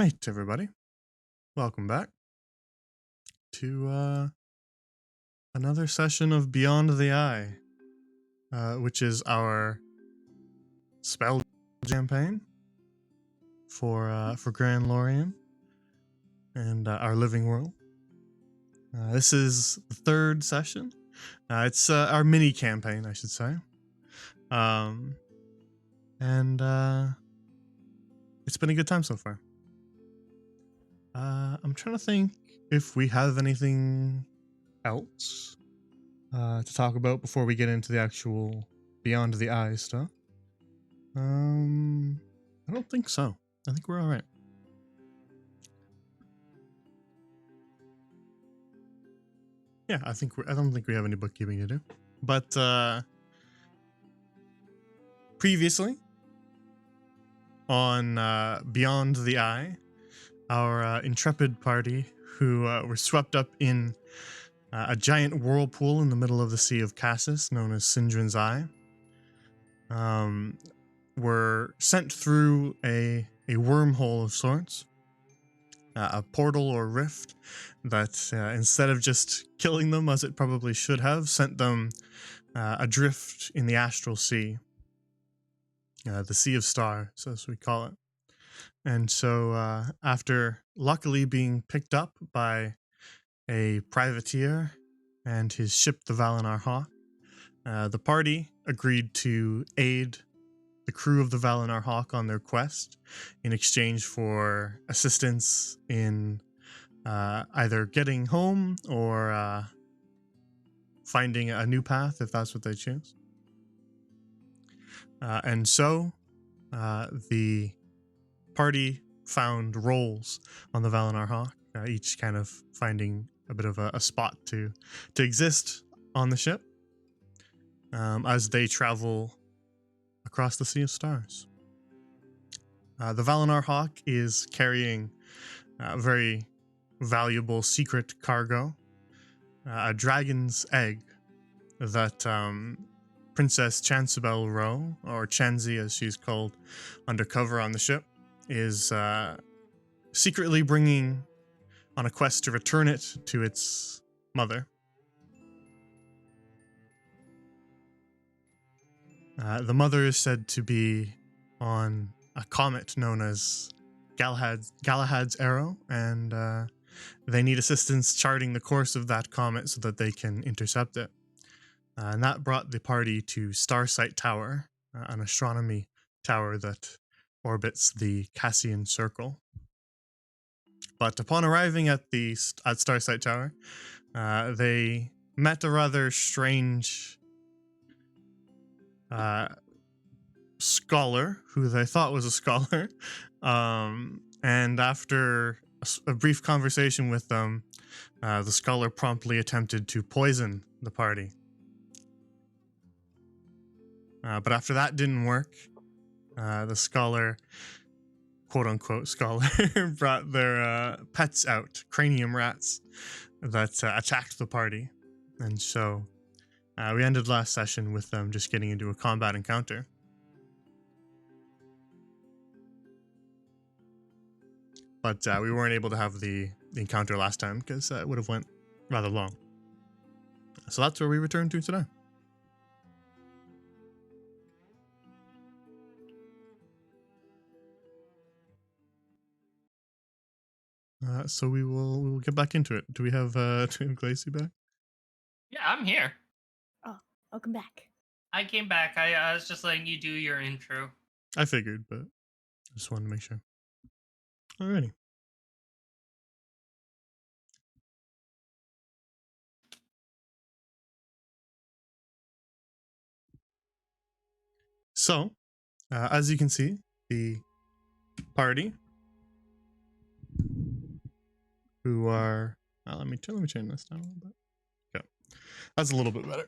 right, everybody. Welcome back to another session of Beyond the Eye, which is our spell campaign for Grand Lorien and our living world. This is the third session. It's our mini campaign, I should say. And it's been a good time so far. I'm trying to think if we have anything else to talk about before we get into the actual Beyond the Eye stuff. I don't think so. I think we're all right. Yeah, I don't think we have any bookkeeping to do. But previously on Beyond the Eye, our intrepid party who were swept up in a giant whirlpool in the middle of the Sea of Cassis, known as Sindrin's Eye, were sent through a wormhole of sorts, a portal or rift that, instead of just killing them as it probably should have, sent them adrift in the astral sea, the Sea of Stars, as we call it. And so, after luckily being picked up by a privateer and his ship, the Valinar Hawk, the party agreed to aid the crew of the Valinar Hawk on their quest in exchange for assistance in either getting home or finding a new path, if that's what they choose. And so the party found roles on the Valinar Hawk, each kind of finding a bit of a spot to exist on the ship as they travel across the Sea of Stars. The Valinar Hawk is carrying a very valuable secret cargo, a dragon's egg that Princess Chancebel Rowe, or Chanzi as she's called undercover on the ship, is secretly bringing on a quest to return it to its mother. The mother is said to be on a comet known as Galahad's Arrow, and they need assistance charting the course of that comet so that they can intercept it. And that brought the party to Starsight Tower, an astronomy tower that orbits the Cassian Circle. But upon arriving at Starsight Tower, they met a rather strange scholar who they thought was a scholar. And after a brief conversation with them, the scholar promptly attempted to poison the party. But after that didn't work, the scholar, quote-unquote scholar, brought their pets out, cranium rats, that attacked the party. And so we ended last session with them just getting into a combat encounter. But we weren't able to have the encounter last time because it would have went rather long. So that's where we return to today. So we will get back into it. Do we have Glacy back? Yeah, I'm here. Oh, welcome back. I came back. I was just letting you do your intro. I figured, but I just wanted to make sure. Alrighty. So, as you can see, the party who are let me turn this down a little bit. Okay, that's a little bit better.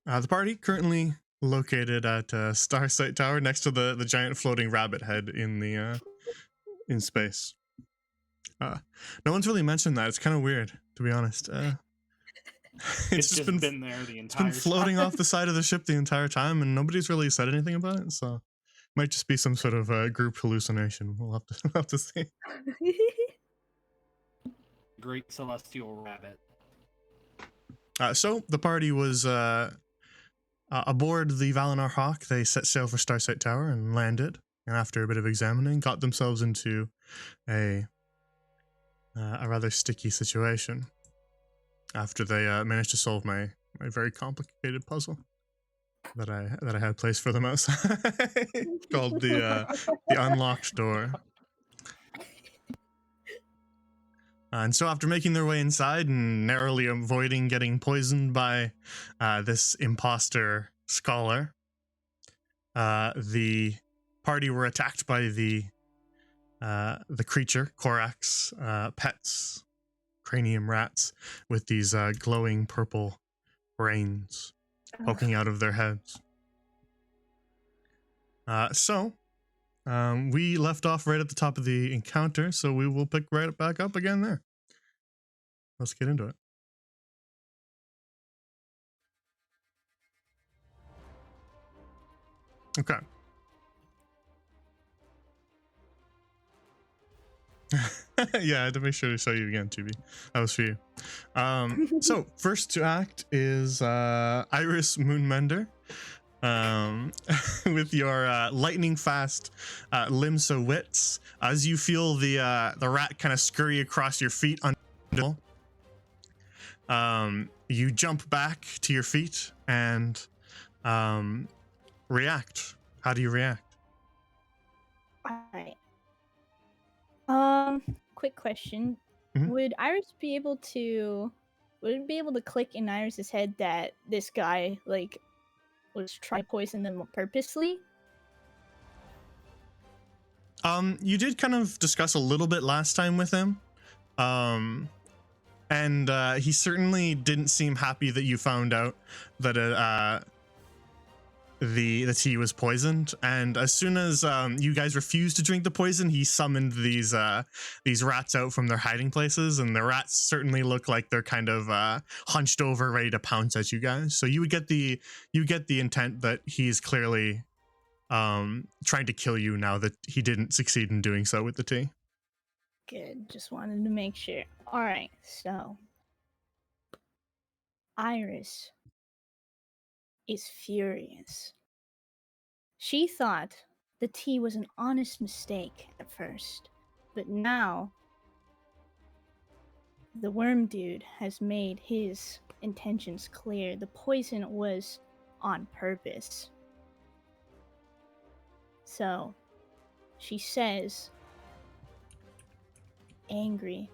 The party currently located at Starsight Tower, next to the giant floating rabbit head in the in space. No one's really mentioned that. It's kind of weird, to be honest. It's just been there the entire time. It's been floating off the side of the ship the entire time, and nobody's really said anything about it. So Might just be some sort of group hallucination. We'll have to we'll have to see. Great celestial rabbit. So the party was aboard the Valinor Hawk. They set sail for Starsight Tower and landed. And after a bit of examining, got themselves into a rather sticky situation. After they managed to solve my very complicated puzzle that I had placed for them outside, called the unlocked door. And so after making their way inside and narrowly avoiding getting poisoned by this imposter scholar, the party were attacked by the creature, Korak's pets, cranium rats, with these glowing purple brains poking out of their heads. So we left off right at the top of the encounter, so we will pick right back up again there. Let's get into it. Okay. Yeah, I had to make sure to show you again, Tubi. That was for you. So first to act is Iris Moonmender. With your lightning fast Limsa wits, as you feel the rat kind of scurry across your feet, you jump back to your feet and react. How do you react? Alright. Quick question. Mhm. Would it be able to click in Iris's head that this guy, like, was trying to poison them purposely? You did kind of discuss a little bit last time with him. And he certainly didn't seem happy that you found out that the tea was poisoned. And as soon as you guys refused to drink the poison, he summoned these rats out from their hiding places, and the rats certainly look like they're kind of hunched over, ready to pounce at you guys. So you get the intent that he's clearly trying to kill you now that he didn't succeed in doing so with the tea. Good. Just wanted to make sure. Alright, so Iris is furious. She thought the tea was an honest mistake at first, but now the worm dude has made his intentions clear. The poison was on purpose. So she says, angry,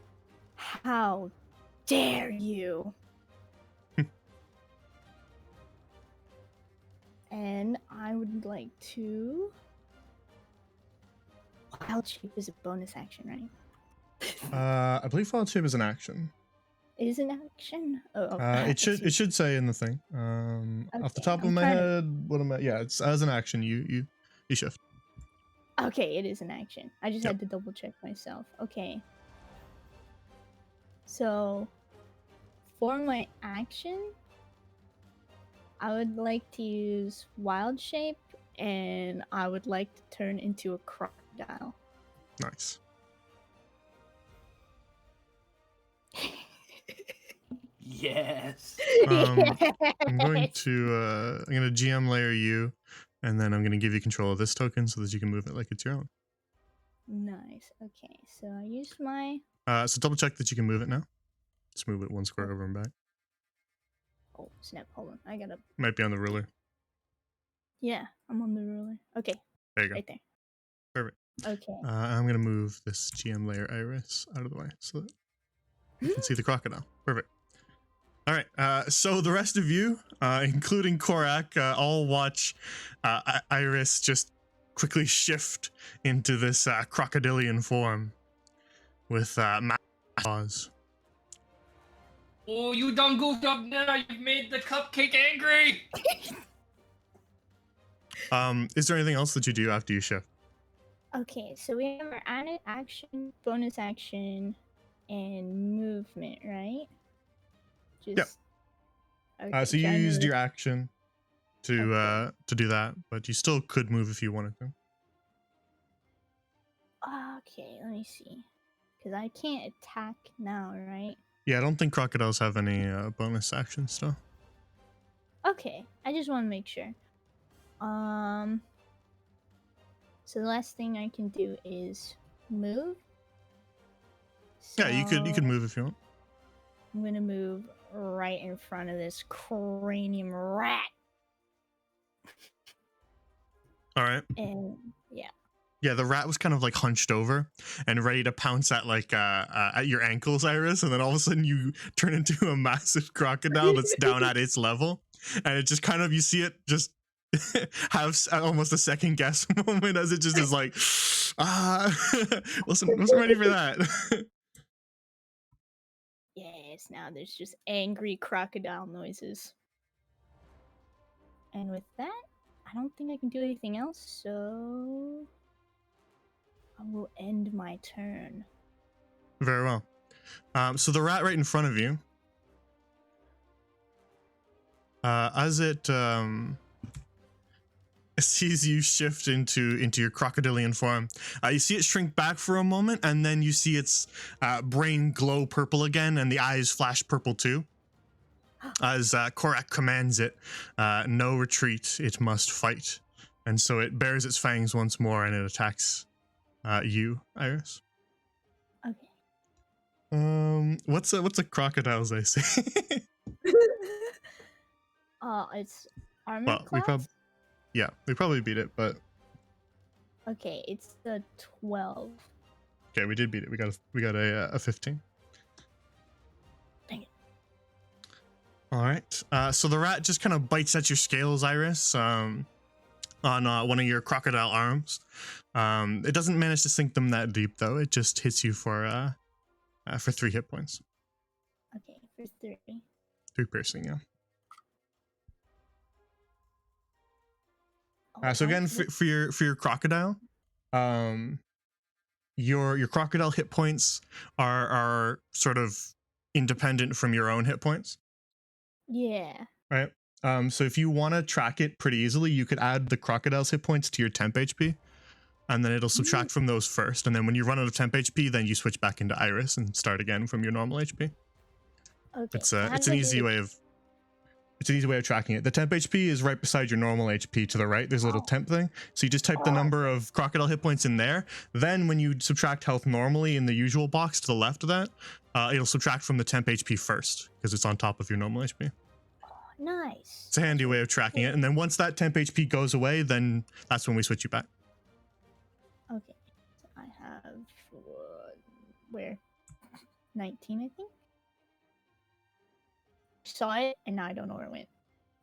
"How dare you?" And I would like to... Wild Shape is a bonus action, right? I believe Wild Shape is an action. It is an action? Oh, It should say in the thing. Off the Okay, top of I'm my trying to- head, what am I? Yeah, it's as an action. You shift. Okay, it is an action. I just Yep. had to double check myself. Okay. So, for my action, I would like to use Wild Shape, and I would like to turn into a crocodile. Nice. Yes. I'm going to GM layer you, and then I'm gonna give you control of this token so that you can move it like it's your own. Nice. Okay, so I use my... So double check that you can move it now. Just move it one square over and back. Oh, snap. Hold on. I gotta... Might be on the ruler. Yeah, I'm on the ruler. Okay, There you go. right there. Perfect. Okay. I'm gonna move this GM layer Iris out of the way so that you can see the crocodile. Perfect. All right. So the rest of you, including Korak, all watch Iris just quickly shift into this crocodilian form with massive claws. Oh, you done goofed up now. You've made the cupcake angry. Is there anything else that you do after you shift? Okay, so we have our added action, bonus action, and movement, right? Just... Okay, So you trying to used re- your action to Okay. do that, but you still could move if you wanted to. Okay, let me see. Because I can't attack now, right? Yeah, I don't think crocodiles have any bonus actions still. Okay, I just want to make sure. So the last thing I can do is move. So Yeah, you could move if you want. I'm gonna move right in front of this cranium rat, All right. and yeah. Yeah, the rat was kind of like hunched over and ready to pounce at like at your ankles, Iris, and then all of a sudden you turn into a massive crocodile that's down at its level, and it just kind of you see it just have almost a second guess moment as it just is like wasn't ready for that. Yes, now there's just angry crocodile noises. And with that, I don't think I can do anything else, so I will end my turn. Very well. So the rat right in front of you, as it sees you shift into your crocodilian form, you see it shrink back for a moment, and then you see its brain glow purple again, and the eyes flash purple too. As Korak commands it, no retreat, it must fight. And so it bares its fangs once more and it attacks you, Iris. Okay. What's a crocodile's AC? It's armor Well, class? we probably beat it, but Okay, it's the 12. okay, we did beat it. We got a 15. Dang it. All right. So the rat just kind of bites at your scales, Iris, on one of your crocodile arms. It doesn't manage to sink them that deep, though. It just hits you for 3 hit points. Okay, for 3. 3 piercing, yeah. Oh, So again, that's for your crocodile, your crocodile hit points are sort of independent from your own hit points. yeah. Right. So if you want to track it pretty easily, you could add the crocodile's hit points to your temp HP, and then it'll subtract from those first. And then when you run out of temp HP, then you switch back into Iris and start again from your normal HP. Okay. It's an easy way of tracking it. The temp HP is right beside your normal HP to the right. There's a little temp thing. So you just type the number of crocodile hit points in there. Then when you subtract health normally in the usual box to the left of that, it'll subtract from the temp HP first because it's on top of your normal HP. Nice. It's a handy way of tracking it. And then once that temp HP goes away, then that's when we switch you back. Okay. So I have where 19, I think. Saw it, and now I don't know where it went.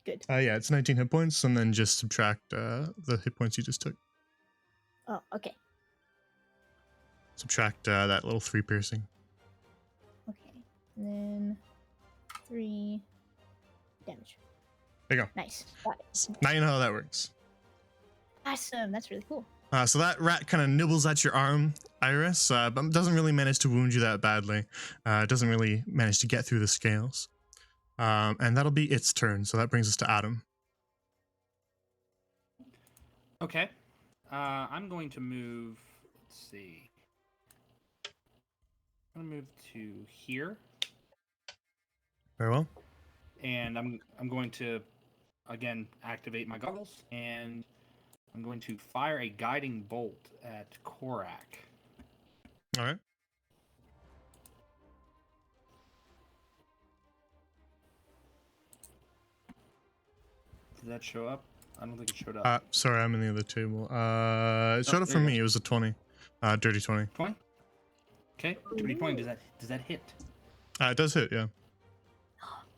Good. Yeah, it's 19 hit points, and then just subtract the hit points you just took. Oh, okay. Subtract that little 3 piercing. Okay. And then 3 damage. There you go. Nice. Got it. Now you know how that works. Awesome. That's really cool. So that rat kind of nibbles at your arm, Iris, but doesn't really manage to wound you that badly. It doesn't really manage to get through the scales. And that'll be its turn, so that brings us to Adam. Okay. I'm going to move. Let's see. I'm going to move to here, Very well. and I'm going to again activate my goggles, and I'm going to fire a guiding bolt at Korak. All right. Did that show up? I don't think it showed up. Sorry, I'm in the other table. It showed up for me. It was a 20. Dirty 20. 20? Okay. Dirty 20. Does that hit? It does hit, yeah.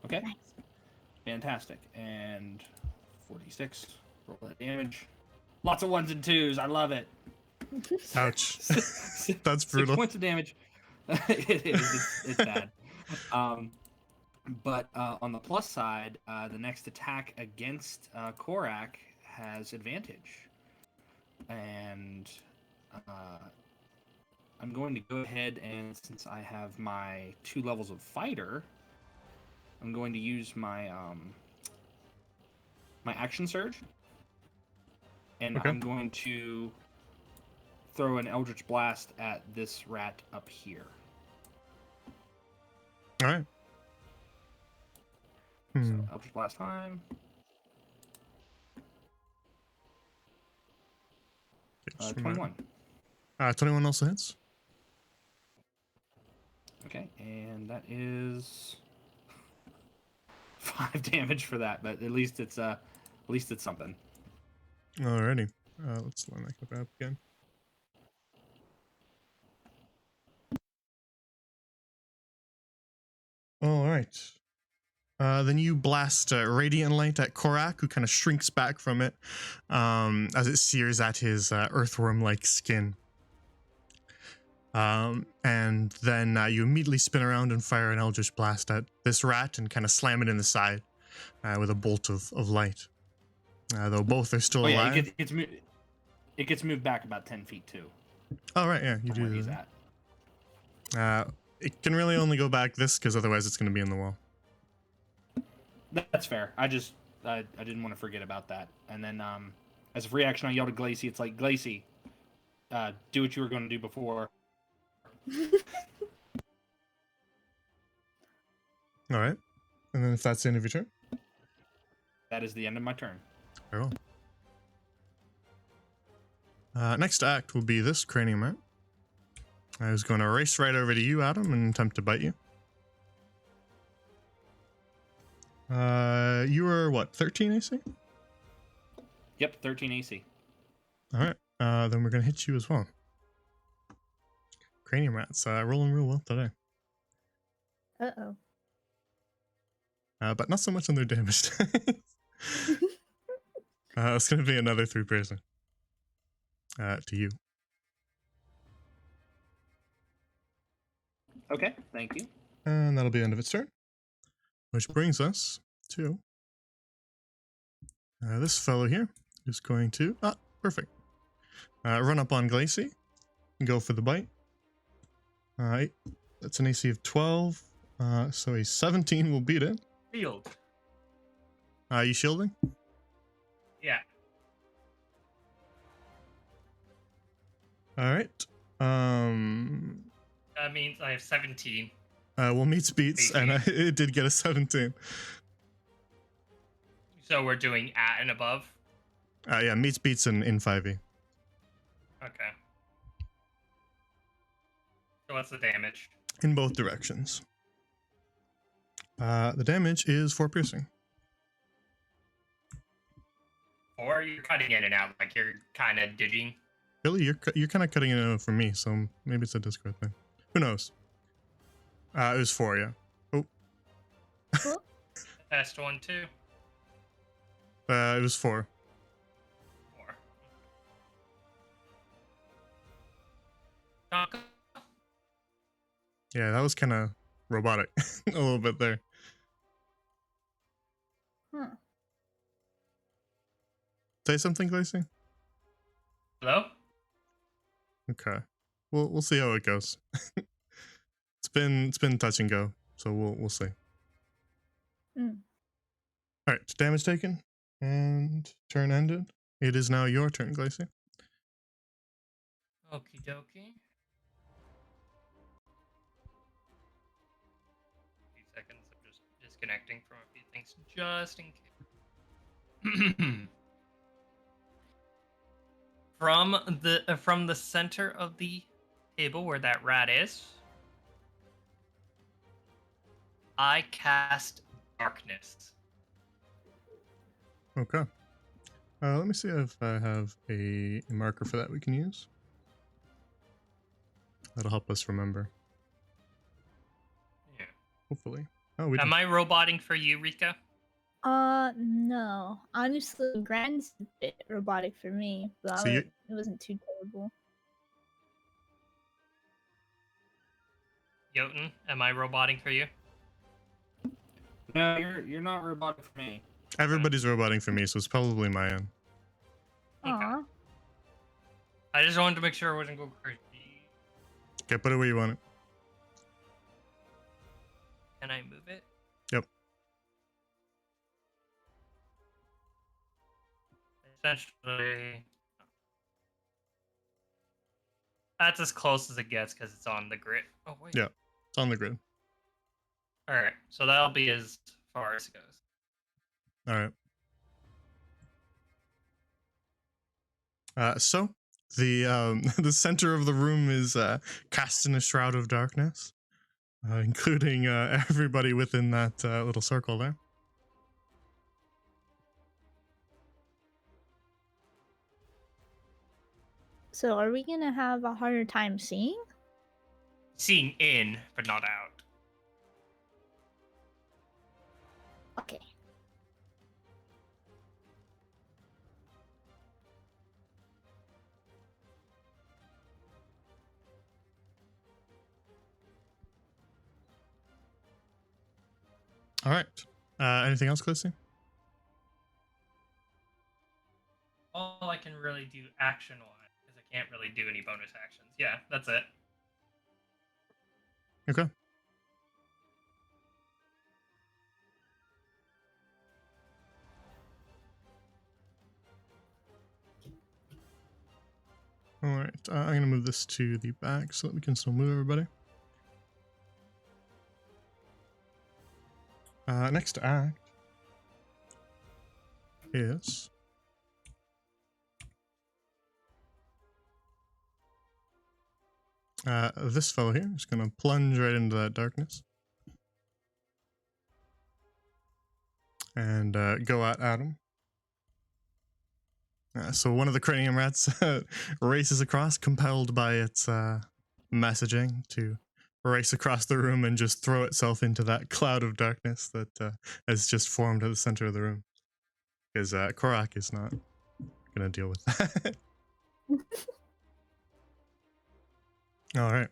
Okay. Nice. Fantastic. And 46. Roll that damage. Lots of 1s and 2s. I love it. Ouch. That's 6 brutal. points of damage. It is. It's bad. But on the plus side, the next attack against Korak has advantage. And I'm going to go ahead and, since I have my 2 levels of fighter, I'm going to use my my action surge. And Okay. I'm going to throw an Eldritch Blast at this rat up here. All right. So Eldritch Blast time. Just 21. 21 also hits. Okay, and that is 5 damage for that, but at least it's something. Alrighty. Let's line that up again. All right. Then you blast radiant light at Korak, who kind of shrinks back from it as it sears at his earthworm-like skin. And then you immediately spin around and fire an Eldritch Blast at this rat and kind of slam it in the side with a bolt of light. Though both are still alive. It gets moved back about 10 feet too. Oh, right, yeah, you from where do he's that. at. It can really only go back this because otherwise it's going to be in the wall. That's fair. I didn't want to forget about that. And then as a free action, I yelled at Glacy. It's like, Glacy, do what you were going to do before. All right. And then if that's the end of your turn? That is the end of my turn. Very well. Next act will be this cranium rat. I was going to race right over to you, Adam, and attempt to bite you. You were what, 13 AC? Yep, 13 AC. All right. Then we're going to hit you as well. Cranium rats rolling real well today. Uh-oh. But not so much on their damage. It's going to be another 3 piercing. To you. Okay, thank you. And that'll be the end of its turn. Which brings us to this fellow here is going to... perfect. Run up on Glacy and go for the bite. Alright, that's an AC of 12. So a 17 will beat it. Shield. You shielding? Yeah. Alright. That means I have 17. Well, meets beats, and it did get a 17. So we're doing at and above? Yeah, meets beats in 5e. Okay. So what's the damage? In both directions. The damage is 4 piercing. Or you're cutting in and out, like you're kind of digging? Really, you're kind of cutting it out for me, so maybe it's a Discord thing. Who knows? It was 4, yeah. Oh. Best one, too. It was 4. 4. Taco? Yeah, that was kind of robotic. A little bit there. Huh. Say something, Glacy? Hello? Okay. We'll see how it goes. It's been touch and go, so we'll see. Mm. All right, damage taken and turn ended. It is now your turn, Glacy. Okie dokie. A few seconds. I'm just disconnecting from a few things just in case. From the center of the table where that rat is, I cast darkness. Okay. Let me see if I have a marker for that we can use. That'll help us remember. Yeah. Hopefully. Oh, we Am I roboting for you, Rika? No. Honestly, Grand's a bit robotic for me, but So it wasn't too terrible. Jotun, am I roboting for you? No, you're not robotic for me. Everybody's roboting for me, so it's probably my end. Okay. Aw. I just wanted to make sure I wasn't going crazy. Okay, put it where you want it. Can I move it? Yep. Essentially. That's as close as it gets because it's on the grid. Oh wait. Yeah. It's on the grid. All right, so that'll be as far as it goes. All right. So the the center of the room is cast in a shroud of darkness, including everybody within that little circle there. So are we gonna have a harder time seeing? Seeing in, but not out. Okay. All right. Anything else, Chrissy? All I can really do action-wise, because I can't really do any bonus actions. Yeah, that's it. Okay. All right. I'm going to move this to the back so that we can still move everybody. Next act is this fellow here is going to plunge right into that darkness and go at Adam. So one of the cranium rats races across, compelled by its messaging to race across the room and just throw itself into that cloud of darkness that has just formed at the center of the room. Because Korak is not going to deal with that. All right.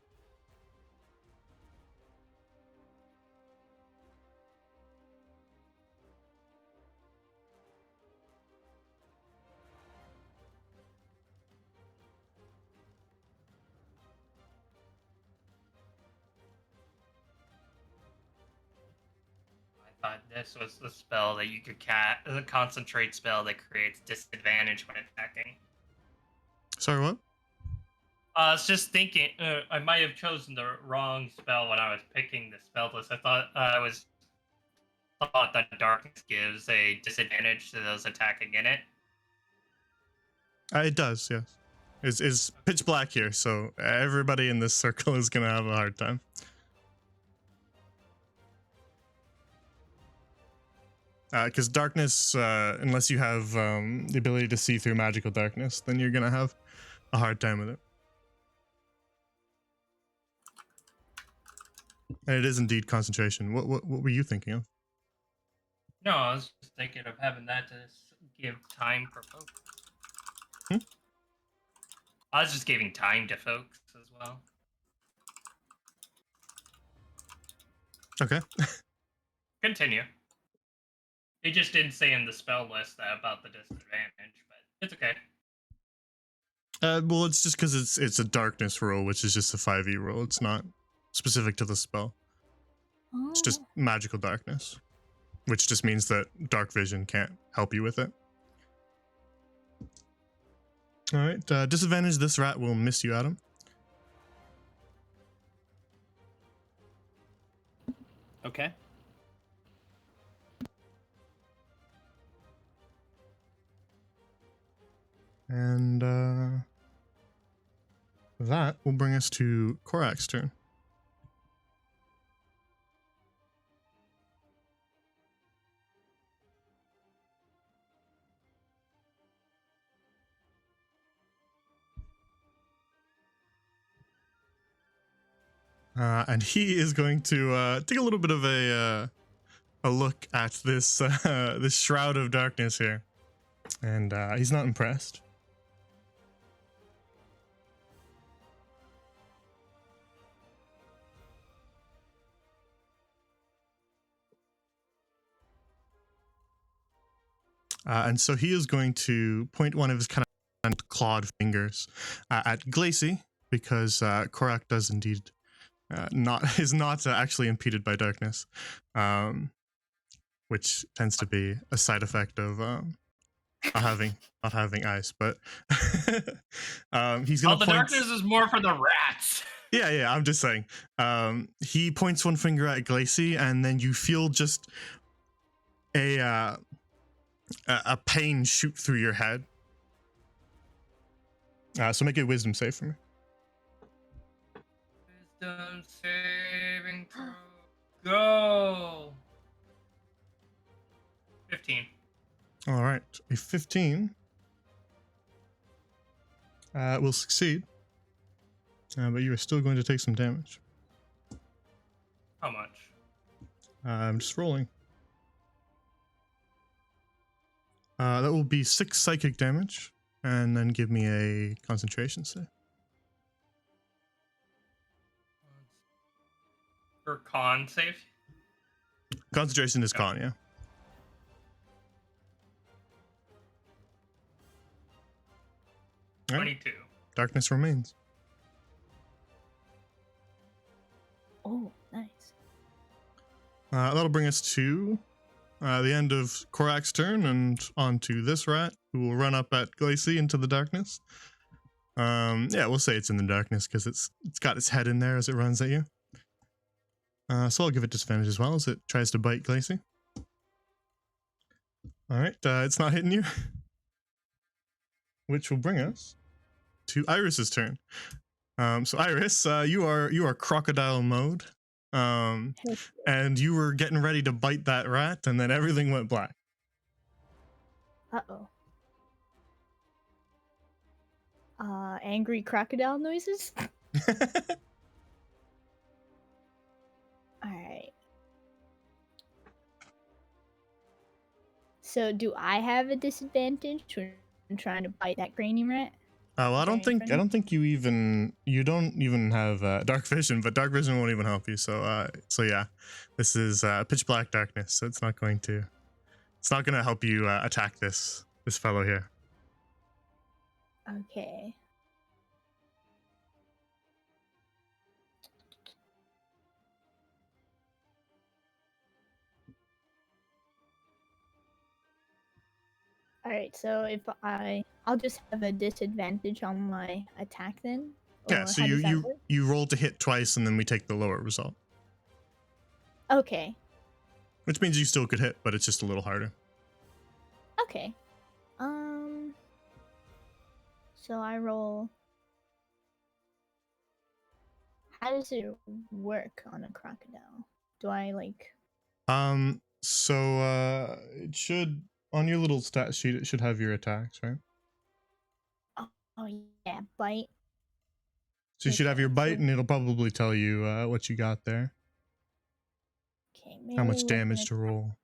I thought this was the spell that you could the concentrate spell that creates disadvantage when attacking. Sorry, what? I was just thinking, I might have chosen the wrong spell when I was picking the spell list. I thought thought that darkness gives a disadvantage to those attacking in it. It does, yes. It's pitch black here, so everybody in this circle is going to have a hard time. Because darkness, unless you have the ability to see through magical darkness, then you're going to have a hard time with it. And it is indeed concentration. What were you thinking of? No, I was just thinking of having that to give time for folks. I was just giving time to folks as well. Okay. Continue. He just didn't say in the spell list about the disadvantage, but it's okay. Well, it's just because it's a darkness roll, which is just a 5e roll. It's not specific to the spell. Oh. It's just magical darkness, which just means that dark vision can't help you with it. All right. Disadvantage. This rat will miss you, Adam. Okay. And that will bring us to Korak's turn. And he is going to take a little bit of a look at this this shroud of darkness here, and he's not impressed. And so he is going to point one of his kind of clawed fingers at Glacy, because Korak does indeed is not actually impeded by darkness, which tends to be a side effect of not having ice, but he's Oh, gonna the point. darkness is more for the rats. Yeah, I'm just saying. He points one finger at Glacy, and then you feel just a pain shoot through your head. So make a wisdom save for me. Wisdom saving throw. Go. 15. All right, a 15 will succeed, but you are still going to take some damage. How much? I'm just rolling. That will be 6 psychic damage, and then give me a concentration save. For con save? Concentration is con, yeah. All right. 22. Darkness remains. Oh, nice. That'll bring us to the end of Korak's turn and onto this rat, who will run up at Glacy into the darkness. Yeah, we'll say it's in the darkness because it's got its head in there as it runs at you. So I'll give it disadvantage as well as it tries to bite Glacy. All right, it's not hitting you, which will bring us to Iris's turn. So Iris, you are crocodile mode, and you were getting ready to bite that rat, and then everything went black. Uh-oh. Angry crocodile noises? Alright. So do I have a disadvantage when I'm trying to bite that cranium rat? Well, I don't think you don't even have dark vision, but dark vision won't even help you. So yeah, this is pitch black darkness, so it's not going to help you attack this fellow here. Okay. Alright, so if I'll just have a disadvantage on my attack then? Yeah, Or so how does that you work? you roll to hit twice, and then we take the lower result, Okay. which means you still could hit, but it's just a little harder. Okay. So I roll. How does it work on a crocodile? Do I like? So it should, on your little stat sheet, it should have your attacks, right? Oh yeah, bite. So you should have Okay, your bite, so- and it'll probably tell you what you got there, Okay, how maybe much with an damage to roll.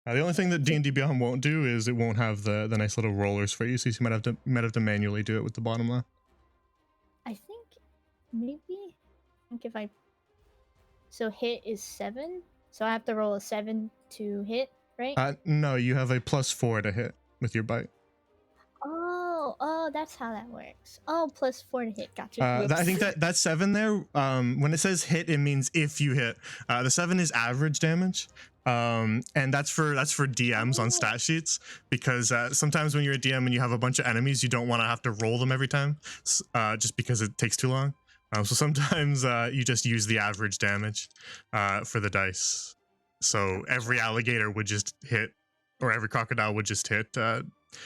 The only thing that D&D Beyond won't do is it won't have the nice little rollers for you, so you might have to manually do it with the bottom left. I think if I so hit is 7, so I have to roll a 7 to hit, right? No, you have a +4 to hit with your bite. Oh, that's how that works. Oh, +4 to hit. Gotcha. I think Whoops. that 7 there, when it says hit, it means if you hit. The 7 is average damage, and that's for DMs on stat sheets, because sometimes when you're a DM and you have a bunch of enemies, you don't want to have to roll them every time, just because it takes too long. So sometimes you just use the average damage for the dice. So every alligator would just hit, or every crocodile would just hit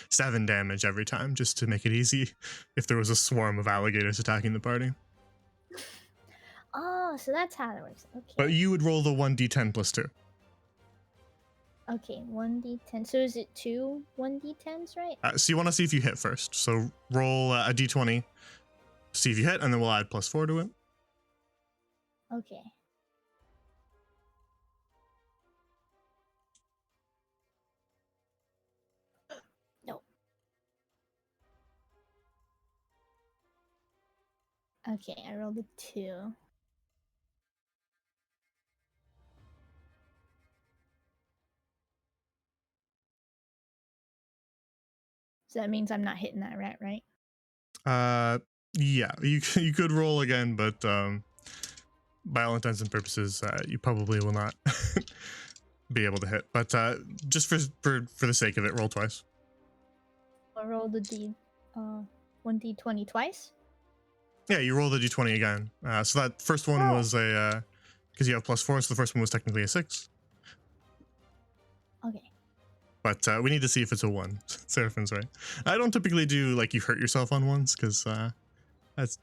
7 damage every time, just to make it easy if there was a swarm of alligators attacking the party. Oh, so that's how that works. Okay. But you would roll the 1d10 plus 2. Okay, 1d10. So is it 2 1d10s, right? So you want to see if you hit first. So roll a d20, see if you hit, and then we'll add +4 to it. Okay. No. Okay, I rolled a 2. So that means I'm not hitting that rat, right? Yeah, you could roll again, but by all intents and purposes, you probably will not be able to hit. But just for the sake of it, roll twice. I'll roll the 1d20 twice. Yeah, you roll the d20 again. So that first one was a because you have +4, so the first one was technically a 6. Okay. But we need to see if it's a 1. Seraphin's right. I don't typically do like you hurt yourself on ones because that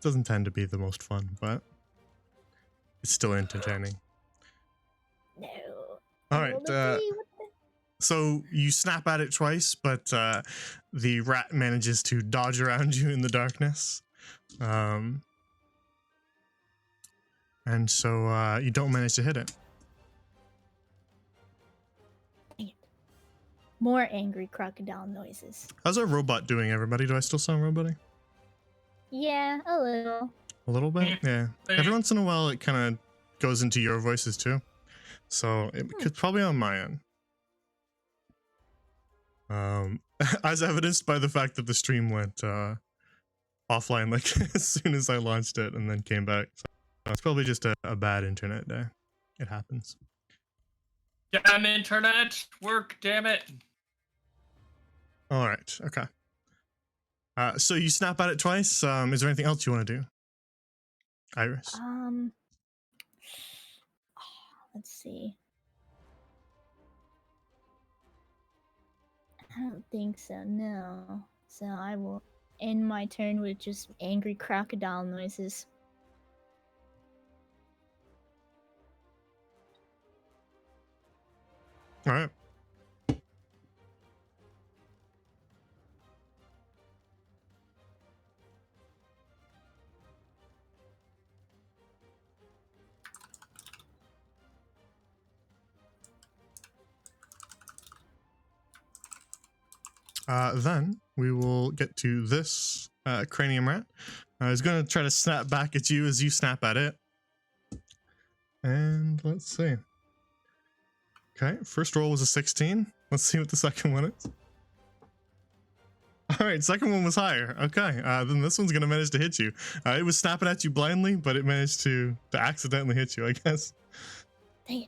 doesn't tend to be the most fun, but it's still entertaining. No. All I right. rolled a 3. What the? So you snap at it twice, but the rat manages to dodge around you in the darkness. And so you don't manage to hit it. Dang it. More angry crocodile noises. How's our robot doing, everybody? Do I still sound robot-y? Yeah, a little. A little bit? Yeah. Every once in a while, it kind of goes into your voices, too. So it could probably on my end. As evidenced by the fact that the stream went offline like as soon as I launched it and then came back. So it's probably just a bad internet day. It happens. Damn internet! Work, damn it! All right. Okay. So you snap at it twice. Is there anything else you want to do, Iris? Let's see. I don't think so, no. So I will end my turn with just angry crocodile noises. All right. Then we will get to this cranium rat. It's going to try to snap back at you as you snap at it. And let's see. Okay, first roll was a 16. Let's see what the second one is. All right, second one was higher. Okay, then this one's going to manage to hit you. It was snapping at you blindly, but it managed to accidentally hit you, I guess. Dang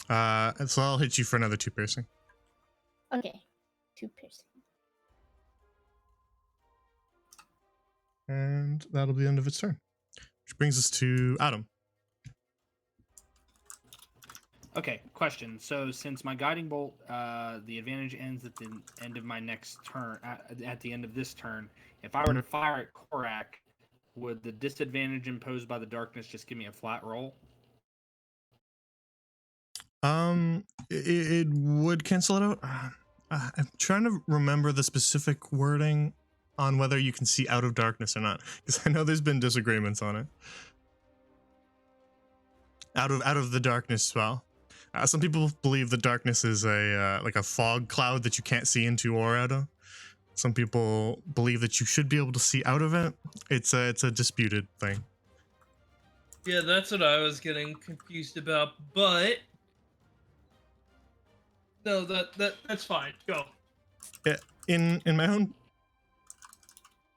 it. So I'll hit you for another 2 piercing. Okay. 2 piercing. And that'll be the end of its turn. Which brings us to Adam. Okay, question. So since my guiding bolt, the advantage ends at the end of my next turn, at the end of this turn, if I were to fire at Korak, would the disadvantage imposed by the darkness just give me a flat roll? It would cancel it out. I'm trying to remember the specific wording on whether you can see out of darkness or not, because I know there's been disagreements on it. Out of the darkness spell. Some people believe the darkness is a like a fog cloud that you can't see into or out of. Some people believe that you should be able to see out of it. It's a disputed thing. Yeah, that's what I was getting confused about, but no, that's fine. Go. In my own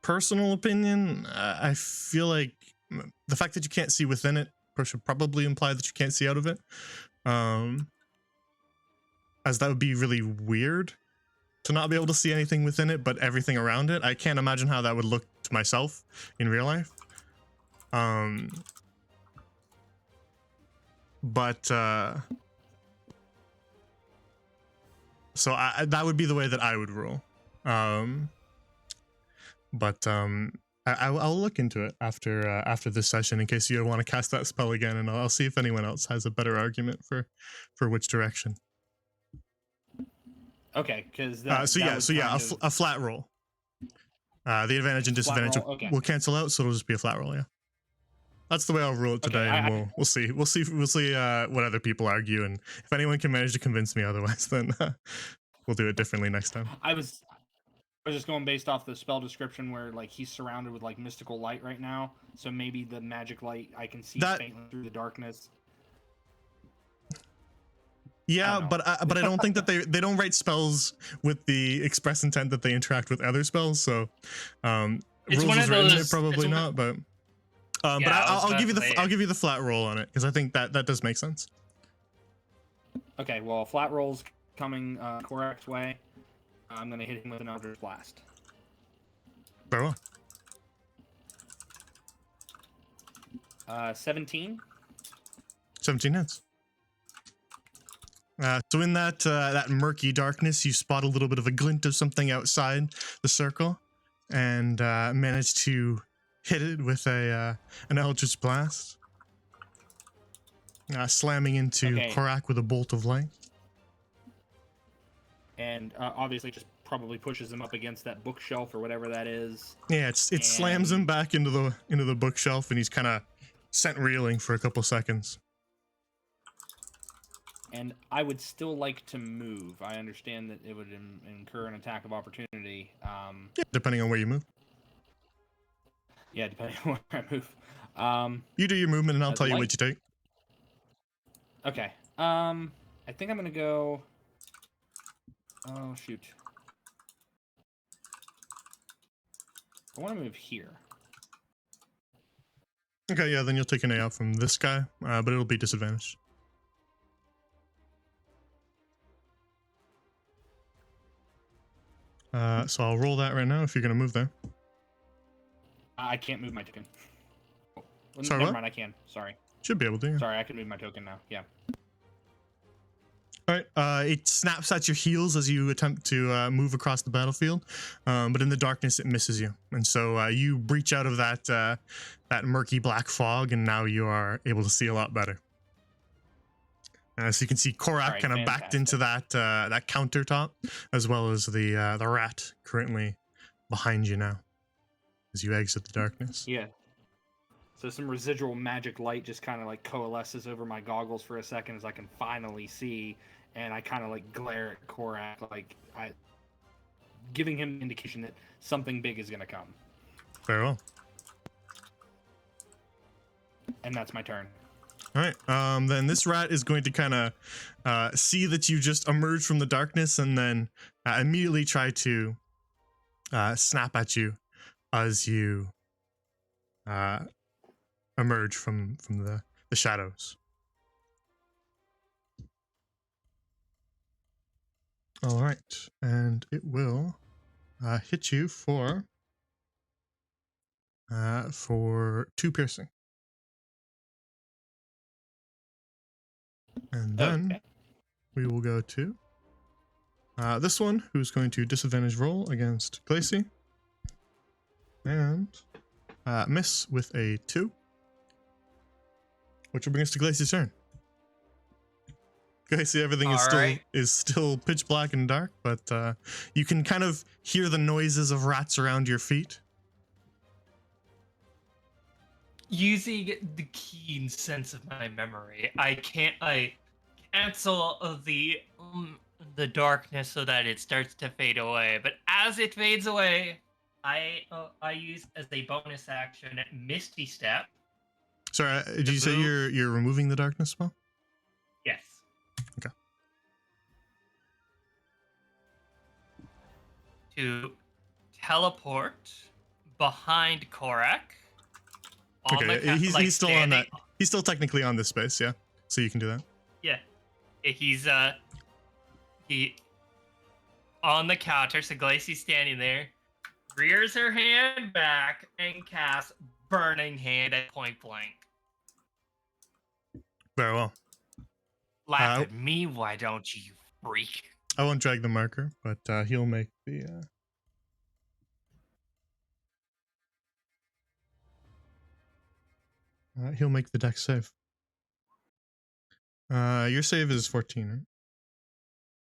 personal opinion, I feel like the fact that you can't see within it should probably imply that you can't see out of it, as that would be really weird to not be able to see anything within it but everything around it. I can't imagine how that would look to myself in real life. But so that would be the way that I would rule. I'll look into it after this session in case you want to cast that spell again, and I'll see if anyone else has a better argument for which direction. Okay, because a flat roll. The advantage and disadvantage will cancel out, so it'll just be a flat roll. Yeah, that's the way I'll rule it today, and we'll see what other people argue, and if anyone can manage to convince me otherwise, then we'll do it differently next time. I was just going based off the spell description where like he's surrounded with like mystical light right now, so maybe the magic light I can see faintly through the darkness. Yeah, but I don't think that they don't write spells with the express intent that they interact with other spells. So It's rules one is of written, those- probably it's not. But But Yeah, I was I'll about give you to the say I'll it. give you the flat roll on it because I think that does make sense. Okay, well, flat rolls coming Korak's way. I'm going to hit him with an Eldritch Blast. Very well. 17. 17 hits. So in that murky darkness, you spot a little bit of a glint of something outside the circle, and manage to hit it with an Eldritch Blast, slamming into Okay. Korak with a bolt of light. And obviously just probably pushes him up against that bookshelf or whatever that is. Yeah, it slams him And- back into the bookshelf, and he's kind of sent reeling for a couple seconds. And I would still like to move. I understand that it would incur an attack of opportunity. Yeah, depending on where you move. Yeah, depending on where I move. You do your movement, and I'll tell you what you take. Okay. I think I'm gonna go. Oh shoot. I want to move here. Okay, yeah, then you'll take an A out from this guy, but it'll be disadvantaged. So I'll roll that right now if you're gonna move there. I can't move my token. Oh, well, Sorry, never what? mind. I can. Sorry. Should be able to. Yeah. Sorry, I can move my token now. Yeah. All right. It snaps at your heels as you attempt to move across the battlefield, but in the darkness it misses you, and so you breach out of that murky black fog, and now you are able to see a lot better. So you can see Korak Alright, kind of backed into that countertop, as well as the rat currently behind you now, as you exit the darkness. Yeah. So some residual magic light just kind of like coalesces over my goggles for a second as I can finally see, and I kind of like glare at Korak, like giving him an indication that something big is gonna come. Very well. And that's my turn. All right. Then this rat is going to kind of see that you just emerged from the darkness, and then immediately try to snap at you as you emerge from the shadows. All right, and it will hit you for 2 piercing. And then Okay. we will go to this one, who's going to disadvantage roll against Glacy. And miss with a 2. Which will bring us to Glacy's turn. Glacy, everything is still pitch black and dark, but you can kind of hear the noises of rats around your feet. Using the keen sense of my memory, I cancel the darkness so that it starts to fade away. But as it fades away, I use as a bonus action Misty Step. Sorry, did you say you're removing the darkness spell? Yes. Okay. To teleport behind Korak. Okay, he's still on that. He's still technically on this space, yeah. So you can do that. Yeah, he's he on the counter. So Glacy's standing there, rears her hand back and casts Burning Hand at point blank. Very well. Laugh at me, why don't you, you freak? I won't drag the marker, but he'll make the. He'll make the dex save. Your save is 14, right?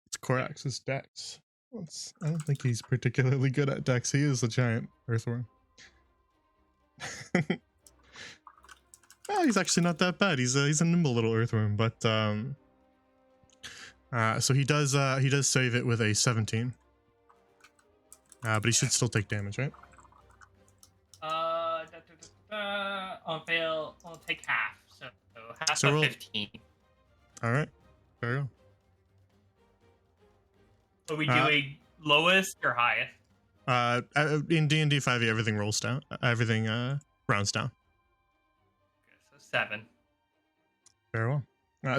It's Korax's dex. I don't think he's particularly good at dex. He is a giant earthworm. Well, he's actually not that bad. He's a nimble little earthworm, but so he does save it with a 17. But he should still take damage, right? On fail, I'll take half. So half So of roll- 15. All right. There you Are we doing lowest or highest? go. In D&D 5e, everything rolls down. Everything rounds down. 7. Very well.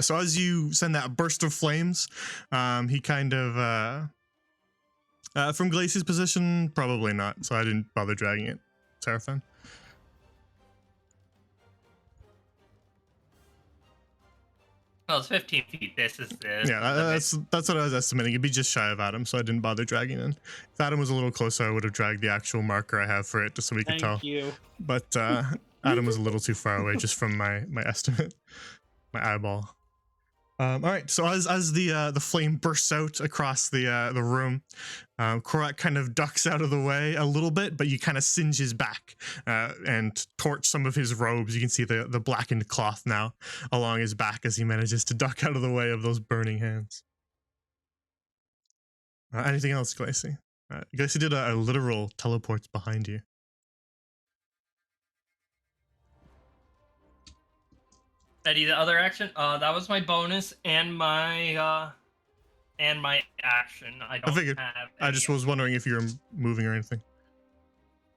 So as you send that burst of flames, he kind of, from Glacey's position, probably not. So I didn't bother dragging it. Seraphim. Well, it's 15 feet. This is the Yeah, that's what I was estimating. It'd be just shy of Adam, so I didn't bother dragging in. If Adam was a little closer, I would have dragged the actual marker I have for it, just so we could tell. Thank you. But Adam was a little too far away, just from my estimate, my eyeball. All right, so as the flame bursts out across the room, Korak kind of ducks out of the way a little bit, but you kind of singe his back and torch some of his robes. You can see the blackened cloth now along his back as he manages to duck out of the way of those burning hands. Anything else, Glacey? Glacey did a literal teleports behind you. Eddie, the other action? That was my bonus and my action. I don't figured. have I just any- was wondering if you were moving or anything.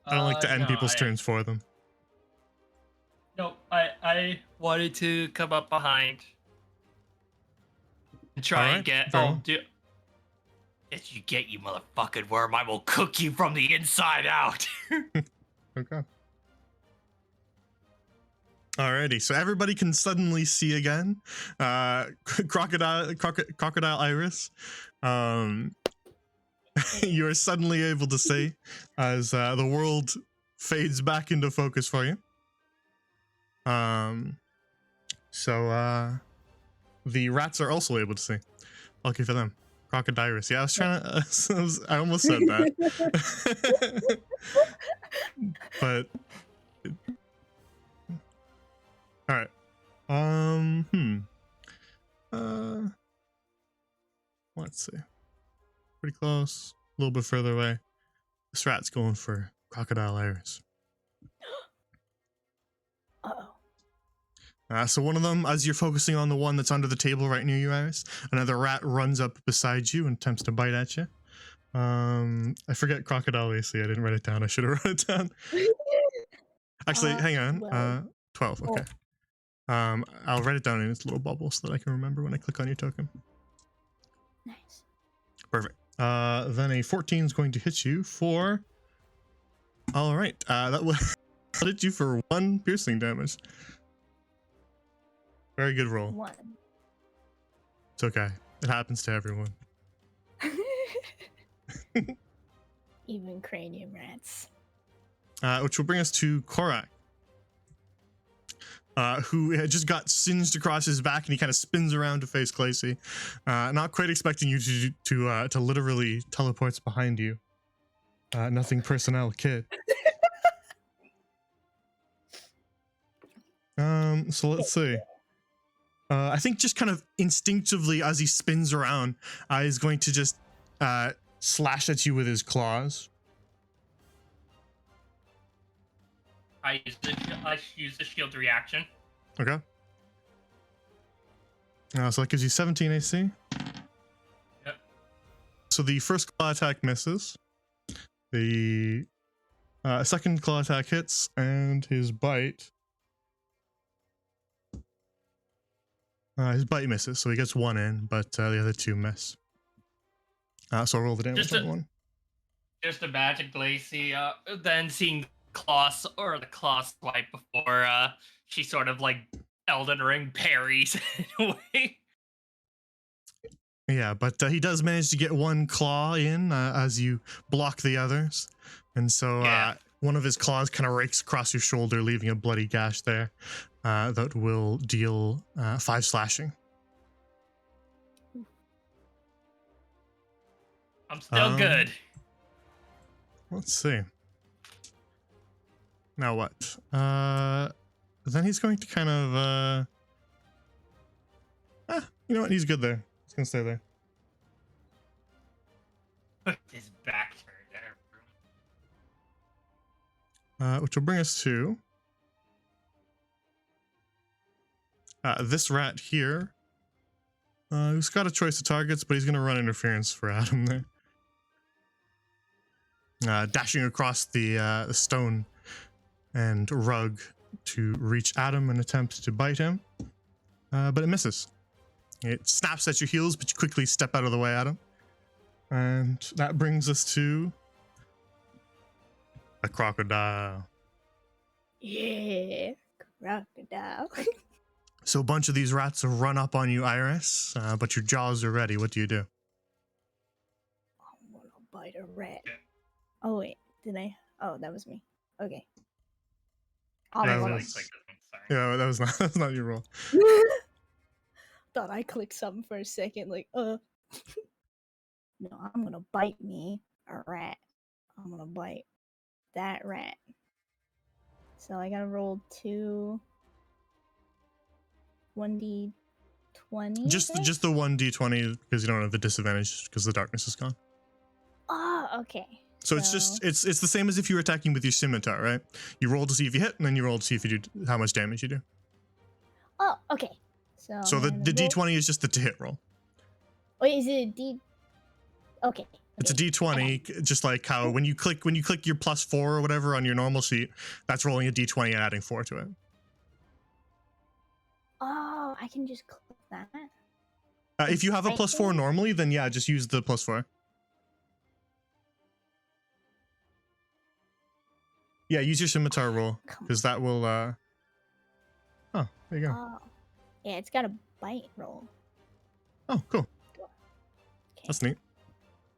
I don't like to end no, people's turns for them. No, I wanted to come up behind and try Alright, and get. very Oh, well. dude. Yes, you get, you motherfucking worm. I will cook you from the inside out. Okay. Alrighty, so everybody can suddenly see again. Crocodile Iris. You are suddenly able to see as the world fades back into focus for you. So the rats are also able to see. Lucky for them. Crocodiris. Yeah, I was trying to. I almost said that. But. All right. Let's see. Pretty close. A little bit further away. This rat's going for Crocodile Iris. Uh-oh. So one of them, as you're focusing on the one that's under the table right near you, Iris, another rat runs up beside you and attempts to bite at you. I forget Crocodile AC. I didn't write it down. I should have wrote it down. Actually, hang on. 12. 12. Okay. I'll write it down in its little bubble so that I can remember when I click on your token. Nice. Perfect. Then a 14 is going to hit you for. All right. That will hit you for 1 piercing damage. Very good roll. 1. It's okay. It happens to everyone. Even cranium rats. Which will bring us to Korak, who had just got singed across his back, and he kind of spins around to face Glacey, not quite expecting you to literally teleports behind you. Nothing personnel, kid. So let's see. I think just kind of instinctively as he spins around, he's going to just slash at you with his claws. I use the shield reaction. Okay. So that gives you 17 AC. Yep. So the first claw attack misses. The second claw attack hits, and his bite. His bite misses, so he gets 1 in, but the other 2 miss. So I'll roll the damage Just on the 1. Just imagine Glacey then seeing the claw swipe before she sort of like Elden Ring parries in a way. Yeah, but he does manage to get 1 claw in as you block the others. And so one of his claws kind of rakes across your shoulder, leaving a bloody gash there that will deal 5 slashing. I'm still good. Let's see. Now what? Then he's going to kind of... you know what? He's good there. He's going to stay there. Put his back turned there. Which will bring us to... this rat here. Who's got a choice of targets, but he's going to run interference for Adam there. Dashing across the stone and rug to reach Adam and attempt to bite him, but it misses. It snaps at your heels, but you quickly step out of the way, Adam. And that brings us to a crocodile. Yeah, crocodile. So a bunch of these rats run up on you, Iris, but your jaws are ready. What do you do? I'm gonna bite a rat. Oh wait, did I? Oh, that was me. Okay. Yeah, I that accidentally was- clicked the thing, sorry. Yeah, that was not that's not your roll. Thought I clicked something for a second, like, No, I'm gonna bite me a rat. I'm gonna bite that rat. So I gotta roll 1d20. Just the 1d20 because you don't have the disadvantage because the darkness is gone. Oh, okay. So it's just it's the same as if you were attacking with your scimitar, right? You roll to see if you hit, and then you roll to see if you do how much damage you do. Oh, okay. So So I'm the gonna roll- d20 is just the to hit roll. Wait, is it a d? Okay. It's a okay. d20, just like how when you click your +4 or whatever on your normal sheet, that's rolling a d20 and adding 4 to it. Oh, I can just click that. If you have a Right +4 there? normally, then yeah, just use the +4. Yeah, use your scimitar roll Come because that will. Oh, there you go. Oh, yeah, it's got a bite roll. Oh, cool. Okay. That's neat.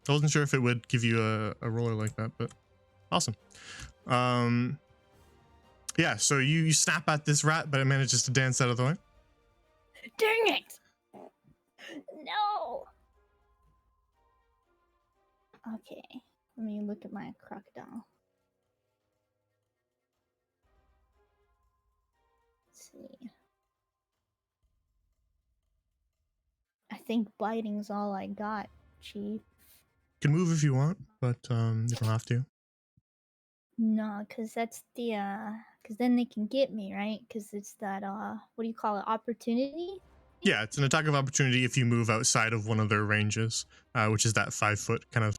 I wasn't sure if it would give you a roller like that, but awesome. Yeah, so you snap at this rat, but it manages to dance out of the way. Dang it! No. Okay, let me look at my crocodile. Let's see. I think biting's all I got, Chief. You can move if you want, but you don't have to. No, cause that's the cause then they can get me, right? Cause it's that what do you call it? Opportunity. Yeah, it's an attack of opportunity if you move outside of one of their ranges, which is that 5-foot kind of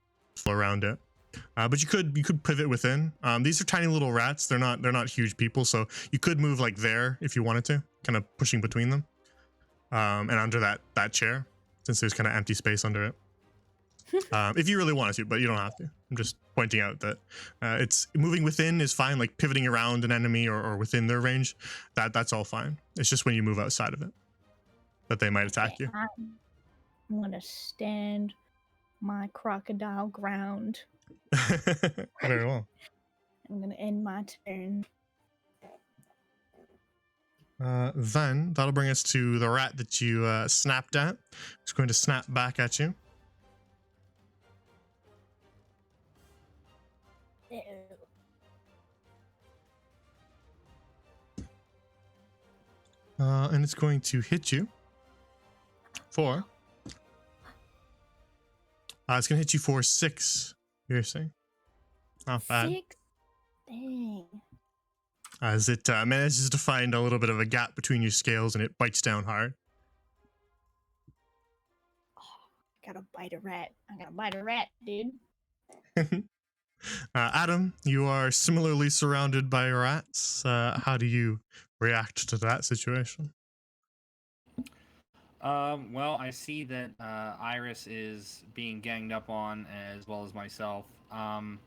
around it. But you could pivot within. These are tiny little rats. They're not huge people, so you could move like there if you wanted to, kind of pushing between them, and under that chair, since there's kind of empty space under it. If you really wanted to, but you don't have to. I'm just pointing out that it's moving within is fine, like pivoting around an enemy or within their range. That's all fine. It's just when you move outside of it that they might attack you. I'm gonna stand my crocodile ground. Very well. I'm gonna end my turn. Then that'll bring us to the rat that you snapped at. It's going to snap back at you. Ew. And it's going to hit you for. It's going to hit you for 6 piercing. Not bad. 6? Dang. As it manages to find a little bit of a gap between your scales and it bites down hard. I gotta bite a rat. I gotta bite a rat, dude. Adam, you are similarly surrounded by rats. How do you react to that situation? Well, I see that Iris is being ganged up on as well as myself. Can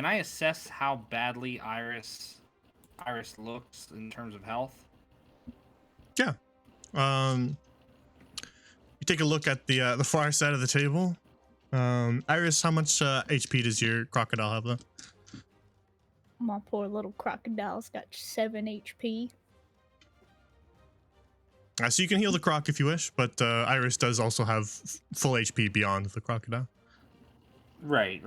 I assess how badly Iris looks in terms of health? Yeah. You take a look at the far side of the table. Iris, how much HP does your crocodile have though? My poor little crocodile's got 7 HP. So you can heal the croc if you wish, but Iris does also have full HP beyond the crocodile. Right.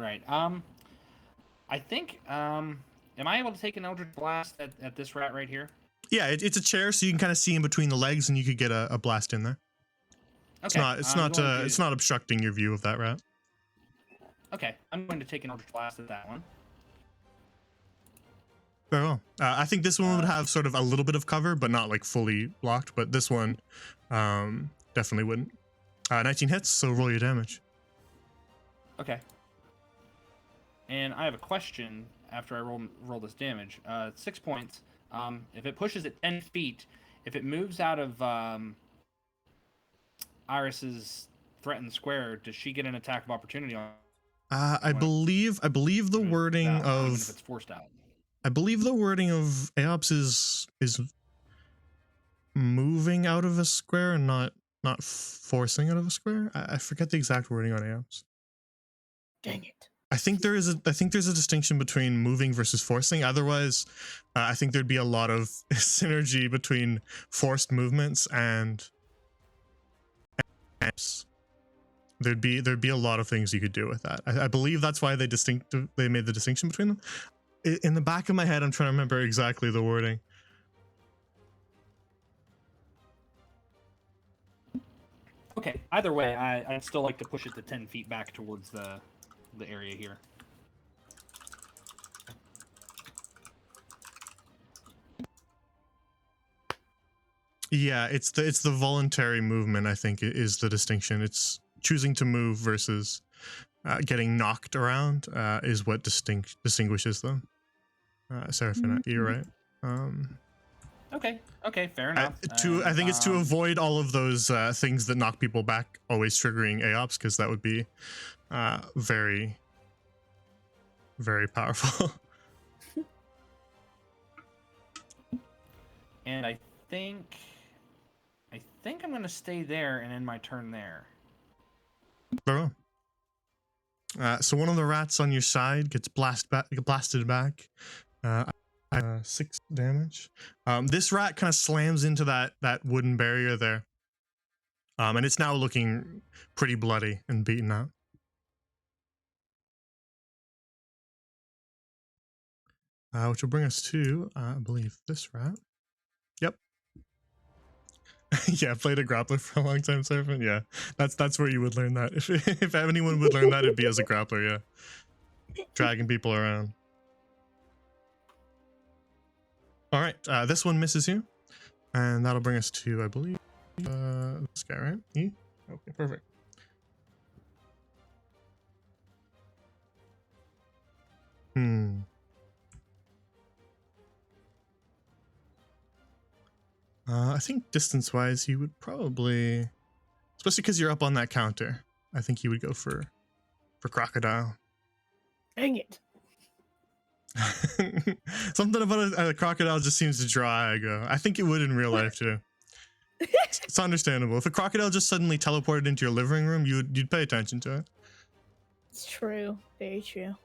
I think. Am I able to take an Eldritch Blast at this rat right here? Yeah, it's a chair, so you can kind of see in between the legs, and you could get a blast in there. Okay. It's I'm going to- it's not obstructing your view of that rat. Okay, I'm going to take an Eldritch Blast at that one. Very well. I think this one would have sort of a little bit of cover, but not like fully blocked. But this one definitely wouldn't. 19 hits, so roll your damage. Okay. And I have a question after I roll this damage. 6 points. If it pushes it 10 feet, if it moves out of Iris's threatened square, does she get an attack of opportunity on? I believe the wording even if of it's forced out. I believe the wording of Aops is moving out of a square and not forcing out of a square. I forget the exact wording on Aops. Dang it. I think there's a distinction between moving versus forcing. Otherwise, I think there'd be a lot of synergy between forced movements and amps. There'd be a lot of things you could do with that. I believe that's why they made the distinction between them. In the back of my head, I'm trying to remember exactly the wording. Okay. Either way, I'd still like to push it to 10 feet back towards the area here. Yeah, it's the voluntary movement, I think, is the distinction. It's choosing to move versus getting knocked around is what distinguishes them. Seraphina, you're right. Okay, fair enough. I think it's to avoid all of those things that knock people back, always triggering AOPS, because that would be very, very powerful. And I think I'm gonna stay there and end my turn there. Very well. So one of the rats on your side gets blasted back. 6 damage. This rat kind of slams into that wooden barrier there. And it's now looking pretty bloody and beaten out. Which will bring us to, I believe, this rat. Yep. Yeah, played a grappler for a long time, Serpent. Yeah, that's where you would learn that. If anyone would learn that, it'd be as a grappler. Yeah, dragging people around. All right, this one misses you, and that'll bring us to, I believe, this guy, right? You? Okay, perfect. I think distance-wise, he would probably, especially because you're up on that counter, I think he would go for crocodile. Dang it. Something about a crocodile just seems to draw aggro. I think it would in real life too. It's understandable. If a crocodile just suddenly teleported into your living room, you'd pay attention to it. It's true. Very true.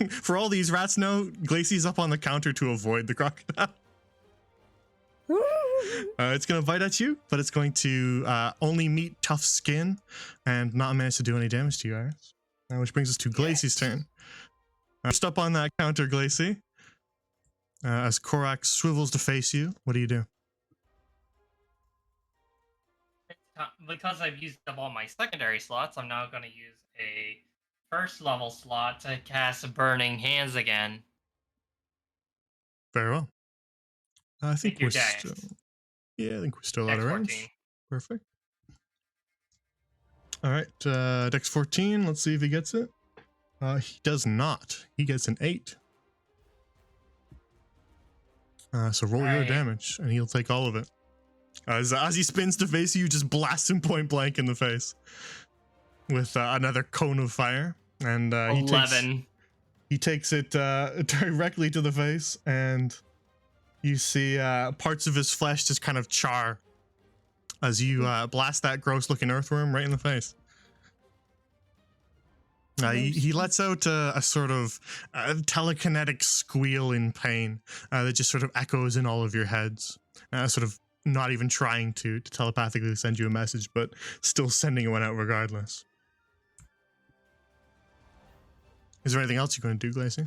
For all these rats know, Glacey's up on the counter to avoid the crocodile. It's going to bite at you, but it's going to only meet tough skin and not manage to do any damage to you, Iris. Which brings us to Glacey's turn. Just up on that counter, Glacey. As Korak swivels to face you, what do you do? Because I've used up all my secondary slots, I'm now going to use a first level slot to cast Burning Hands again. Very well. I think we're Dex. still... Yeah, I think we're still out of range. 14. Perfect. All right, Dex 14. Let's see if he gets it. He does not. He gets an 8. So roll your damage, and he'll take all of it. As he spins to face you, just blast him point blank in the face with another cone of fire, and 11. He takes it directly to the face, and you see parts of his flesh just kind of char as you blast that gross-looking earthworm right in the face. He lets out a sort of telekinetic squeal in pain that just sort of echoes in all of your heads, sort of not even trying to telepathically send you a message, but still sending one out regardless. Is there anything else you're going to do, Glacey?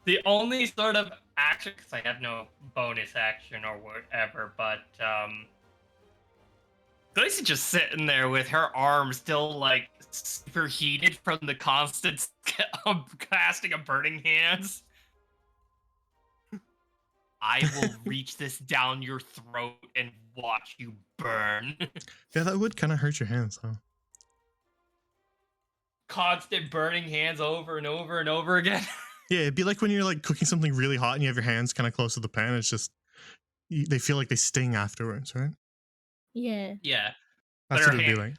The only sort of action, because I have no bonus action or whatever, but Glacey's just sitting there with her arm still like super heated from the constant casting of Burning Hands. I will reach this down your throat and watch you burn. Yeah, that would kind of hurt your hands, huh? Constant burning hands over and over and over again. Yeah, it'd be like when you're like cooking something really hot and you have your hands kind of close to the pan. It's just they feel like they sting afterwards, right? Yeah. Yeah, That's But what her it'd be hand- like.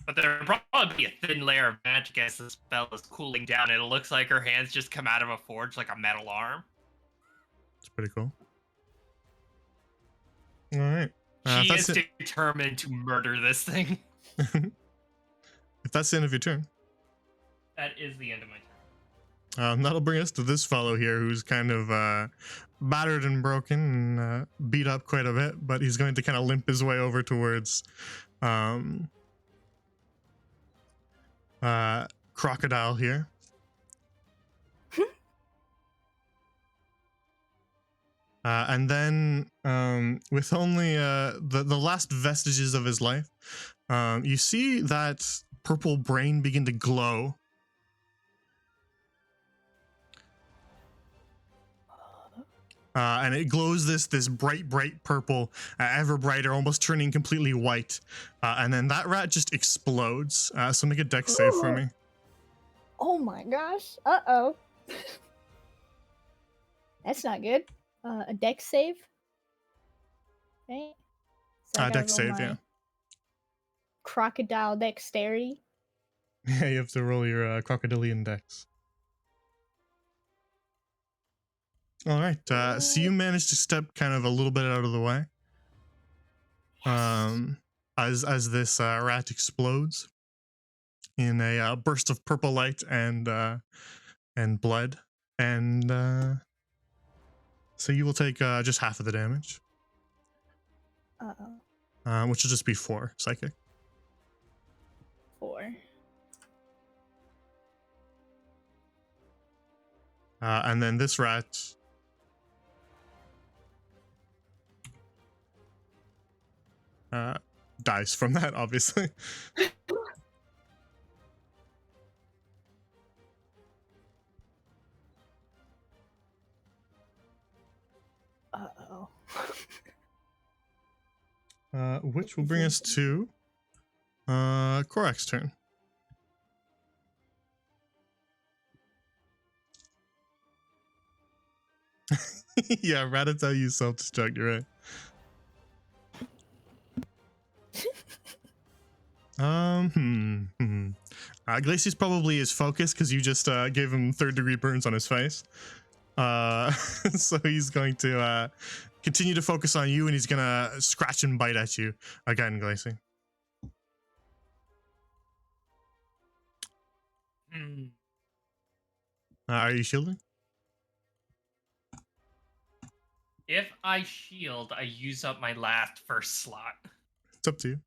but there'll probably be a thin layer of magic as the spell is cooling down. It looks like her hands just come out of a forge like a metal arm. It's pretty cool. All right. If She is that's it, determined to murder this thing. if that's the end of your turn, That is the end of my turn. that'll bring us to this fellow here, who's kind of battered and broken and beat up quite a bit, but he's going to kind of limp his way over towards Crocodile here. And then, with only the last vestiges of his life, you see that purple brain begin to glow. And it glows this bright purple, ever brighter, almost turning completely white. And then that rat just explodes. So make a dex save for me. Oh my gosh. Uh-oh. That's not good. A dex save. Okay. So I gotta Dex roll save, my yeah. crocodile dexterity. Yeah, you have to roll your crocodilian dex. All right. So you managed to step kind of a little bit out of the way. As this rat explodes in a burst of purple light and blood, and so you will take just half of the damage, Uh-oh. which will just be 4 psychic. 4. And then this rat dies from that, obviously. Uh-oh. Which will bring us to Korak's turn. Yeah, Ratatouille, you self-destruct, you're right. Glacius probably is focused because you just gave him 3rd-degree burns on his face. So he's going to continue to focus on you, and he's gonna scratch and bite at you again, Glacy. Are you shielding? If I shield, I use up my last first slot. It's up to you.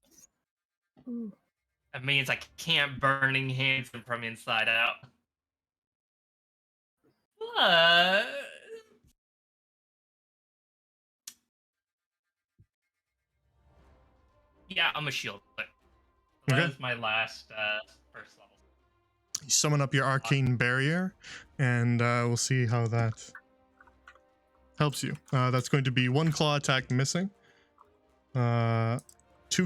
Ooh. That means I can't burning hands him from inside out. But yeah, I'm a shield. But that Okay. is my last first level. You summon up your arcane barrier, and we'll see how that helps you. That's going to be 1 claw attack missing, 2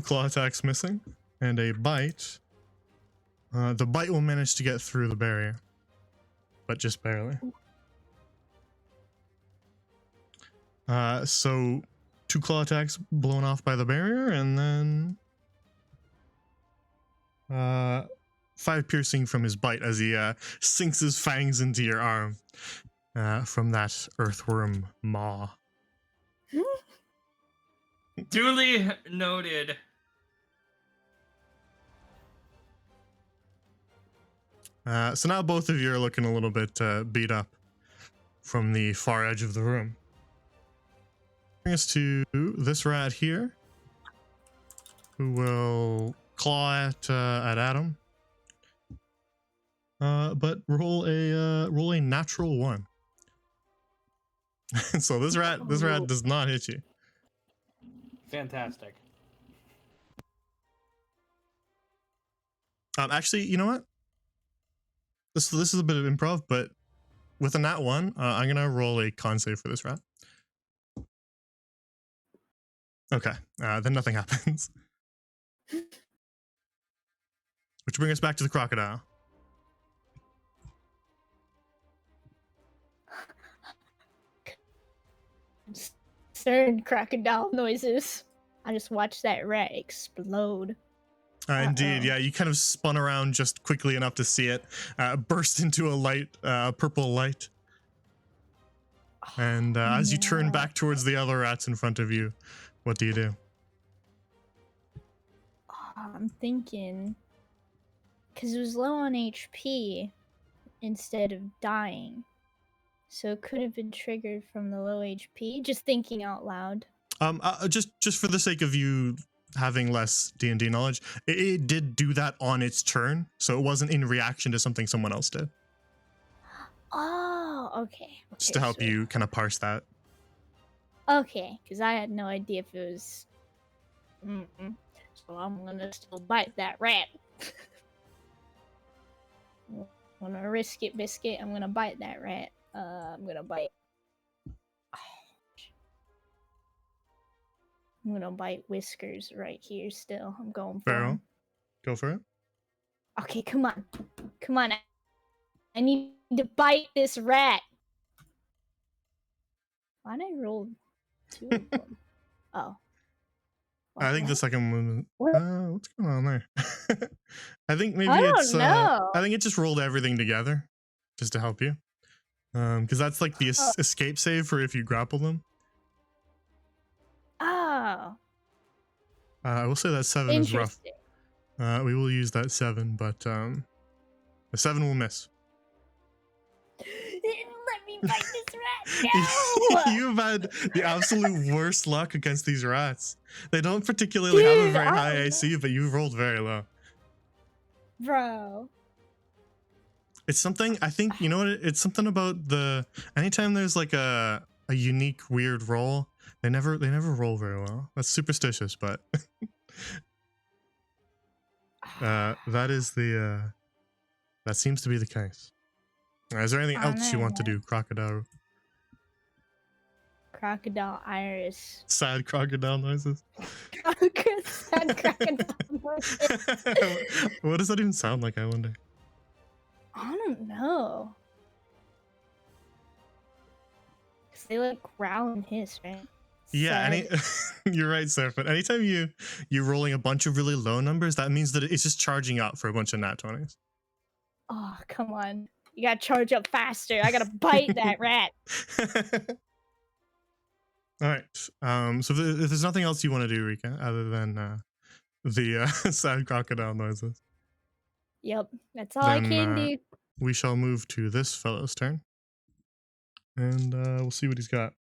claw attacks missing, and a bite. The bite will manage to get through the barrier, but just barely. So 2 claw attacks blown off by the barrier, and then 5 piercing from his bite as he sinks his fangs into your arm from that earthworm maw. Duly noted. So now both of you are looking a little bit beat up from the far edge of the room. Bring us to this rat here, who will claw at Adam, but roll a natural 1. So this rat does not hit you. Fantastic. Actually, you know what? This is a bit of improv, but with a nat 1, I'm gonna roll a con save for this rat. Okay, then nothing happens. Which brings us back to the crocodile. Certain crocodile noises. I just watched that rat explode. Indeed, Uh-oh. yeah. You kind of spun around just quickly enough to see it burst into a light, purple light. And as you turn No. back towards the other rats in front of you, what do you do? I'm thinking, because it was low on HP instead of dying. So it could have been triggered from the low HP. Just thinking out loud. Just for the sake of you having less D&D knowledge, it did do that on its turn, so it wasn't in reaction to something someone else did. Oh, okay. Just to help sweet. you kind of parse that. Okay, because I had no idea if it was. So I'm gonna still bite that rat. I'm gonna risk it, biscuit. I'm gonna bite that rat. I'm gonna bite. I'm gonna bite Whiskers right here. Still, I'm going for Pharaoh, him. go for it. Okay, come on, come on. I need to bite this rat. Why'd I roll 2 of them? Oh. I think the second one. What? What's going on there? I think maybe I don't it's. know. I think it just rolled everything together, just to help you. Because that's like the escape save for if you grapple them. Oh. I will say that 7 is rough. Interesting. We will use that 7, but the 7 will miss. Let me bite this rat. No. You've had the absolute worst luck against these rats. They don't particularly have a very high AC, but you've rolled very low. Bro. It's something, I think, you know what, it's something about the, anytime there's like a unique weird roll, they never roll very well. That's superstitious, but that is the, that seems to be the case. Is there anything else you want to do, Crocodile? Crocodile iris. Sad crocodile noises. Sad crocodile noises. What does that even sound like, I wonder? I don't know. Cause they like growl and hiss, right? Yeah, you're right, Surf. But anytime you're rolling a bunch of really low numbers, that means that it's just charging up for a bunch of nat 20s. Oh, come on. You gotta charge up faster. I gotta bite that rat. All right. So if there's nothing else you want to do, Rika, other than the sad crocodile noises. Yep, that's all I can do. We shall move to this fellow's turn. And we'll see what he's got.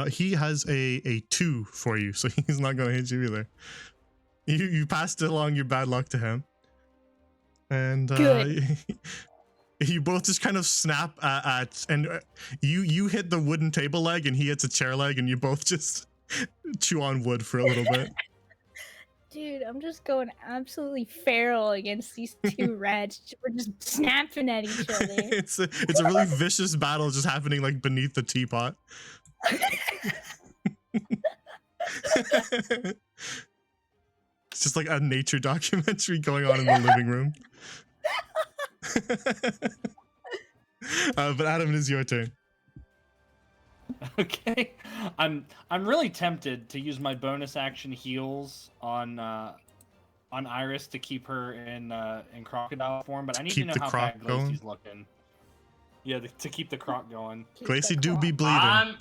He has a 2 for you, so he's not going to hit you either. You passed along your bad luck to him. And Good. You both just kind of snap at and you hit the wooden table leg and he hits a chair leg and you both just chew on wood for a little bit. Dude, I'm just going absolutely feral against these 2 rats. We're just snapping at each other. It's a really vicious battle just happening like beneath the teapot. It's just like a nature documentary going on in the living room. But Adam, it is your turn. Okay, I'm really tempted to use my bonus action heals on Iris to keep her in crocodile form, but I need to know how bad Glacey's looking. Yeah, to keep the croc going. Glacey do be bleeding.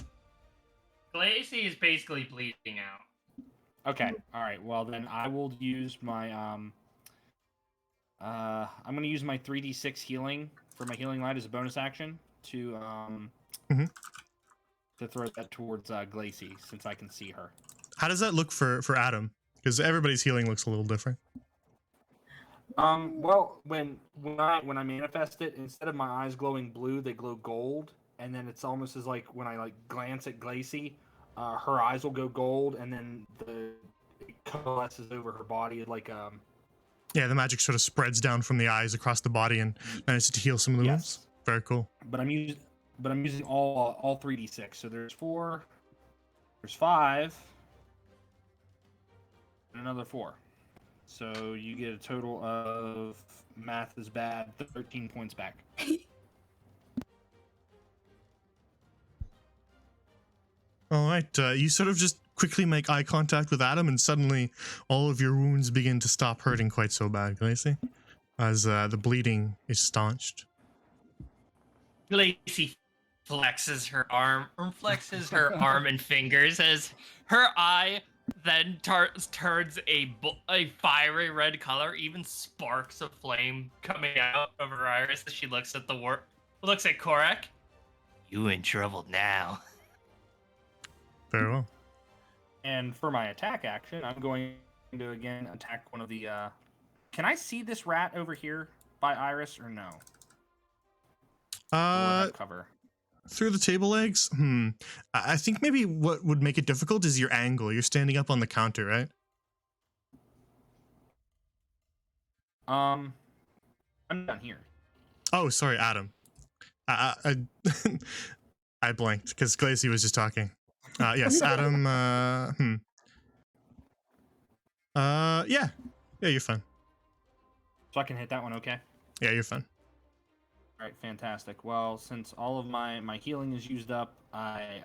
Glacey is basically bleeding out. Okay, all right. Well, then I will use my I'm gonna use my 3d6 healing for my healing light as a bonus action to to throw that towards Glacey since I can see her. How does that look for Adam? Because everybody's healing looks a little different. Well, when I manifest it, instead of my eyes glowing blue, they glow gold, and then it's almost as like when I like glance at Glacey, her eyes will go gold, and then it coalesces over her body like Yeah, the magic sort of spreads down from the eyes across the body and manages to heal some of the wounds. Very cool. But I'm using all 3d6. So there's 4, there's 5, and another 4. So you get a total of math is bad. 13 points back. All right, you sort of just quickly make eye contact with Adam, and suddenly all of your wounds begin to stop hurting quite so bad, Glacy, as the bleeding is staunched. Glacy flexes her arm and fingers as her eye then turns a fiery red color, even sparks of flame coming out of her iris as she looks at Korak. You in trouble now. Very well. And for my attack action, I'm going to again attack one of the. Can I see this rat over here by Iris or no? Or will I have cover. Through the table legs? I think maybe what would make it difficult is your angle. You're standing up on the counter, right? I'm down here. Oh, sorry, Adam. I blanked because Glacy was just talking. Yes, Adam. Yeah, you're fine. So I can hit that one, okay? Yeah, you're fine. All right, fantastic. Well, since all of my healing is used up, I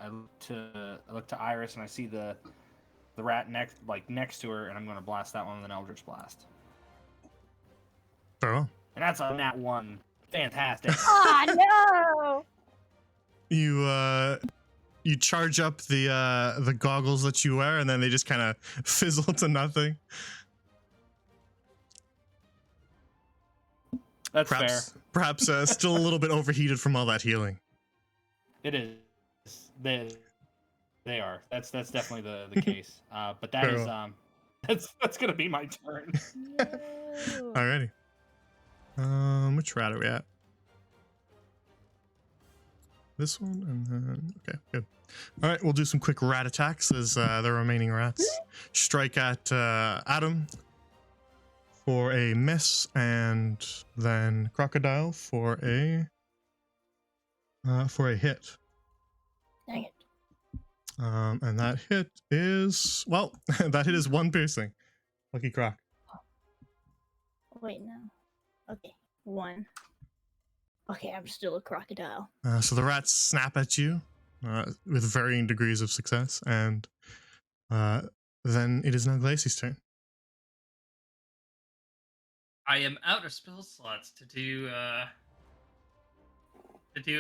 look to Iris and I see the rat next to her, and I'm going to blast that one with an Eldritch Blast. Very well. And that's on that one. Fantastic. Oh no! You charge up the goggles that you wear, and then they just kind of fizzle to nothing. That's fair. Perhaps still a little bit overheated from all that healing. It is. They are. That's definitely the case. But that Very is well. that's gonna be my turn. No. Alrighty. Which rat are we at? This one, and then okay, good. All right, we'll do some quick rat attacks as the remaining rats strike at Adam for a miss, and then Crocodile for a hit. Dang it. And that hit is that hit is 1 piercing. Lucky Croc. Wait, no. Okay, 1. Okay, I'm still a crocodile. So the rats snap at you with varying degrees of success, and then it is now Glacy's turn. I am out of spell slots to do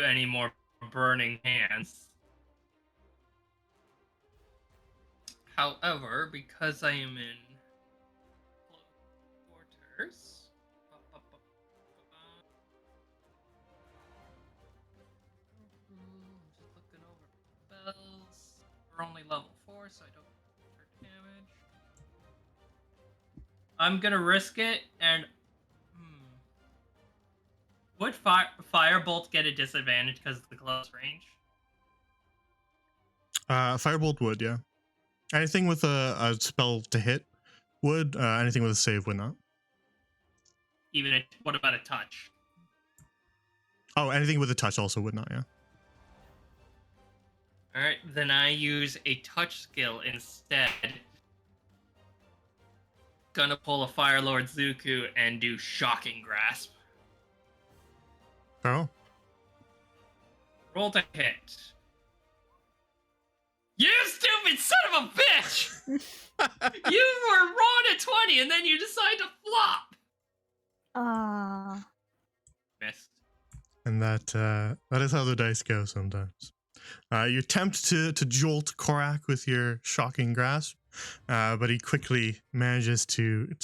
any more burning hands. However, because I am in quarters, just looking over spells. We're only level 4, so I don't take damage. I'm gonna risk it, and would Firebolt get a disadvantage because of the close range? Firebolt would, yeah. Anything with a spell to hit would. Anything with a save would not. What about a touch? Oh, anything with a touch also would not, yeah. Alright, then I use a touch skill instead. Gonna pull a Fire Lord Zuku and do Shocking Grasp. Oh. Roll to hit. You stupid son of a bitch! You were wrong at 20 and then you decide to flop! Missed. And that is how the dice go sometimes. You attempt to jolt Korak with your shocking grasp, but he quickly manages to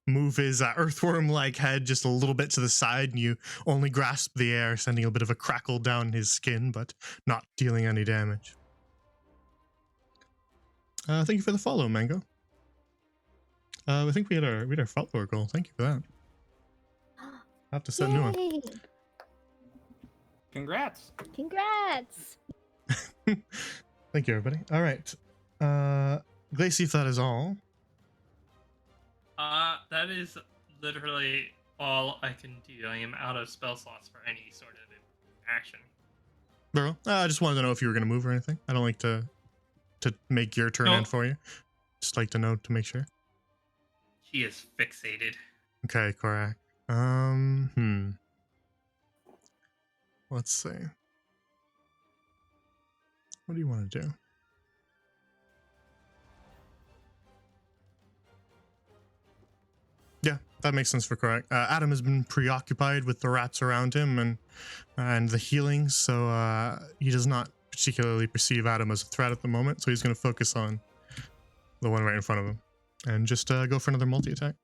move his earthworm-like head just a little bit to the side, and you only grasp the air, sending a bit of a crackle down his skin, but not dealing any damage. Thank you for the follow, Mango. I think we had our follower goal. Thank you for that. I'll have to set a new one. Yay! Congrats. Congrats! Thank you, everybody. All right. Glacy, if that is all. That is literally all I can do. I am out of spell slots for any sort of action. Burrow, I just wanted to know if you were going to move or anything. I don't like to make your turn end for you. Just like to know to make sure. She is fixated. Okay, Korak. Let's see. What do you want to do? Yeah, that makes sense for correct. Adam has been preoccupied with the rats around him and the healing, so he does not particularly perceive Adam as a threat at the moment. So he's going to focus on the one right in front of him and just go for another multi-attack.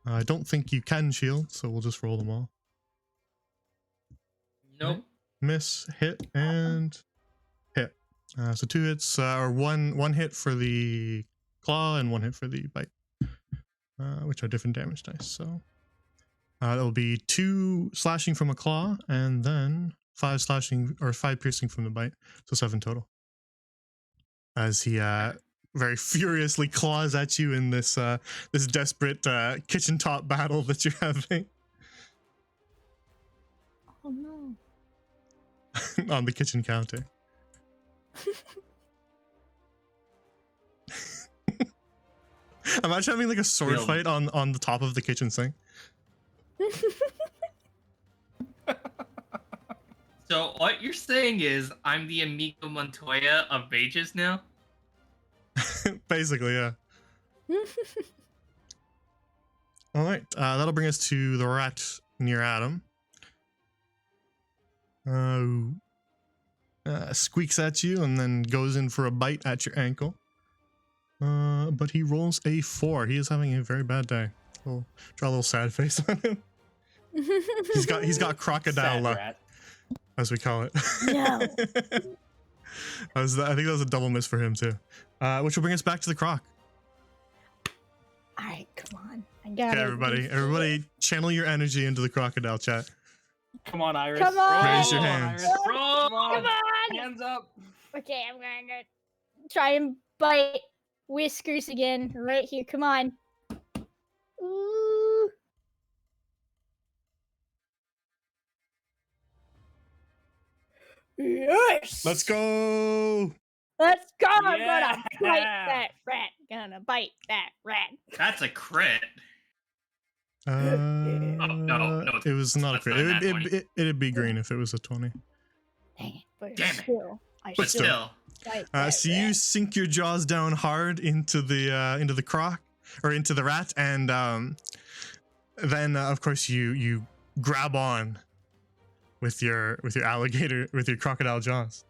I don't think you can shield, so we'll just roll them all. Nope. Miss, hit, and hit. So 2 hits, or one hit for the claw and 1 hit for the bite, which are different damage dice. So that'll be 2 slashing from a claw, and then 5 slashing or 5 piercing from the bite, so 7 total. As he very furiously claws at you in this this desperate kitchen top battle that you're having. Oh no. On the kitchen counter. Imagine having like a sword Real. fight on the top of the kitchen sink. So what you're saying is I'm the Amigo Montoya of mages now? Basically, yeah. All right, that'll bring us to the rat near Adam. Squeaks at you and then goes in for a bite at your ankle. But he rolls a 4. He is having a very bad day. We'll draw a little sad face on him. He's got crocodile Sad luck, rat. as we call it. No. I think that was a double miss for him too. Which will bring us back to the croc. All right, come on. I got Okay, it. everybody, channel your energy into the crocodile chat. Come on, Iris. Come on. Raise your Roll, hands. Iris. Roll. Come on. Come on. Hands up. Okay, I'm gonna try and bite Whiskers again. Right here. Come on. Ooh. Yes. Let's go. Let's go. I'm Yeah. gonna bite that rat. Gonna bite that rat. That's a crit. No, no, it was not a that's crit. not a nat It'd be green if it was a 20. Dang it. But Damn it. still, I But still Still. bite that So you rat. sink your jaws down hard into the croc or into the rat, and then of course you grab on with your alligator with your crocodile jaws.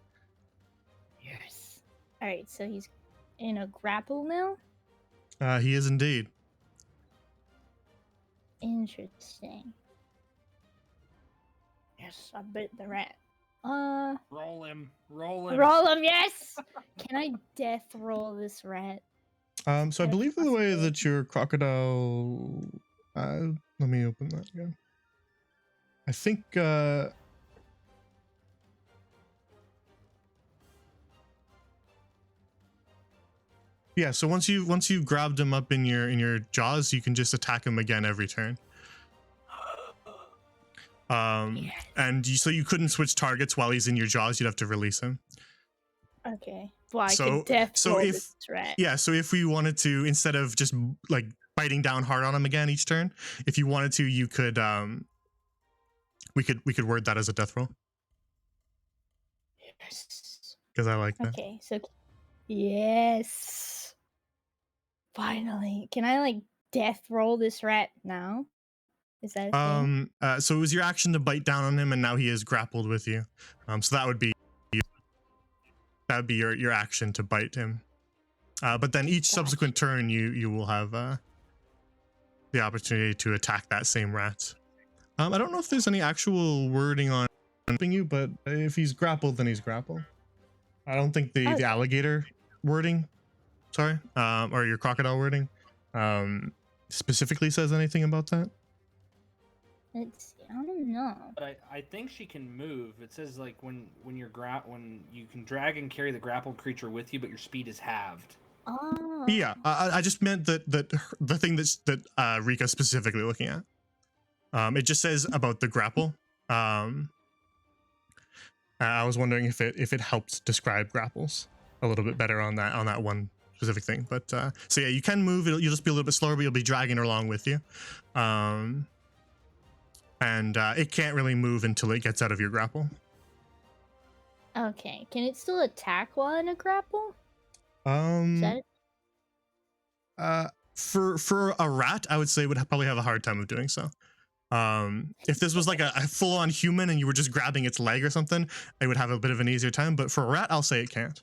Yes. All right. So he's in a grapple now. He is indeed. Interesting. Yes, I bit the rat. Roll him. Roll him. Roll him, yes! Can I death roll this rat? So I That's believe the way possible. that your crocodile. Let me open that again. I think. Yeah, so once you've grabbed him up in your jaws, you can just attack him again every turn. Yes. And so you couldn't switch targets while he's in your jaws. You'd have to release him. Okay. Well, I So- could death so roll if- this rat. Yeah, so if we wanted to, instead of just like biting down hard on him again each turn, if you wanted to, you could we could word that as a death roll, Yes. because I like that. Okay, so yes. Finally. Can I like death roll this rat now? Is that a thing? So it was your action to bite down on him, and now he is grappled with you. So that would be your action to bite him. But then each subsequent turn, you will have the opportunity to attack that same rat. I don't know if there's any actual wording on jumping you, but if he's grappled, then he's grappled. I don't think the Okay. alligator wording, sorry, or your crocodile wording, specifically says anything about that. Let's see. I don't know. But I think she can move. It says like when you can drag and carry the grappled creature with you, but your speed is halved. Oh. Yeah, I just meant that the thing that Rika's specifically looking at. It just says about the grapple. I was wondering if it helped describe grapples a little bit better on that one specific thing. But so yeah, you can move. You'll just be a little bit slower, but you'll be dragging her along with you. And it can't really move until it gets out of your grapple. Okay. Can it still attack while in a grapple? Is that it? For a rat, I would say would probably have a hard time of doing so. If this was like a full-on human and you were just grabbing its leg or something, it would have a bit of an easier time. But for a rat, I'll say it can't,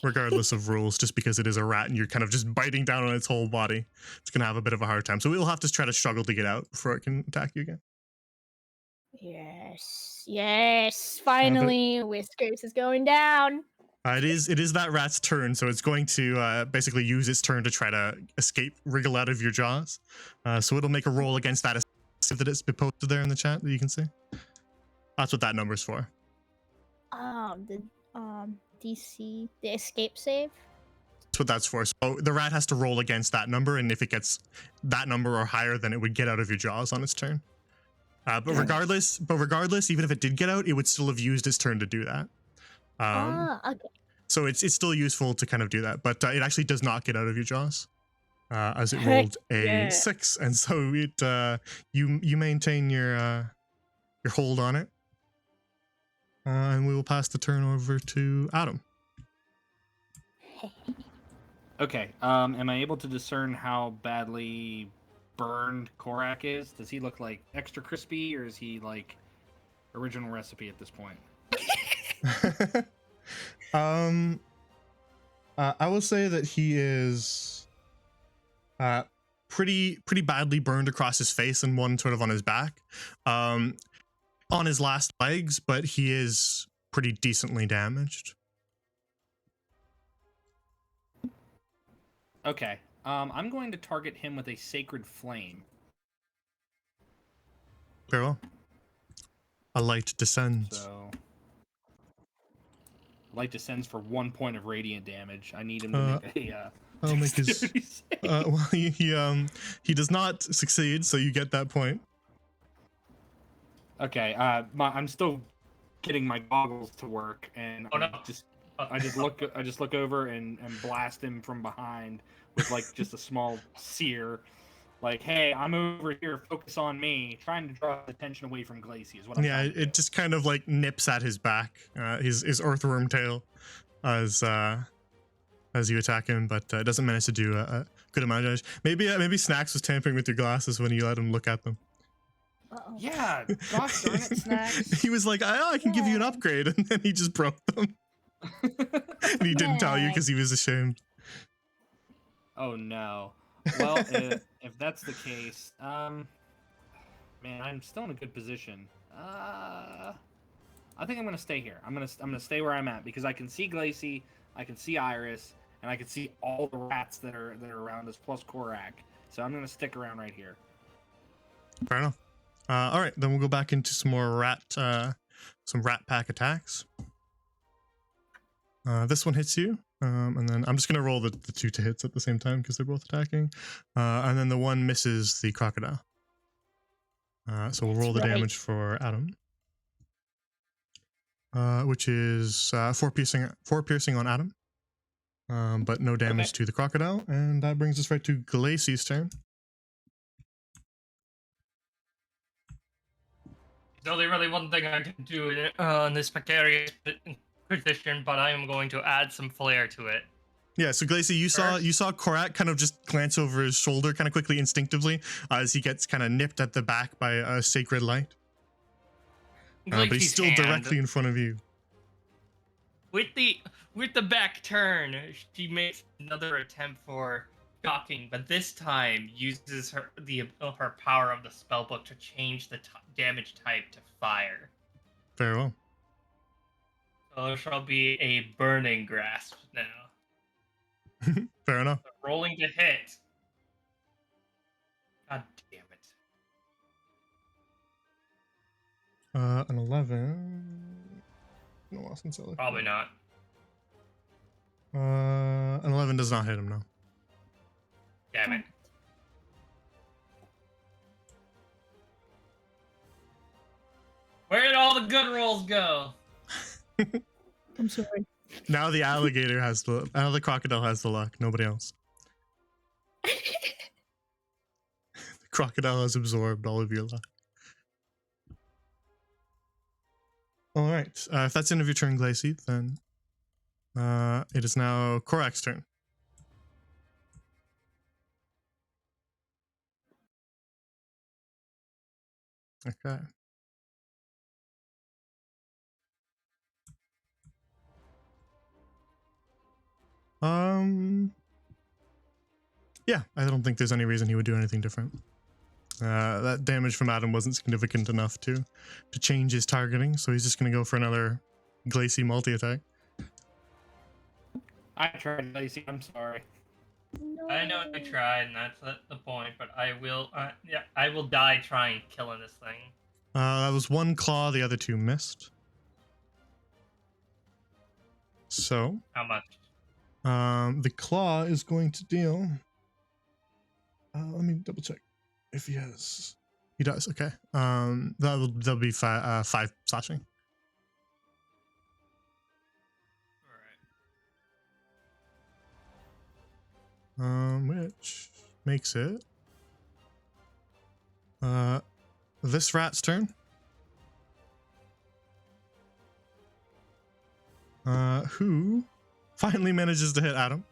regardless of rules. Just because it is a rat and you're kind of just biting down on its whole body, it's gonna have a bit of a hard time. So we'll have to try to struggle to get out before it can attack you again. Yes. Yes. Finally, Whiskers is going down. It is that rat's turn, so it's going to basically use its turn to try to wriggle out of your jaws. So it'll make a roll against that that it's been posted there in the chat that you can see. That's what that number's for. The DC, the escape save. That's what that's for. So the rat has to roll against that number, and if it gets that number or higher, then it would get out of your jaws on its turn. But regardless, even if it did get out, it would still have used its turn to do that. Okay. So it's still useful to kind of do that, but it actually does not get out of your jaws, as it rolled a 6, and so it you maintain your hold on it, and we will pass the turn over to Adam. Okay. Am I able to discern how badly burned Korak is? Does he look like extra crispy, or is he like original recipe at this point? I will say that he is pretty badly burned across his face and one sort of on his back, on his last legs, but he is pretty decently damaged. Okay. I'm going to target him with a sacred flame. Very well. A light descends. So light descends for 1 point of radiant damage. I need him to make a I'll make his dexterity save. well, he does not succeed, so you get that point. Okay, I'm still getting my goggles to work, and Oh, no. I just look over and blast him from behind with like just a small sear, like, "Hey, I'm over here. Focus on me." Trying to draw attention away from Glacy is what I'm trying to do. It just kind of like nips at his back, his earthworm tail, as you attack him, but it doesn't manage to do a good amount of damage. Maybe Snacks was tampering with your glasses when you let him look at them. Uh-oh. Yeah, gosh darn it, Snacks. He was like, I can give you an upgrade, and then he just broke them. And he didn't tell you because he was ashamed. Oh no. Well, if that's the case, man, I'm still in a good position. I think I'm gonna stay here. I'm gonna stay where I'm at because I can see Glacy, I can see Iris, and I can see all the rats that are around us plus Korak. So I'm gonna stick around right here. Fair enough. All right, then we'll go back into some more rat pack attacks. This one hits you, and then I'm just gonna roll the two to hits at the same time because they're both attacking, and then the one misses the crocodile. So we'll roll the damage for Adam, which is 4 piercing on Adam, but no damage to the crocodile, and that brings us right to Glacy's turn. There's only really one thing I can do in this precarious position, but I am going to add some flair to it. Yeah, so Glacy, you saw Korak kind of just glance over his shoulder kind of quickly, instinctively, as he gets kind of nipped at the back by a sacred light. But he's still directly in front of you. With the back turn, she makes another attempt for shocking, but this time uses her power of the spellbook to change the damage type to fire. Very well. So it shall be a burning grasp now. Fair enough. So rolling to hit. God damn it. An 11. No, Probably not. An 11 does not hit him, no. Damn it. Where did all the good rolls go? I'm sorry. Now the alligator has the. Now the crocodile has the luck. Nobody else. The crocodile has absorbed all of your luck. All right. If that's the end of your turn, Glacy, then it is now Korak's turn. Okay. Yeah, I don't think there's any reason he would do anything different. That damage from Adam wasn't significant enough to change his targeting, so he's just going to go for another Glacy multi-attack. I tried, Lacey. I'm sorry. No. I know I tried, and that's the point. But I will. I will die trying killing this thing. That was one claw, the other two missed. So, How much? the claw is going to deal. Let me double check if he has. He does. Okay. That'll be five slashing. All right. Which makes it this rat's turn. Who finally manages to hit Adam.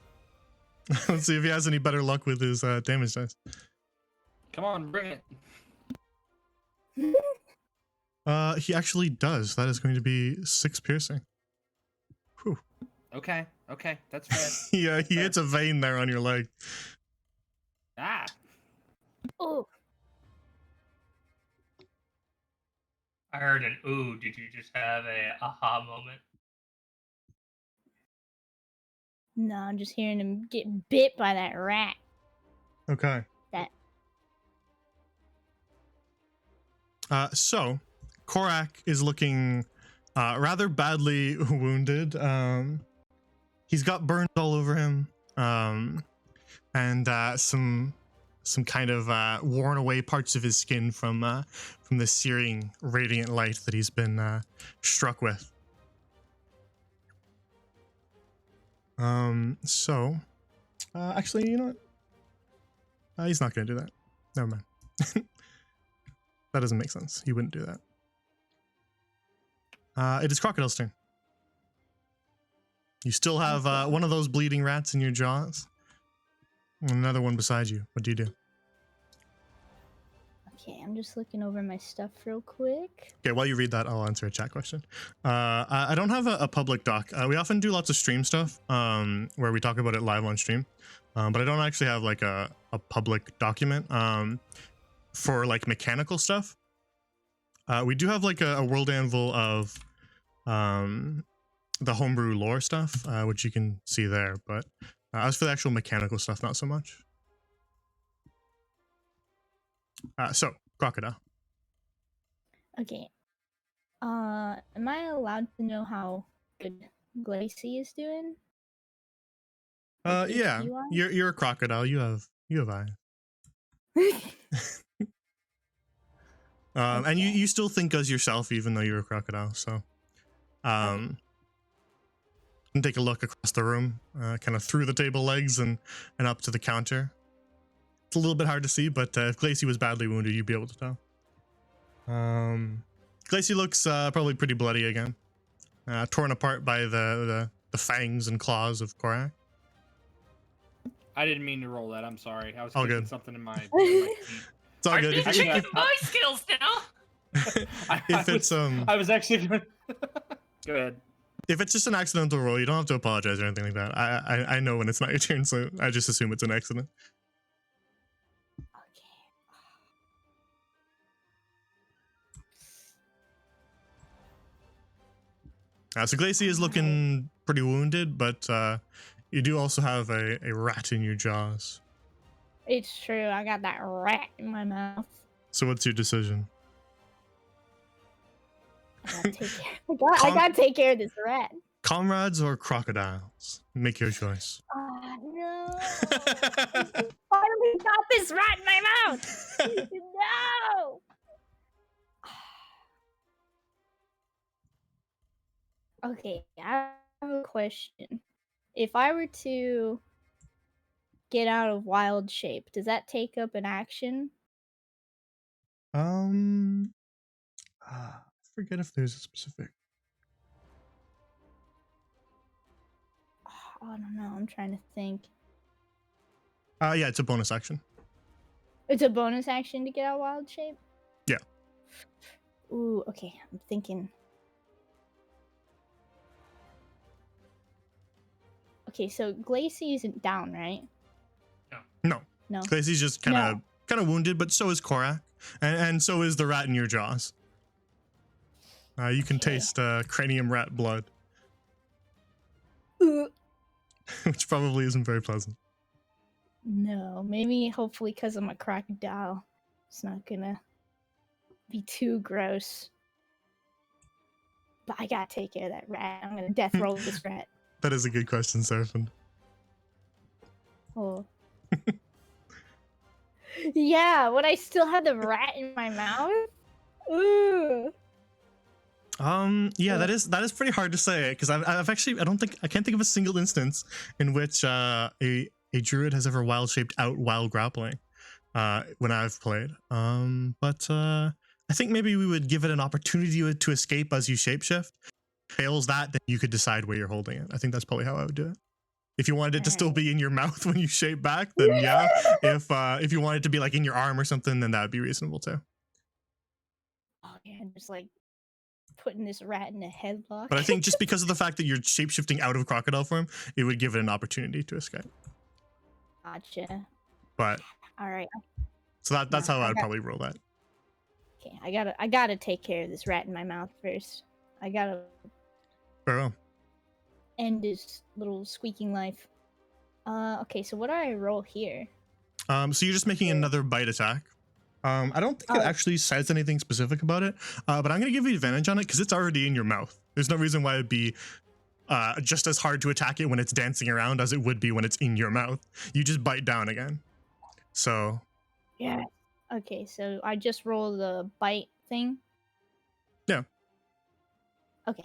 Let's see if he has any better luck with his damage dice. Come on, bring it. He actually does. That is going to be 6 piercing. Whew. Okay, that's fair. Yeah, he hits a vein there on your leg. Ah, Oh, I heard an ooh. Did you just have a aha moment? no, I'm just hearing him get bit by that rat. Okay. That So Korak is looking rather badly wounded. He's got burns all over him, and some kind of worn away parts of his skin from the searing radiant light that he's been struck with. So actually, you know what? He's not gonna do that. Never mind. That doesn't make sense. He wouldn't do that. It is Crocodile's turn. You still have one of those bleeding rats in your jaws. And another one beside you. What do you do? okay, I'm just looking over my stuff real quick. Okay, while you read that, I'll answer a chat question. I don't have a public doc. We often do lots of stream stuff where we talk about it live on stream. But I don't actually have like a public document for like mechanical stuff. We do have like a world anvil of the homebrew lore stuff, which you can see there. But as for the actual mechanical stuff, not so much. So, Crocodile. Okay. Am I allowed to know how good Glacy is doing? Like Yeah, HP-wise? you're a crocodile. You have eyes. And you still think as yourself, even though you're a crocodile. So, and take a look across the room, kind of through the table legs and up to the counter. It's a little bit hard to see, but if Glacy was badly wounded, you'd be able to tell. Glacy looks probably pretty bloody again, torn apart by the fangs and claws of Korak. I didn't mean to roll that. I'm sorry. I was All clicking good. something in my feet. It's all I'm good. just If, checking if, my skills now. if it's I was actually going Go ahead. if it's just an accidental roll, you don't have to apologize or anything like that. I know when it's not your turn, so I just assume it's an accident. So Glacy is looking pretty wounded, but you do also have a rat in your jaws. It's true. I got that rat in my mouth. So what's your decision? I gotta take care. I gotta take care of this rat. Comrades or crocodiles? Make your choice. No. Finally got this rat in my mouth. No. Okay, I have a question. If I were to get out of wild shape, does that take up an action? I forget if there's a specific. Oh, I don't know. I'm trying to think. Yeah, it's a bonus action. It's a bonus action to get out of wild shape? Yeah. Ooh, okay. I'm thinking. Okay, so Glacy isn't down, right? No. No. Glacy's just kind of wounded, but so is Korak, and so is the rat in your jaws. You can Okay. taste cranium rat blood, Ooh. which probably isn't very pleasant. No, maybe hopefully because I'm a crocodile, it's not gonna be too gross. But I gotta take care of that rat. I'm gonna death roll this rat. That is a good question, Seraphin. Oh. Yeah, would I still have the rat in my mouth? Ooh. Yeah, Ugh. that is pretty hard to say because I've actually I can't think of a single instance in which a druid has ever wild shaped out while grappling when I've played. But I think maybe we would give it an opportunity to escape as you shapeshift. Fails that, then you could decide where you're holding it. I think that's probably how I would do it. If you wanted it to still be in your mouth when you shape back, then yeah. If you wanted it to be like in your arm or something, then that would be reasonable too. Oh yeah, just like putting this rat in a headlock. But I think just because of the fact that you're shapeshifting out of crocodile form, it would give it an opportunity to escape. Gotcha. But All right. so that's how I'd probably roll that. Okay, I gotta take care of this rat in my mouth first. I gotta Very well. end his little squeaking life. Okay, so what do I roll here? So you're just making another bite attack. I don't think it actually says anything specific about it, but I'm going to give you advantage on it because it's already in your mouth. There's no reason why it'd be just as hard to attack it when it's dancing around as it would be when it's in your mouth. You just bite down again. So. Yeah. Okay, so I just roll the bite thing? Yeah. Okay.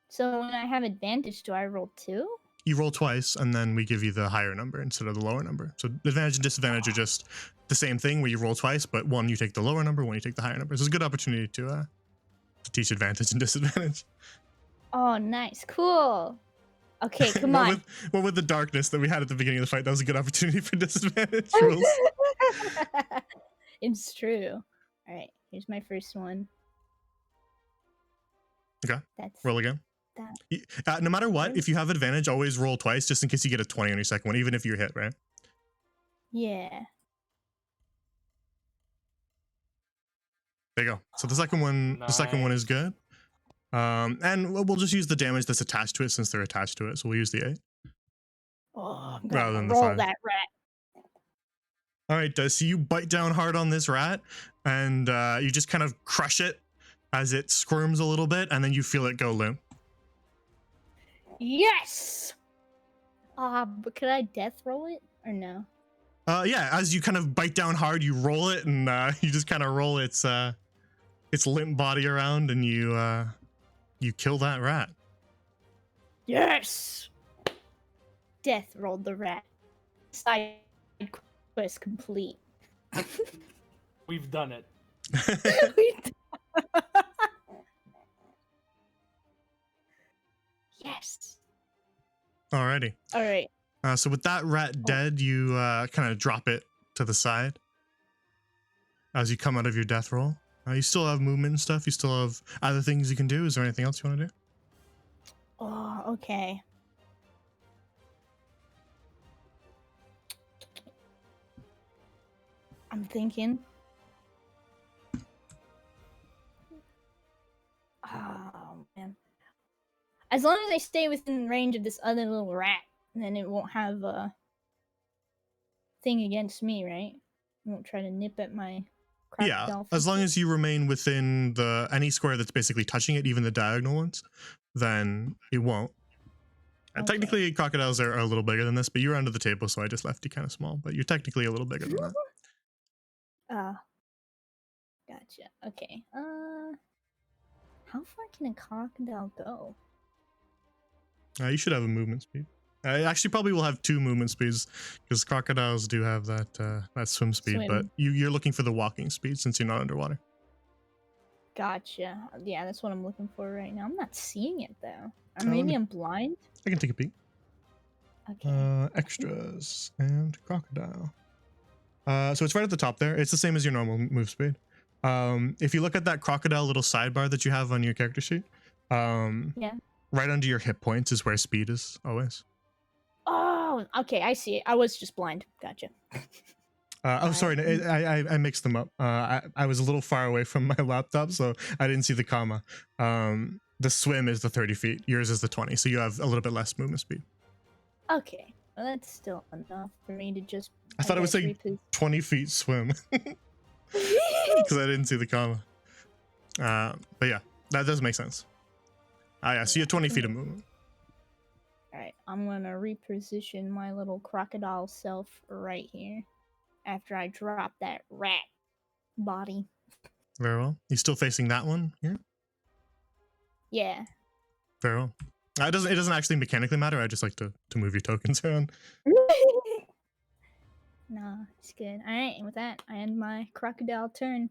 So when I have advantage, do I roll 2? You roll twice, and then we give you the higher number instead of the lower number. So advantage and disadvantage are just the same thing where you roll twice, but one you take the lower number, one you take the higher number. So it's a good opportunity to teach advantage and disadvantage. Oh, nice. Cool. Okay, come on. What with the darkness that we had at the beginning of the fight, that was a good opportunity for disadvantage rules. It's true. All right, here's my first one. Okay. That's roll again. That. No matter what, if you have advantage, always roll twice just in case you get a 20 on your second one, even if you're hit, right? Yeah. There you go. So the second one, the second one is good. And we'll just use the damage that's attached to it since they're attached to it. So we'll use the 8. Oh, I'm rather gonna than the roll 5. that rat. All right, so you bite down hard on this rat, and you just kind of crush it as it squirms a little bit, and then you feel it go limp. Yes. But could I death roll it or no? Yeah, as you kind of bite down hard, you roll it, and you just kind of roll its limp body around, and you kill that rat. Yes. Death rolled the rat. Side quest complete. We've done it. Yes. Alrighty. All right. So with that rat dead, you kind of drop it to the side as you come out of your death roll. You still have movement and stuff. You still have other things you can do. Is there anything else you want to do? Oh, okay. I'm thinking. Oh, man. As long as I stay within range of this other little rat, then it won't have a thing against me, right? It won't try to nip at my crocodile. Yeah, as long as you remain within any square that's basically touching it, even the diagonal ones, then it won't. And technically, crocodiles are a little bigger than this, but you're under the table, so I just left you kind of small. But you're technically a little bigger than that. Gotcha. Okay. How far can a crocodile go? You should have a movement speed. Actually, probably will have 2 movement speeds because crocodiles do have that swim speed. But Swim. you're looking for the walking speed since you're not underwater. Gotcha. Yeah, that's what I'm looking for right now. I'm not seeing it though. Or let maybe me- I'm blind. I can take a peek. Okay. Extras and crocodile. So it's right at the top there. It's the same as your normal move speed. If you look at that crocodile little sidebar that you have on your character sheet, Yeah. right under your hit points is where speed is always. Oh, okay. I see it. I was just blind. Gotcha. Oh, sorry, I mixed them up. I was a little far away from my laptop, so I didn't see the comma. The swim is the 30 feet. Yours is the 20, so you have a little bit less movement speed. Okay. Well, that's still enough for me to just. I thought it was guess, like 20 feet swim because I didn't see the comma. But yeah, that does make sense. Yeah, so you have 20 feet of movement. Alright, I'm gonna reposition my little crocodile self right here after I drop that rat body. Very well. You still facing that one here? Yeah. Very well. It doesn't actually mechanically matter. I just like to move your tokens around. Nah, it's good. Alright, and with that, I end my crocodile turn.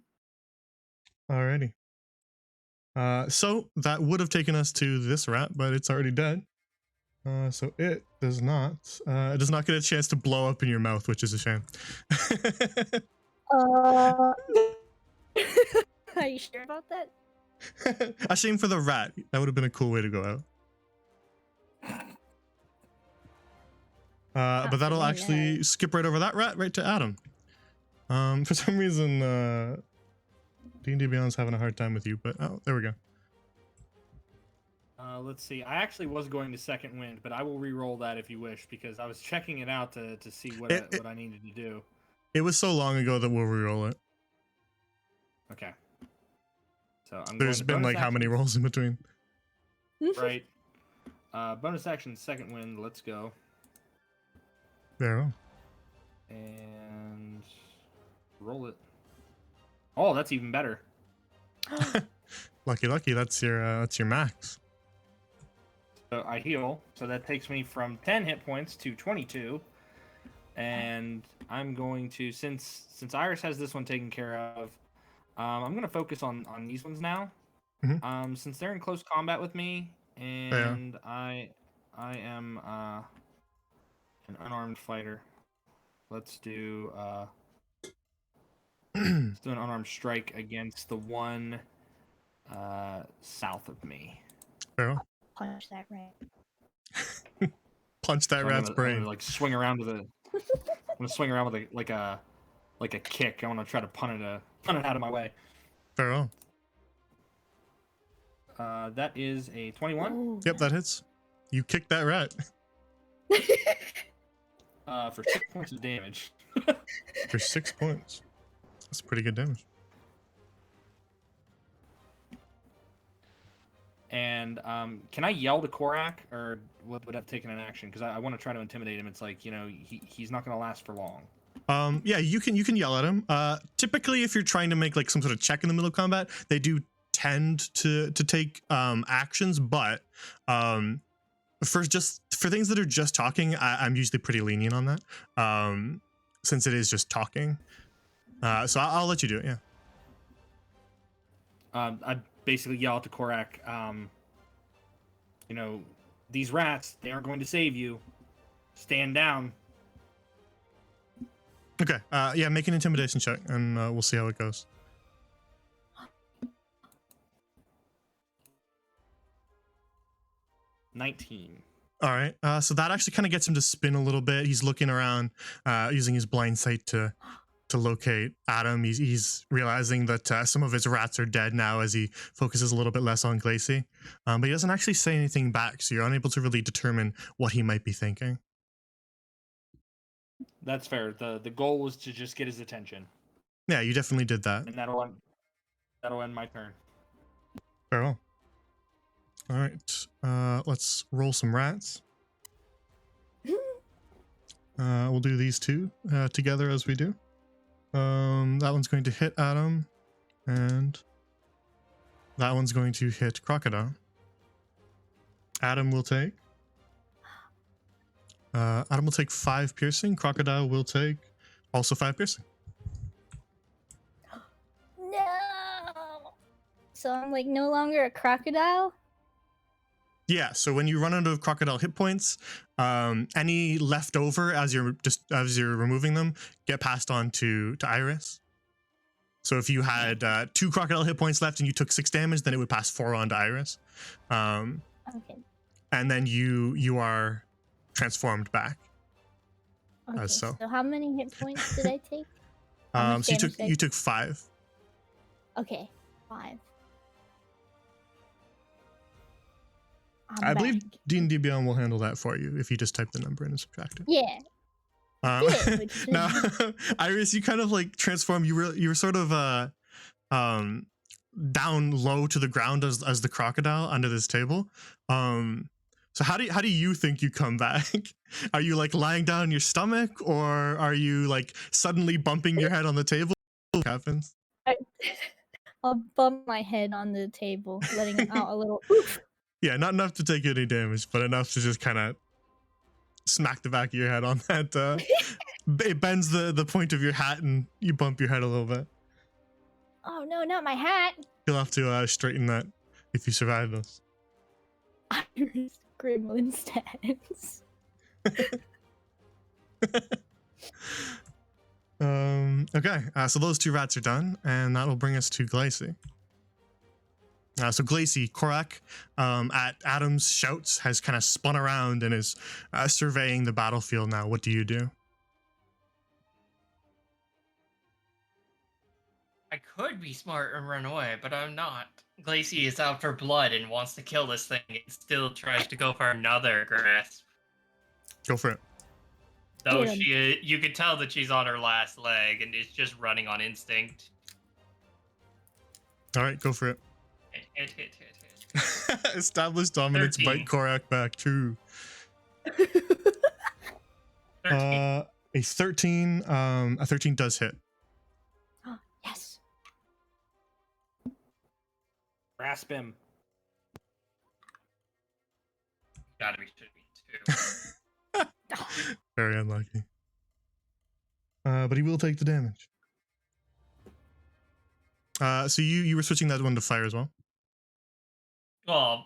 Alrighty. So that would have taken us to this rat, but it's already dead. So it does not get a chance to blow up in your mouth, which is a shame. Are you sure about that? A shame for the rat. That would have been a cool way to go out. But that'll really actually skip right over that rat right to Adam. For some reason, D&D Beyond's having a hard time with you, but oh, there we go. Let's see. I actually was going to second wind, but I will re-roll that if you wish, because I was checking it out to see what I needed to do. It was so long ago that we'll re-roll it. Okay. So I'm There's going to been like bonus how many action. rolls in between? Right. Bonus action, second wind. Let's go. There we go. And roll it. Oh, that's even better. Lucky. That's your max. So I heal. So that takes me from 10 hit points to 22. And I'm going to, since Iris has this one taken care of, I'm going to focus on these ones now. Mm-hmm. Since they're in close combat with me, and I am an unarmed fighter. Let's do an unarmed strike against the one south of me. There we go. Punch that rat. Punch that So rat's I'm brain. gonna like swing around with a. I'm gonna swing around with like a kick. I want to try to punt it out of my way. Very well. That is a 21. Ooh. Yep, that hits. You kicked that rat. For 6 points of damage. For 6 points. That's pretty good damage. And can I yell to Korak, or would have taken an action? Because I want to try to intimidate him. It's like, he's not going to last for long. Yeah, you can yell at him. Typically, if you're trying to make like some sort of check in the middle of combat, they do tend to take actions, but for things that are just talking, I'm usually pretty lenient on that. Since it is just talking. So I'll let you do it. Yeah. I basically yell to Korak, these rats, they aren't going to save you. Stand down. Okay. Yeah, make an intimidation check, and we'll see how it goes. $19. All right. So that actually kind of gets him to spin a little bit. He's looking around, using his blind sight to locate Adam. He's realizing that some of his rats are dead now as he focuses a little bit less on Glacy. But he doesn't actually say anything back, so you're unable to really determine what he might be thinking. That's fair. The goal was to just get his attention. Yeah, you definitely did that. And that'll end my turn. Very well. All right. Let's roll some rats. We'll do these two together as we do. That one's going to hit Adam, and that one's going to hit Crocodile. Adam will take Adam will take 5 piercing. Crocodile will take also 5 piercing. No. So I'm like no longer a crocodile. Yeah, so when you run out of crocodile hit points, any left over as you're removing them get passed on to Iris. So if you had 2 crocodile hit points left and you took 6 damage, then it would pass 4 on to Iris. Okay. And then you are transformed back. Okay. So. So how many hit points did I take? How much So damage did I you took 5. Okay, 5. I believe back. D&D Beyond will handle that for you if you just type the number in and subtract it. Yeah. Good. Now, Iris, you kind of like transform. You were sort of down low to the ground as the crocodile under this table. So how do you think you come back? Are you like lying down on your stomach, or are you like suddenly bumping your head on the table? What happens? I'll bump my head on the table, letting out a little oof. Yeah, not enough to take any damage, but enough to just kind of smack the back of your head on that. It bends the point of your hat and you bump your head a little bit. Oh no, not my hat. You'll have to straighten that if you survive this. Iris Gremlin stats. Okay, so those 2 rats are done, and that'll bring us to Glacy. So Glacy, Korak, at Adam's shouts, has kind of spun around and is surveying the battlefield now. What do you do? I could be smart and run away, but I'm not. Glacy is out for blood and wants to kill this thing and still tries to go for another grasp. Go for it. Though Yeah. you can tell that she's on her last leg and is just running on instinct. All right, go for it. Hit. Established dominance, 13. bite Korak back. True. 13. A 13. A 13 does hit. Yes. Grasp him. Gotta be should be 2. Very unlucky. But he will take the damage. So you were switching that one to fire as well? Well,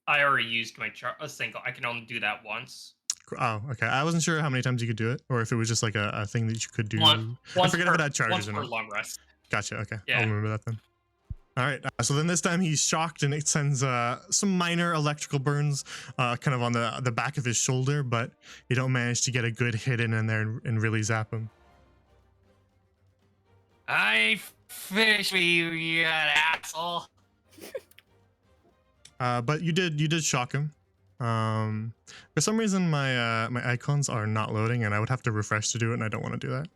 I already used my a single. I can only do that once. Oh, okay. I wasn't sure how many times you could do it, or if it was just like a thing that you could do. I Once forget if it had charges once or per not. long rest. Gotcha. Okay, Yeah. I'll remember that then. All right. So then this time he's shocked and it sends some minor electrical burns kind of on the back of his shoulder, but you don't manage to get a good hit in there and really zap him. I finished me, you asshole. But you did shock him. For some reason my my icons are not loading and I would have to refresh to do it, and I don't want to do that.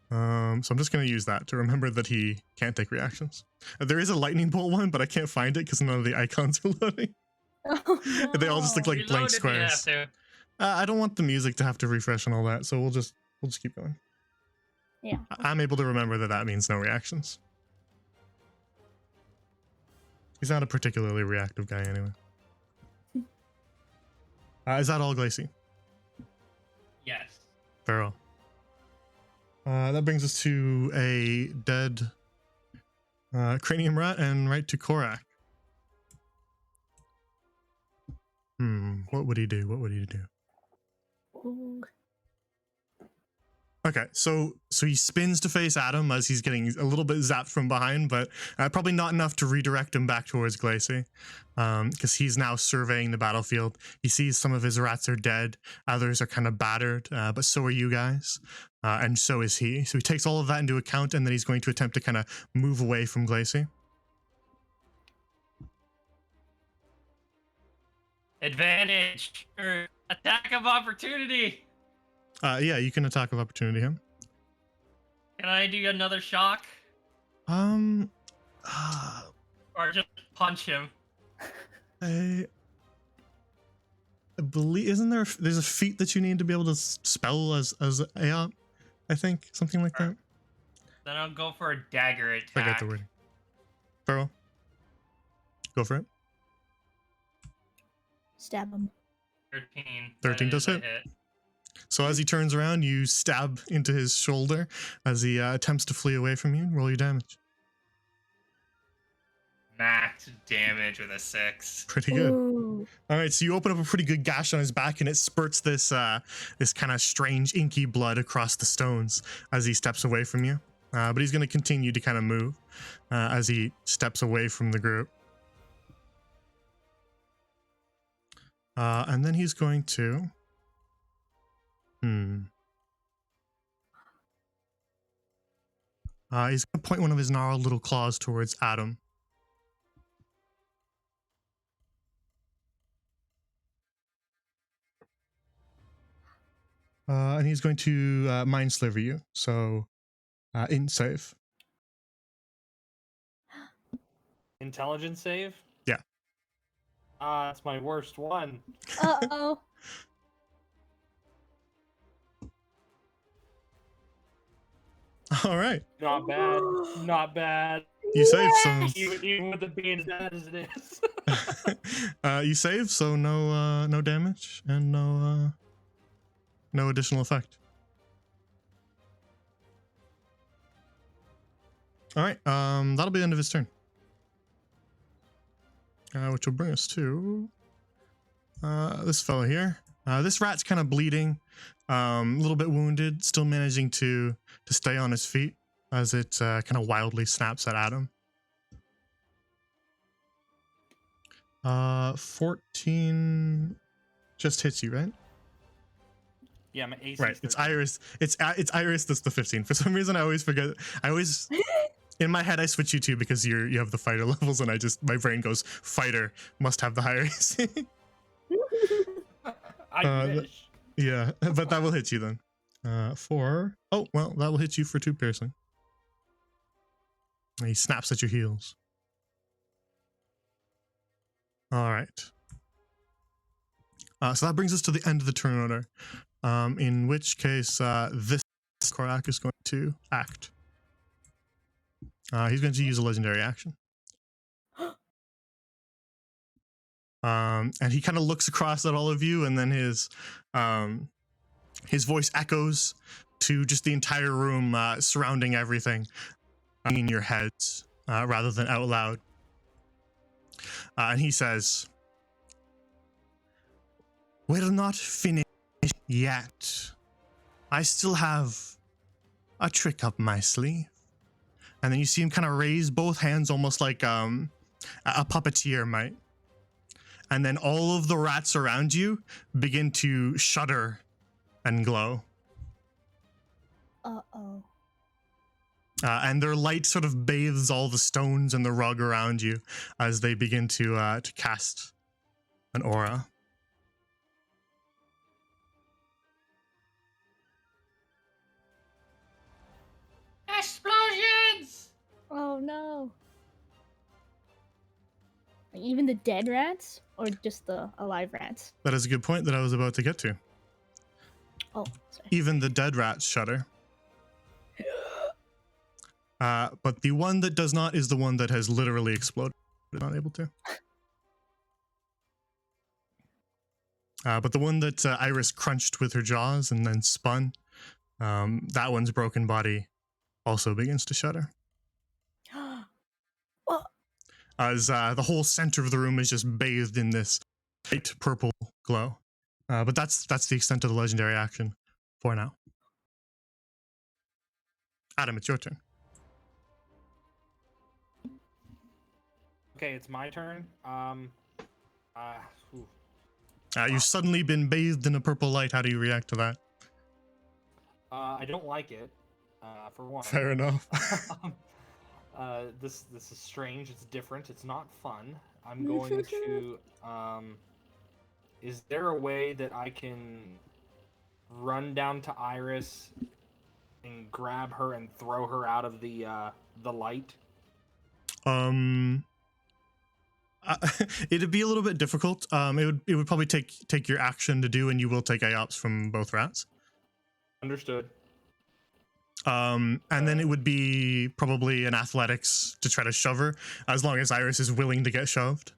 So I'm just going to use that to remember that he can't take reactions. There is a lightning bolt one, but I can't find it because none of the icons are loading. Oh, no. They all just look like Reload blank if you have squares. to. I don't want the music to have to refresh and all that, so we'll just keep going. Yeah. I'm able to remember that means no reactions. He's not a particularly reactive guy anyway. Is that all, Glacy? Yes. Farrell. That brings us to a dead cranium rat and right to Korak. What would he do? Ooh. Okay, so he spins to face Adam as he's getting a little bit zapped from behind, but probably not enough to redirect him back towards Glacy, because he's now surveying the battlefield. He sees some of his rats are dead, others are kind of battered, but so are you guys, and so is he. So he takes all of that into account, and then he's going to attempt to kind of move away from Glacy. Advantage or attack of opportunity. Yeah, you can attack of opportunity him. Can I do another shock Uh, or just punch him? I believe there's a feat that you need to be able to spell as AOP, I think, something like that. Then I'll go for a dagger attack. Forget the word. Farrell, go for it. Stab him. 13. 13 That does is a hit. So as he turns around, you stab into his shoulder as he attempts to flee away from you. Roll your damage. Max damage with a 6. Pretty good. Ooh. All right, so you open up a pretty good gash on his back, and it spurts this this kind of strange inky blood across the stones as he steps away from you. But he's going to continue to kind of move as he steps away from the group. And then he's going to... he's going to point one of his gnarled little claws towards Adam. And he's going to mind sliver you. So, int save. Intelligence save? Yeah. That's my worst one. Uh-oh. All right. Not bad. Not bad. You save, so Even with it being as bad as it is. you save, so no damage and no additional effect. All right, that'll be the end of his turn. Which will bring us to this fellow here. This rat's kind of bleeding, a little bit wounded, still managing to stay on his feet as it kind of wildly snaps at Adam. 14 just hits you, right? Yeah, my AC. Right, it's Iris. It's Iris that's the 15. For some reason, I always forget. In my head, I switch you two because you have the fighter levels, and my brain goes fighter must have the higher AC. I wish. Yeah, but that will hit you then. That will hit you for 2 piercing. And he snaps at your heels. All right. So that brings us to the end of the turn order. In which case, this Korak is going to act. He's going to use a legendary action. And he kind of looks across at all of you, and then his voice echoes to just the entire room surrounding everything in your heads rather than out loud. And he says, "We're not finished yet. I still have a trick up my sleeve." And then you see him kind of raise both hands almost like a puppeteer might. And then all of the rats around you begin to shudder and glow. Uh-oh. And their light sort of bathes all the stones and the rug around you as they begin to cast an aura. Explosions! Oh no. Like, even the dead rats? Or just the alive rats? That is a good point that I was about to get to. Oh, sorry. Even the dead rats shudder. But the one that does not is the one that has literally exploded. Not able to. But the one that Iris crunched with her jaws and then spun, that one's broken body also begins to shudder. Well, As the whole center of the room is just bathed in this light purple glow. But that's the extent of the legendary action for now. Adam, it's your turn. Okay, it's my turn. You've suddenly been bathed in a purple light. How do you react to that? I don't like it. For one. Fair enough. This is strange. It's different. It's not fun. I'm going to. Is there a way that I can run down to Iris and grab her and throw her out of the light? It'd be a little bit difficult. It would probably take your action to do, and you will take AOPs from both rats. Understood. And then it would be probably an athletics to try to shove her, as long as Iris is willing to get shoved.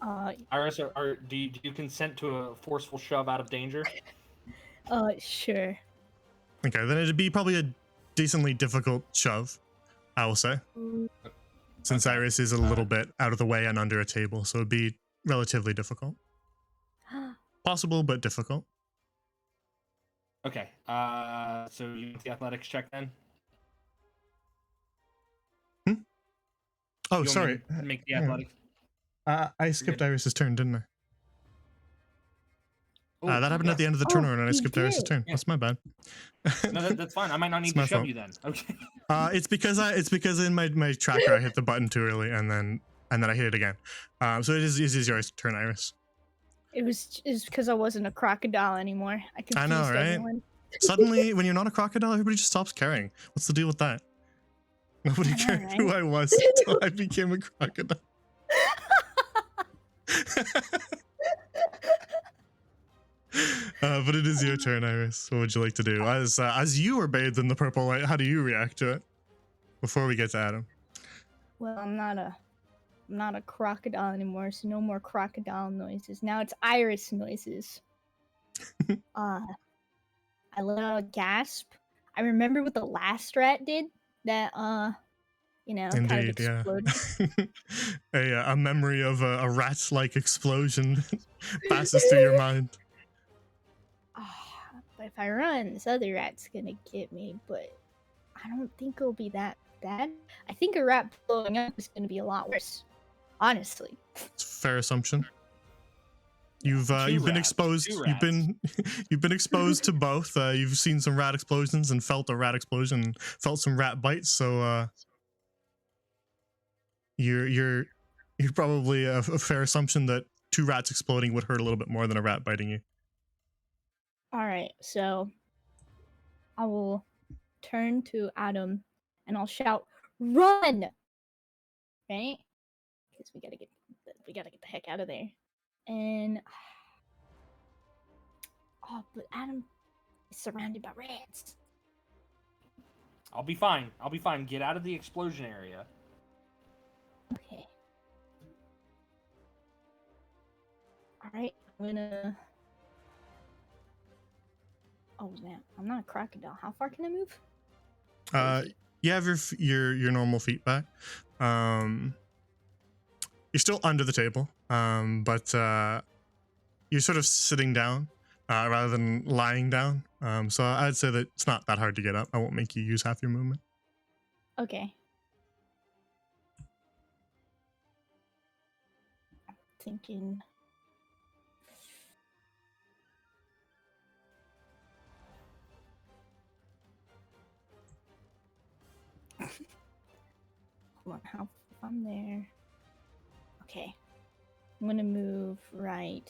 Iris, do you consent to a forceful shove out of danger? Sure. Okay, then it'd be probably a decently difficult shove, I will say, since Okay. Iris is a little bit out of the way and under a table, so it'd be relatively difficult. Possible, but difficult. Okay. So you want the athletics check then? Oh, You want me sorry. to make the Hang on. athletics. I skipped good. Iris's turn, didn't I? Oh, That happened at the end of the Oh, turn order, and I you skipped Iris's did. turn. Yeah. That's my bad. No, that's fine. I might not need It's to my shove fault. you then. Okay. It's because in my tracker I hit the button too early, and then I hit it again. So it is your turn, Iris. It's because I wasn't a crocodile anymore. I confused I know, right? everyone. Suddenly, when you're not a crocodile, everybody just stops caring. What's the deal with that? Nobody I know, cared who right? I was until I became a crocodile. But it is your turn, Iris. What would you like to do? As you were bathed in the purple light, how do you react to it? Before we get to Adam. Well, I'm not a crocodile anymore, so no more crocodile noises. Now it's iris noises. I let out a gasp. I remember what the last rat did. That kind of Indeed, yeah. exploded. A memory of a rat-like explosion passes through your mind. But if I run, this other rat's gonna get me. But I don't think it'll be that bad. I think a rat blowing up is gonna be a lot worse. Honestly. It's a fair assumption. You've Two been rats, exposed. two You've been rats. you've been exposed to both. You've seen some rat explosions and felt a rat explosion, and felt some rat bites. So you're probably a fair assumption that two rats exploding would hurt a little bit more than a rat biting you. All right, so I will turn to Adam and I'll shout, "Run!" Right? Because we gotta get the heck out of there. And but Adam is surrounded by rats. I'll be fine. I'll be fine. Get out of the explosion area. Okay. All right, I'm gonna. Oh man, I'm not a crocodile. How far can I move? 30 feet. You have your normal feet back. You're still under the table, but you're sort of sitting down rather than lying down. So I'd say that it's not that hard to get up. I won't make you use half your movement. Okay. I'm thinking. Hold on, how I'm there. Okay. I'm gonna move right.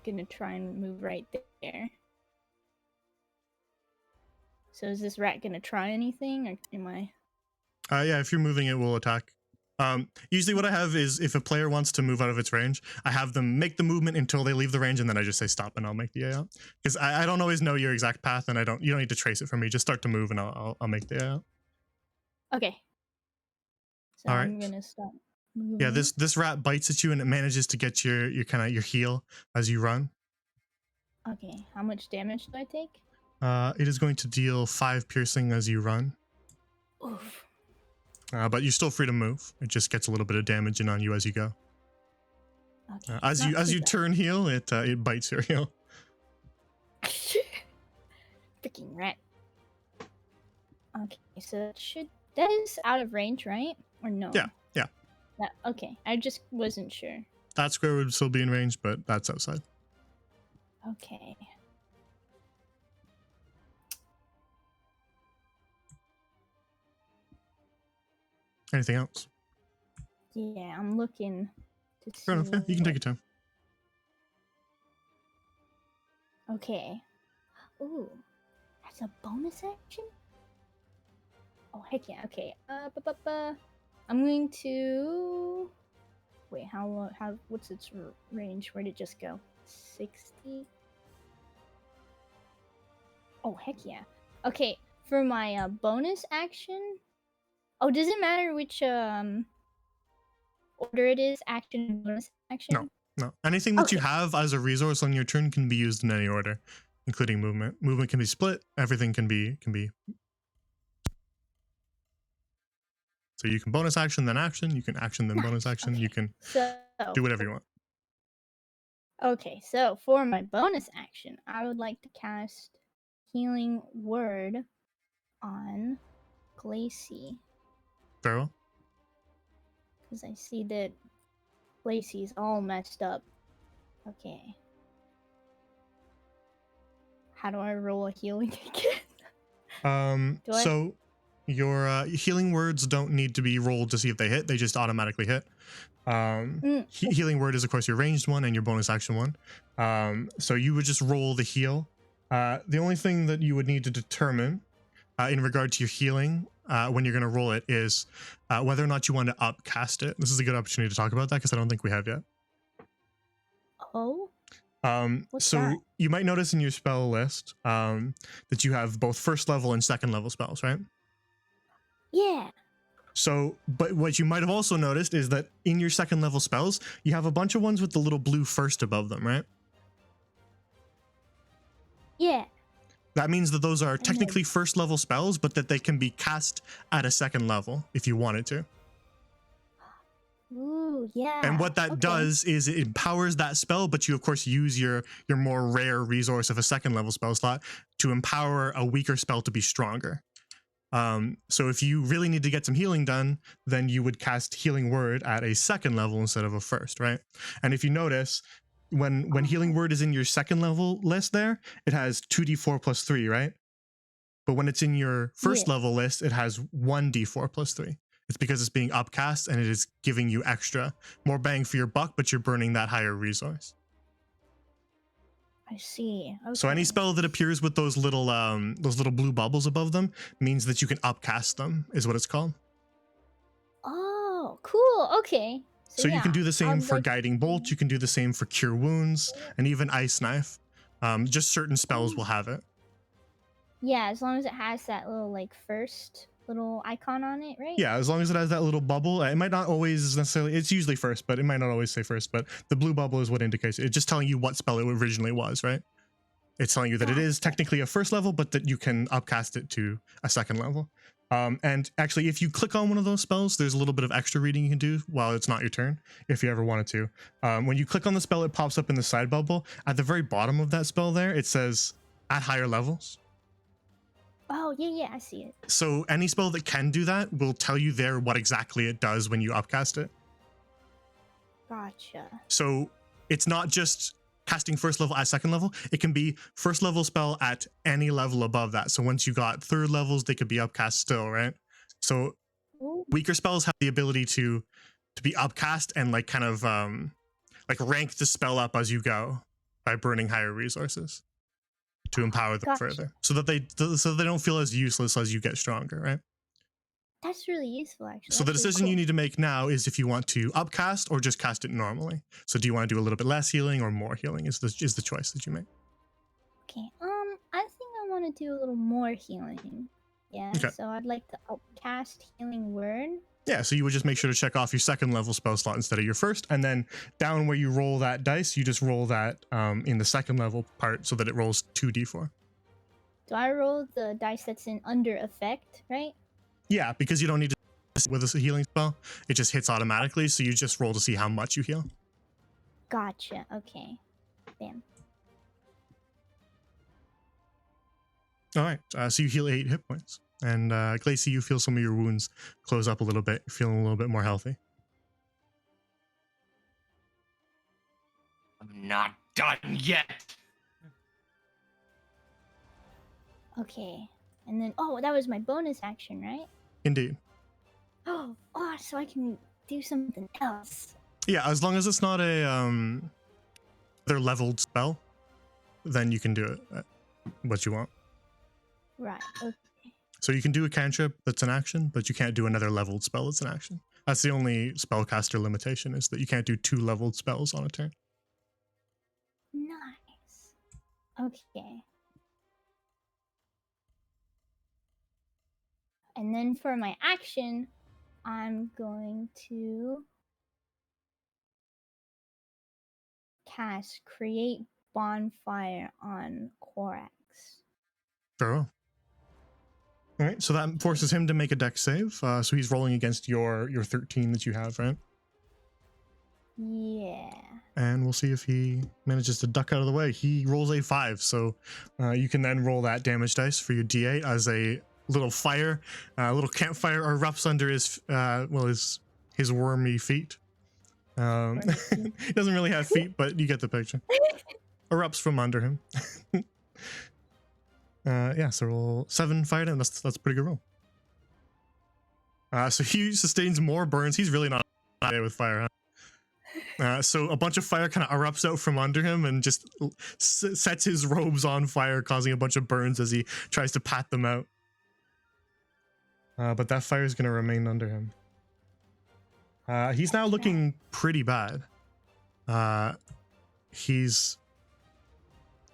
Gonna try and move right there. So is this rat gonna try anything, or am I? Yeah, if you're moving, it will attack. Usually what I have is if a player wants to move out of its range, I have them make the movement until they leave the range, and then I just say stop and I'll make the A out. Because I don't always know your exact path, and you don't need to trace it for me. Just start to move and I'll make the A out. Okay. So All I'm right. gonna stop moving. Yeah, this rat bites at you and it manages to get your your heel as you run. Okay, how much damage do I take? It is going to deal 5 piercing as you run. Oof. But you're still free to move. It just gets a little bit of damage in on you as you go. Okay. As you turn heel, it bites your heel. Freaking rat. Okay, so that is out of range, right? Or no? Yeah. Okay, I just wasn't sure. That square would still be in range, but that's outside. Okay. Anything else? Yeah, I'm looking to see. Fair enough. Yeah, you can take your time. Okay. Ooh, that's a bonus action. Oh heck yeah! Okay. I'm going to. Wait, how? What's its range? Where did it just go? 60. Oh heck yeah! Okay, for my bonus action. Oh, does it matter which order it is? Action and bonus action? No. Anything that you Okay. have as a resource on your turn can be used in any order, including movement. Movement can be split. Everything can be. So you can bonus action, then action. You can action, then bonus Nice, action. You okay. can So do whatever you want. okay, so for my bonus action, I would like to cast Healing Word on Glacy. Very well. Because I see that Glacy's all messed up. Okay. How do I roll a healing again? Do I- So your healing words don't need to be rolled to see if they hit. They just automatically hit. Healing word is of course your ranged one and your bonus action one. So you would just roll the heal. The only thing that you would need to determine in regard to your healing when you're going to roll it is whether or not you want to upcast it. This is a good opportunity to talk about that because I don't think we have yet. Oh? What's So that? you might notice in your spell list that you have both first level and second level spells, right? Yeah. So, but what you might have also noticed is that in your second level spells, you have a bunch of ones with the little blue first above them, right? Yeah. That means that those are then- technically first level spells, but that they can be cast at a second level if you wanted to. Ooh, yeah. And what that okay. does is it empowers that spell, but you of course use your more rare resource of a second level spell slot to empower a weaker spell to be stronger. So if you really need to get some healing done, then you would cast Healing Word at a second level instead of a first, right? And if you notice, when Healing Word is in your second level list there, it has 2d4 plus 3, right? But when it's in your first Yeah. level list, it has 1d4 plus 3. It's because it's being upcast and it is giving you extra, more bang for your buck, but you're burning that higher resource. I see. Okay. So any spell that appears with those little blue bubbles above them means that you can upcast them, is what it's called. Oh, cool. Okay. So you can do the I'd same for like- Guiding Bolt, you can do the same for Cure Wounds, and even Ice Knife. Just certain spells will have it. Yeah, as long as it has that little like first little icon on it, right? Yeah, as long as it has that little bubble. It might not always necessarily, it's usually first, but it might not always say first, but the blue bubble is what indicates it. It's just telling you what spell it originally was, right? It's telling you that it is technically a first level, but that you can upcast it to a second level. And actually, if you click on one of those spells, there's a little bit of extra reading you can do while it's not your turn, if you ever wanted to. When you click on the spell, it pops up in the side bubble. At the very bottom of that spell there, it says, at higher levels. Oh, yeah, I see it. So any spell that can do that will tell you there what exactly it does when you upcast it. Gotcha. So it's not just casting first level at second level. It can be first level spell at any level above that. So once you got third levels, they could be upcast still, right? So Ooh. weaker spells have the ability to be upcast and like kind of like rank the spell up as you go by burning higher resources to empower them Gotcha. further, so that they don't feel as useless as you get stronger, right? That's really useful, actually. So the That's really decision you cool. need to make now is if you want to upcast or just cast it normally. So do you want to do a little bit less healing or more healing is the choice that you make. Okay. I think I want to do a little more healing. Yeah. Okay. So I'd like to upcast Healing Word. Yeah, so you would just make sure to check off your second level spell slot instead of your first, and then down where you roll that dice, you just roll that in the second level part so that it rolls 2d4. Do I roll the dice that's in under effect, right? Yeah, because you don't need to with a healing spell, it just hits automatically, so you just roll to see how much you heal. Gotcha. Okay. Bam. All right, so you heal 8 hit points, and Glacy, you feel some of your wounds close up a little bit. You're feeling a little bit more healthy. I'm not done yet. Okay. And then, oh, that was my bonus action, right? Indeed. Oh, so I can do something else. Yeah, as long as it's not a they're leveled spell, then you can do it what you want. Right. Okay. So you can do a cantrip that's an action, but you can't do another leveled spell that's an action. That's the only spellcaster limitation, is that you can't do 2 leveled spells on a turn. Nice. Okay. And then for my action, I'm going to cast Create Bonfire on Korax. Very well. All right, so that forces him to make a dex save. So he's rolling against your 13 that you have, right? Yeah. And we'll see if he manages to duck out of the way. He rolls a 5, so you can then roll that damage dice for your D8 as a little fire, a little campfire erupts under his wormy feet. Wormy feet. He doesn't really have feet, but you get the picture. Erupts from under him. Yeah, so roll 7 fire damage. That's a pretty good roll. So he sustains more burns. He's really not okay with fire, huh? So a bunch of fire kind of erupts out from under him and just sets his robes on fire, causing a bunch of burns as he tries to pat them out. But that fire is going to remain under him. He's now looking pretty bad. He's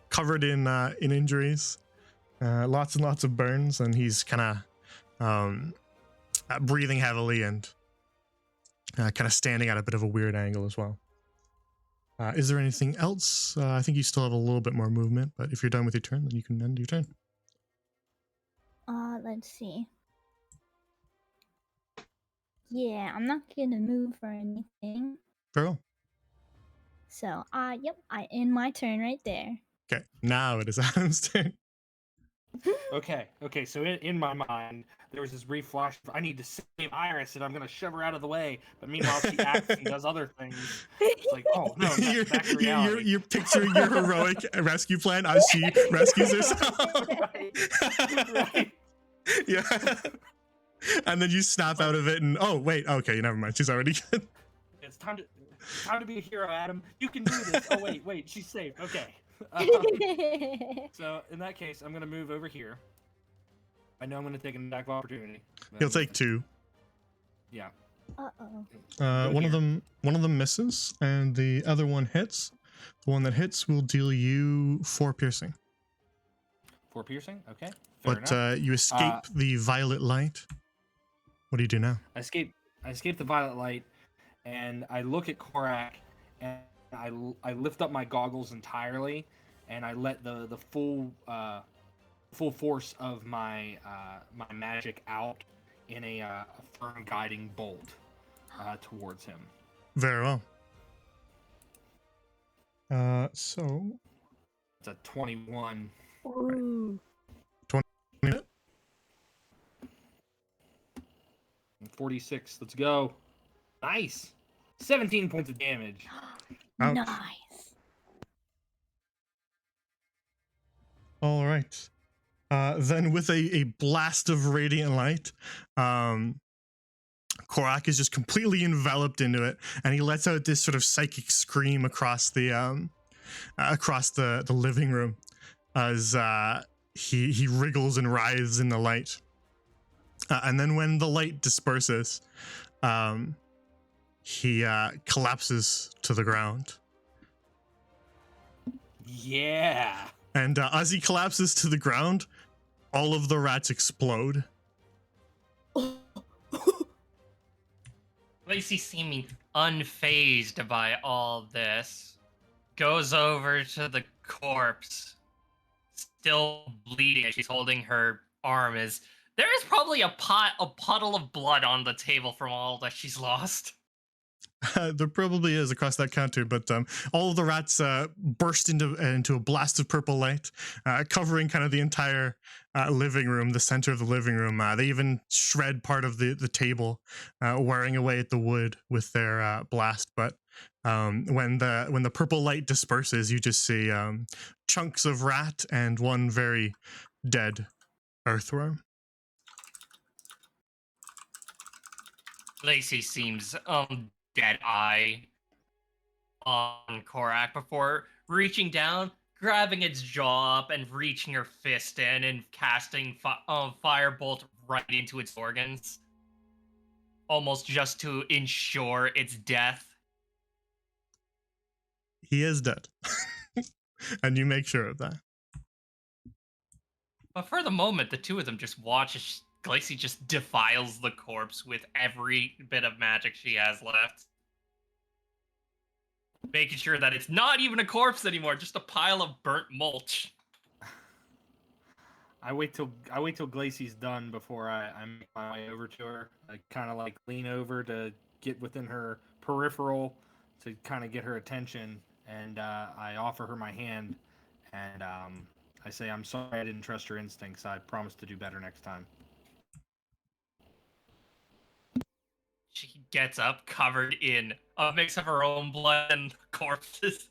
covered in injuries, lots and lots of burns, and he's kind of breathing heavily and kind of standing at a bit of a weird angle as well. Is there anything else? I think you still have a little bit more movement, but if you're done with your turn, then you can end your turn. Let's see. Yeah, I'm not gonna move or anything. Very well. So, yep, I end my turn right there. Okay, now it is Adam's turn. Okay. So in my mind, there was this brief flash of, I need to save Iris, and I'm gonna shove her out of the way. But meanwhile, she acts and does other things. It's like, oh no, back to reality. You're picturing your heroic rescue plan as she rescues herself. Right. Yeah. And then you snap out of it, and oh wait, okay, never mind. She's already good. It's time to be a hero, Adam. You can do this. Oh wait, she's safe. Okay. So in that case, I'm gonna move over here. I know I'm gonna take an attack of opportunity. He'll take 2. Yeah. Uh-oh. One of them misses, and the other one hits. The one that hits will deal you 4 piercing. 4 piercing. Okay. Fair But enough. you escape the violet light. What do you do now? I escape the violet light, and I look at Korak, and I lift up my goggles entirely, and I let the full force of my my magic out in a firm guiding bolt towards him. Very well. So It's a 21. Ooh. 20. 46. Let's go. Nice. 17 points of damage. Ouch. Nice. All right. Then with a blast of radiant light, Korak is just completely enveloped into it, and he lets out this sort of psychic scream across the living room as he wriggles and writhes in the light. And then when the light disperses, he collapses to the ground. Yeah. And as he collapses to the ground, all of the rats explode. Lacey, seeming unfazed by all this, goes over to the corpse, still bleeding as she's holding her arm. There is probably a puddle of blood on the table from all that she's lost. There probably is across that counter, but all of the rats burst into a blast of purple light, covering kind of the entire living room, the center of the living room. They even shred part of the table, wearing away at the wood with their blast. But when the purple light disperses, you just see chunks of rat and one very dead earthworm. Lacey seems dead eye on Korak before reaching down, grabbing its jaw up, and reaching her fist in and casting firebolt right into its organs, almost just to ensure its death. He is dead, and you make sure of that. But for the moment, the two of them just watch as Glacy just defiles the corpse with every bit of magic she has left. making sure that it's not even a corpse anymore, just a pile of burnt mulch. I wait till Glacey's done before I make my way over to her. I kind of like lean over to get within her peripheral to kind of get her attention, and I offer her my hand, and I say, "I'm sorry I didn't trust your instincts. I promise to do better next time." She gets up covered in a mix of her own blood and corpses.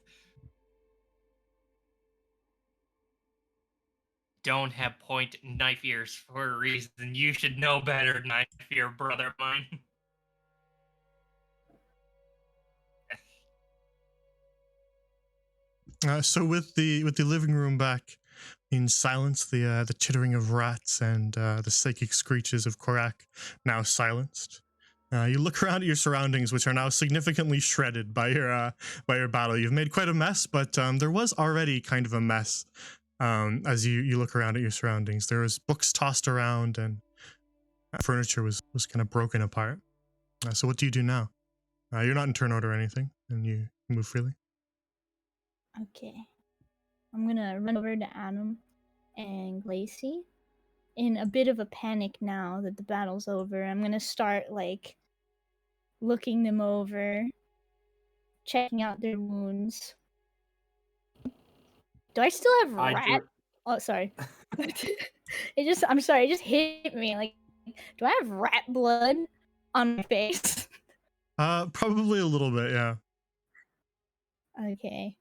Don't have point knife ears for a reason. You should know better, knife ear brother of mine. So with the living room back in silence, the chittering of rats and the psychic screeches of Korak now silenced. You look around at your surroundings, which are now significantly shredded by your battle. You've made quite a mess, but there was already kind of a mess. As you look around at your surroundings, there was books tossed around and furniture was kind of broken apart. So what do you do now? You're not in turn order or anything, and you move freely. Okay. I'm gonna run over to Adam and Glacy. In a bit of a panic now that the battle's over, I'm gonna start like looking them over, checking out their wounds. Do I still have rat? Oh, sorry. I'm sorry, it just hit me. Like, do I have rat blood on my face? Probably a little bit, yeah. Okay.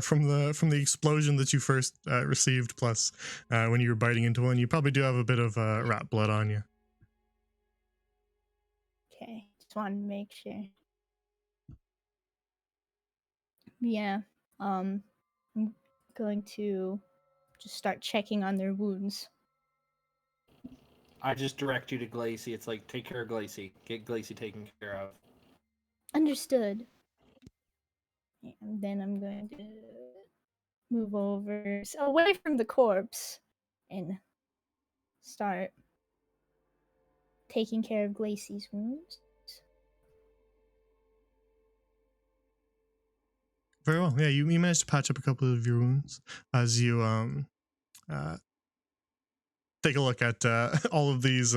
From the explosion that you first received, plus when you were biting into one, you probably do have a bit of rat blood on you. Okay, just wanted to make sure. Yeah, I'm going to just start checking on their wounds. I just direct you to Glacey. It's like, take care of Glacey. Get Glacey taken care of. Understood. And then I'm going to move over away from the corpse and start taking care of Glacey's wounds. Very well. Yeah, you managed to patch up a couple of your wounds as you take a look at all of these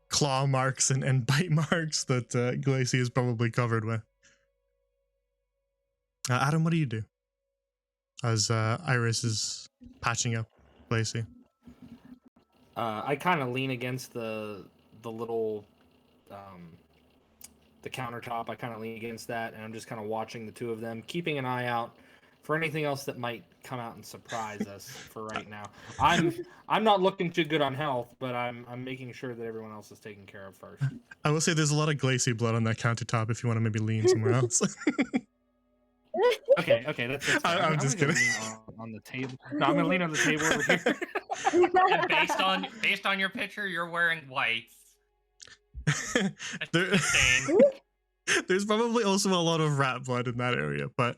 claw marks and bite marks that Glacy is probably covered with. Adam, what do you do as Iris is patching up Glacy? I kind of lean against the little the countertop. I kind of lean against that, and I'm just kind of watching the two of them, keeping an eye out for anything else that might come out and surprise us. For right now, I'm not looking too good on health, but I'm making sure that everyone else is taken care of first. I will say there's a lot of Glacy blood on that countertop if you want to maybe lean somewhere else. Okay, that's fine. I'm just kidding. On the table. No, I'm gonna lean on the table over here. And based on your picture, you're wearing whites. There's probably also a lot of rat blood in that area, but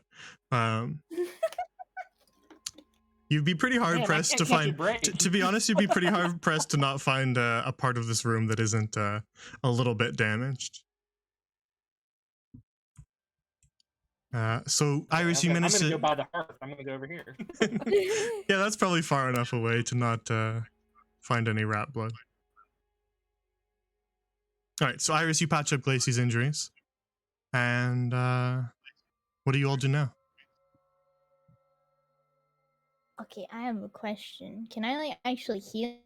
you'd be pretty hard pressed to find. To be honest, you'd be pretty hard pressed to not find a part of this room that isn't a little bit damaged. So Iris, you managed to. I'm gonna go by the hearth. I'm gonna go over here. Yeah, that's probably far enough away to not find any rat blood. All right, so Iris, you patch up Glacy's injuries, and what do you all do now? Okay, I have a question. Can I like actually heal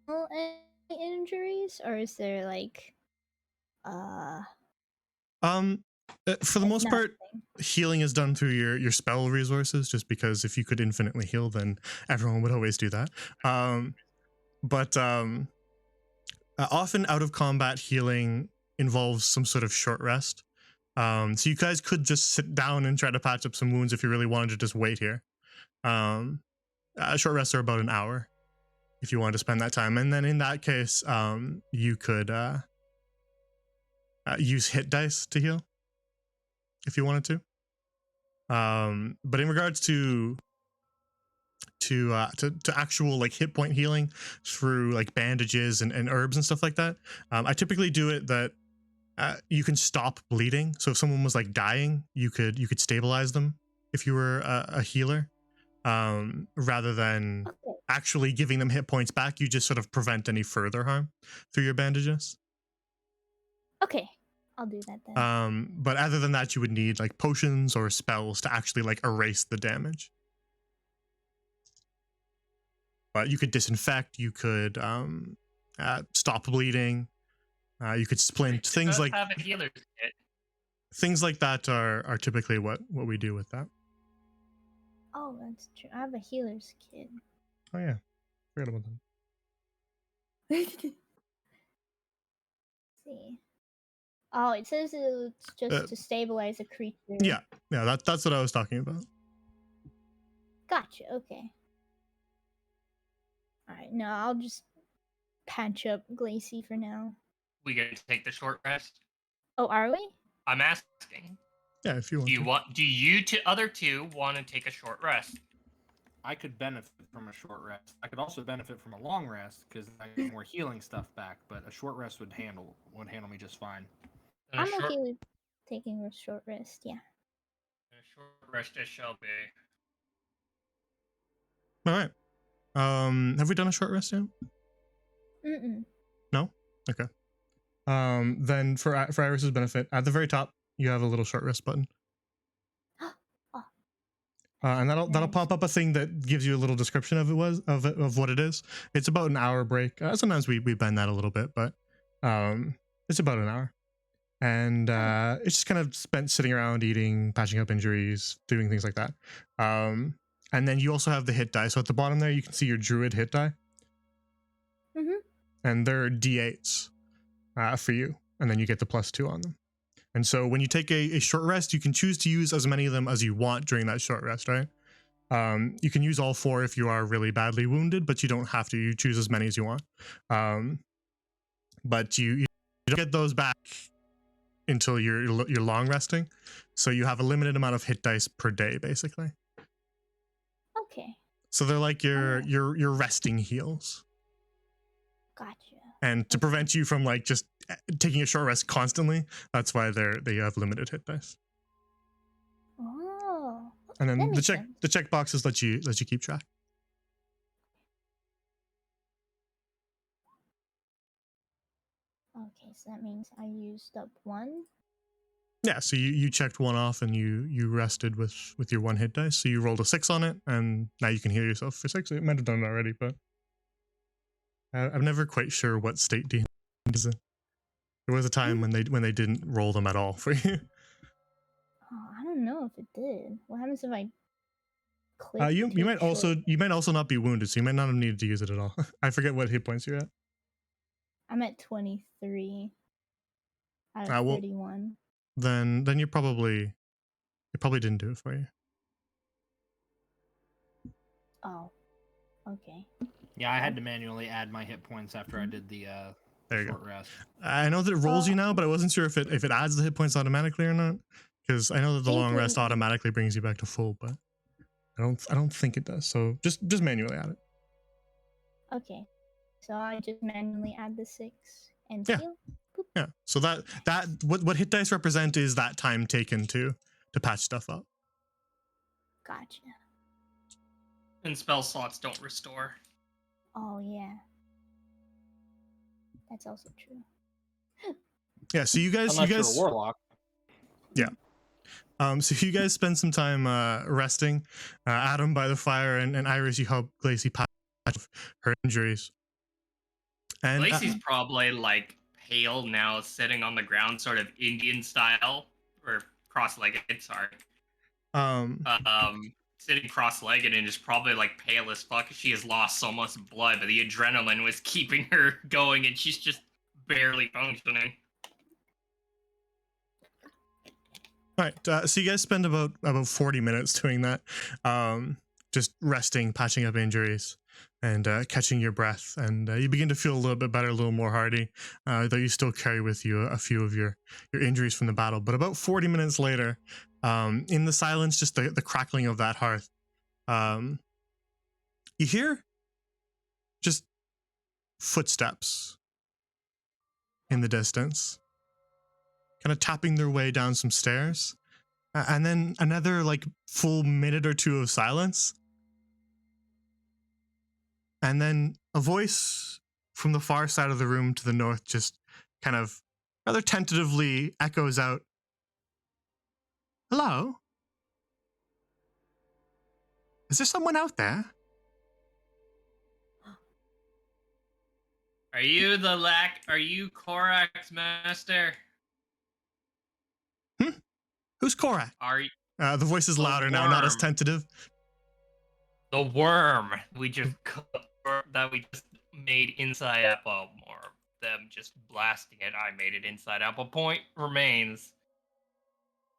any injuries, or is there like for the most part, nothing? healing is done through your spell resources, just because if you could infinitely heal, then everyone would always do that. But often out of combat healing involves some sort of short rest. So you guys could just sit down and try to patch up some wounds if you really wanted to just wait here. Short rests are about an hour if you wanted to spend that time. And then in that case, you could use hit dice to heal if you wanted to. But in regards to actual like hit point healing through like bandages and herbs and stuff like that, I typically do it that you can stop bleeding. So if someone was like dying, you could stabilize them if you were a healer, rather than Okay. actually giving them hit points back. You just sort of prevent any further harm through your bandages. Okay. I'll do that then. But other than that, you would need like potions or spells to actually like erase the damage. But you could disinfect, you could stop bleeding, you could splint. It Things does like have a healer's kit. things like that are typically what we do with that. Oh, that's true. I have a healer's kit. Oh yeah, forgot about that. See. Oh, it says it's just to stabilize a creature. Yeah, that's what I was talking about. Gotcha. Okay. All right. No, I'll just patch up Glacy for now. We gonna take the short rest? Oh, are we? I'm asking. Yeah, if you want. Do you other two want to take a short rest? I could benefit from a short rest. I could also benefit from a long rest because I get more healing stuff back. But a short rest would handle me just fine. And a I'm short, okay with taking a short rest. Yeah. a short rest it shall be. All right. Have we done a short rest yet? Mm-mm. No. Okay. Then for Iris's benefit, at the very top, you have a little short rest button. Oh. And that'll Nice. pop up a thing that gives you a little description of what it is. It's about an hour break. Sometimes we bend that a little bit, but it's about an hour. And it's just kind of spent sitting around, eating, patching up injuries, doing things like that. And then you also have the hit die. So at the bottom there, you can see your druid hit die. Mhm. And they're d8s for you, and then you get the +2 on them. And so when you take a short rest, you can choose to use as many of them as you want during that short rest, right? You can use all 4 if you are really badly wounded, but you don't have to. You choose as many as you want. But you don't get those back until you're long resting. So you have a limited amount of hit dice per day, basically. Okay. So they're like your resting heals. Gotcha. And to prevent you from like just taking a short rest constantly, that's why they have limited hit dice. Oh. And then That the makes check sense. the check boxes let you keep track. Okay, so that means I used up 1. Yeah, so you checked 1 off and you rested with your 1 hit dice. So you rolled a 6 on it, and now you can heal yourself for 6. It might have done it already, but I'm never quite sure what state D is in. There was a time when they didn't roll them at all for you. Oh, I don't know if it did. What happens if I click? You take might also not be wounded, so you might not have needed to use it at all. I forget what hit points you're at. I'm at 23 out of Well, 31. Then you probably didn't do it for you. Oh. Okay. Yeah, I had to manually add my hit points after I did the There you short go. rest. I know that it rolls you now, but I wasn't sure if it adds the hit points automatically or not. Because I know that the long rest automatically brings you back to full, but I don't think it does. So just manually add it. Okay. So I just manually add the 6 and Yeah. heal. Boop. Yeah. So that what hit dice represent is that time taken to patch stuff up. Gotcha. And spell slots don't restore. Oh yeah. That's also true. Yeah. So you guys Unless you're a warlock. Yeah. So you guys spend some time resting. Adam by the fire, and Iris, you help Glacy patch her injuries. And Lacey's probably like pale now, sitting on the ground, sort of Indian style, or cross-legged. Sorry. Sitting cross-legged and is probably like pale as fuck. She has lost so much blood, but the adrenaline was keeping her going, and she's just barely functioning. all right. So you guys spend about 40 minutes doing that, just resting, patching up injuries, and catching your breath. And you begin to feel a little bit better, a little more hardy, though you still carry with you a few of your injuries from the battle. But about 40 minutes later, in the silence, just the crackling of that hearth, you hear just footsteps in the distance. kind of tapping their way down some stairs. And then another, like, full minute or two of silence. And then a voice from the far side of the room to the north just kind of rather tentatively echoes out, "Hello? Is there someone out there?" Are you Korak's master? Who's Korak? Are you The voice is The louder now, not as worm. tentative. the worm we just that we just made inside Apple, or them just blasting it? I made it inside Apple. Point remains.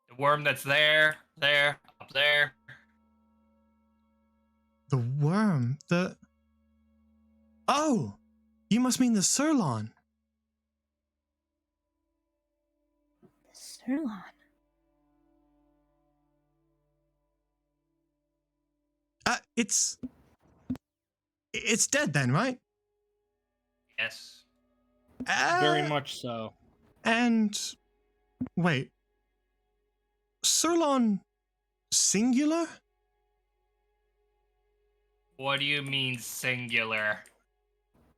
The worm that's there, up there. The worm? Oh! You must mean the Sirlon. Sirlon. It's dead then, right? Yes. Very much so. And wait, Sirlon singular? What do you mean singular?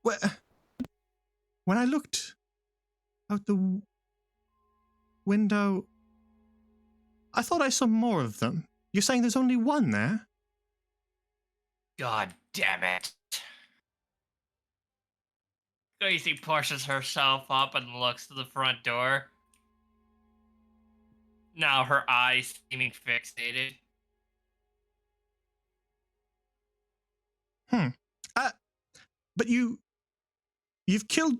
When I looked out the window, I thought I saw more of them. You're saying there's only one there? God damn it. Gracie pushes herself up and looks to the front door. Now her eyes seeming fixated. But you've killed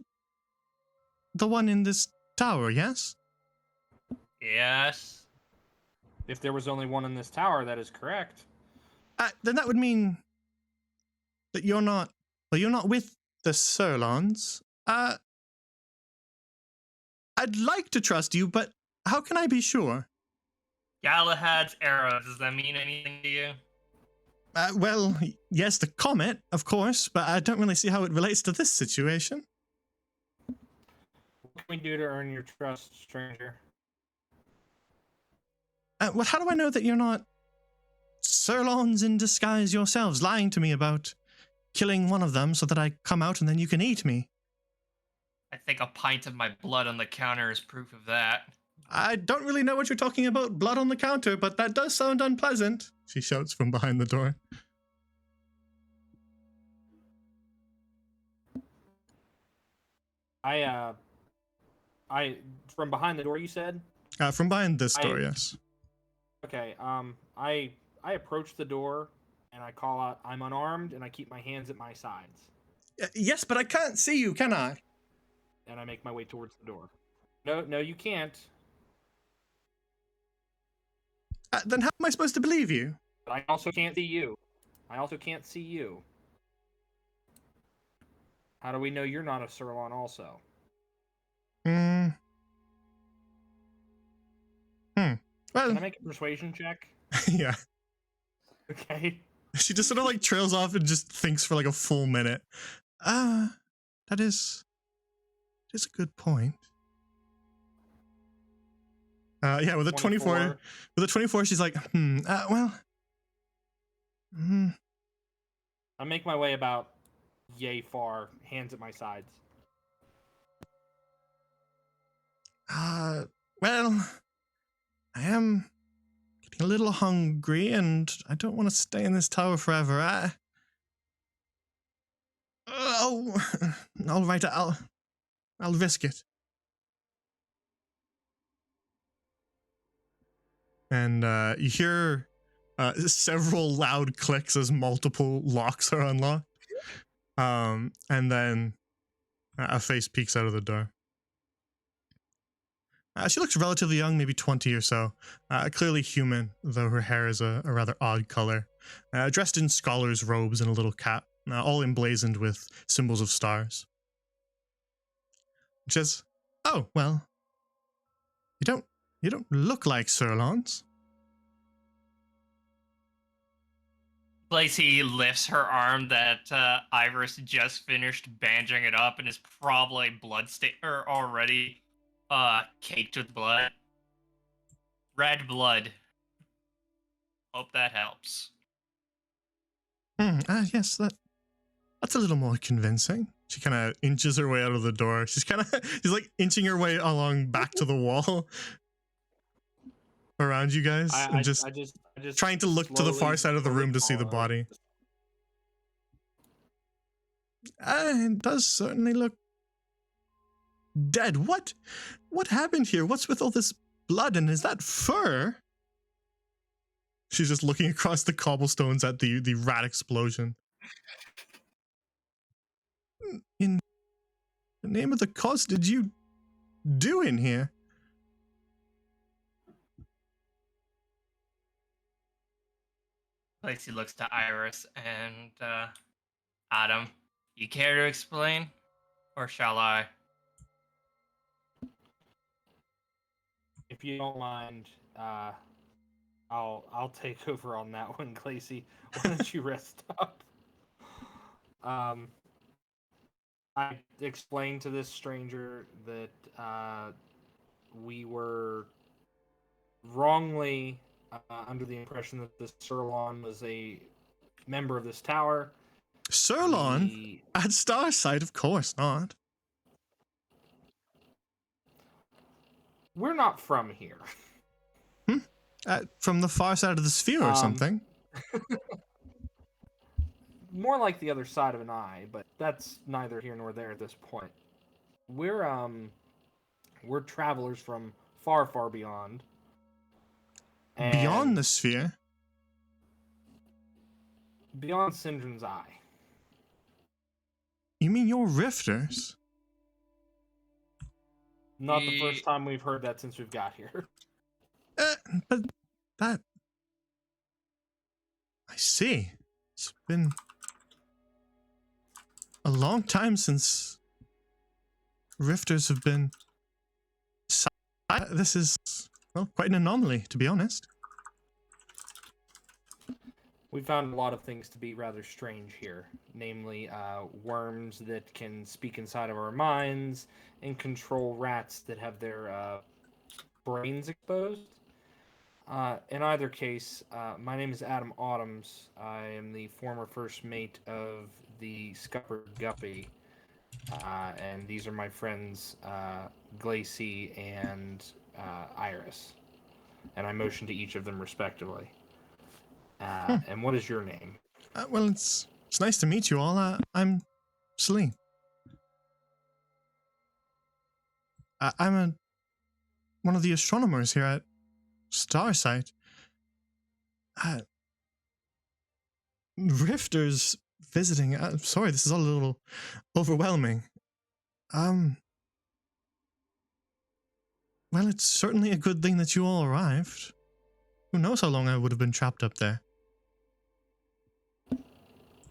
the one in this tower, yes? Yes. If there was only one in this tower, that is correct. Then that would mean that you're not with the Sirlons. I'd like to trust you, but how can I be sure? Galahad's arrow, does that mean anything to you? Well, yes, the comet, of course, but I don't really see how it relates to this situation. What can we do to earn your trust, stranger? Well, how do I know that you're not Sirlons in disguise yourselves, lying to me about killing one of them so that I come out and then you can eat me? I think a pint of my blood on the counter is proof of that. I don't really know what you're talking about, blood on the counter, but that does sound unpleasant, she shouts from behind the door. I from behind the door, you said? From behind this door, yes. Okay, I approach the door and I call out, "I'm unarmed," and I keep my hands at my sides. Yes, but I can't see you, can I? And I make my way towards the door. No, you can't. Then how am I supposed to believe you? But I also can't see you. I also can't see you. How do we know you're not a Sirlon also? Well, Can I make a persuasion check? yeah. Okay. She just sort of like trails off and just thinks for like a full minute. That is a good point. Yeah, with a 24, she's like, well. I make my way about yay far, hands at my sides. Well, I am getting a little hungry and I don't want to stay in this tower forever. All right, I'll risk it. And you hear several loud clicks as multiple locks are unlocked. And then a face peeks out of the door. She looks relatively young, maybe 20 or so. Clearly human, though her hair is a rather odd color. Dressed in scholar's robes and a little cap, all emblazoned with symbols of stars. She says, "Oh, well, you don't look like Sirlons." Lacey lifts her arm that Iris just finished bandaging it up and is probably bloodstained already. caked with blood. Red blood. Hope that helps. Yes, that's a little more convincing. She kind of inches her way out of the door. She's like inching her way along back to the wall around you guys, and I just just trying to look to the far slowly, side of the slowly room to see the follow. body. It does certainly look dead. What happened here? What's with all this blood, and is that fur? She's just looking across the cobblestones at the rat explosion. In the name of the cause did you do in here? Lacey looks to Iris and Adam. You care to explain, or shall I? If you don't mind, I'll take over on that one, Glacy. Why don't you rest up? I explained to this stranger that we were wrongly under the impression that this Sirlon was a member of this tower. Sirlon? At Starsight, of course not. We're not from here. From the far side of the sphere or something? More like the other side of an eye, but that's neither here nor there at this point. We're travelers from far, far beyond. Beyond the sphere? Beyond Syndrome's eye. You mean you're rifters? Not the first time we've heard that since we've got here. But that... I see. It's been a long time since rifters have been... This is, well, quite an anomaly, to be honest. We found a lot of things to be rather strange here, namely worms that can speak inside of our minds and control rats that have their brains exposed. In either case, my name is Adam Autumns. I am the former first mate of the Scupper Guppy, and these are my friends Glacy and Iris. And I motion to each of them respectively. And what is your name? Well, it's nice to meet you all. I'm Celine. I'm one of the astronomers here at Starsight. Rifters visiting. I'm sorry, this is all a little overwhelming. Well, it's certainly a good thing that you all arrived. Who knows how long I would have been trapped up there.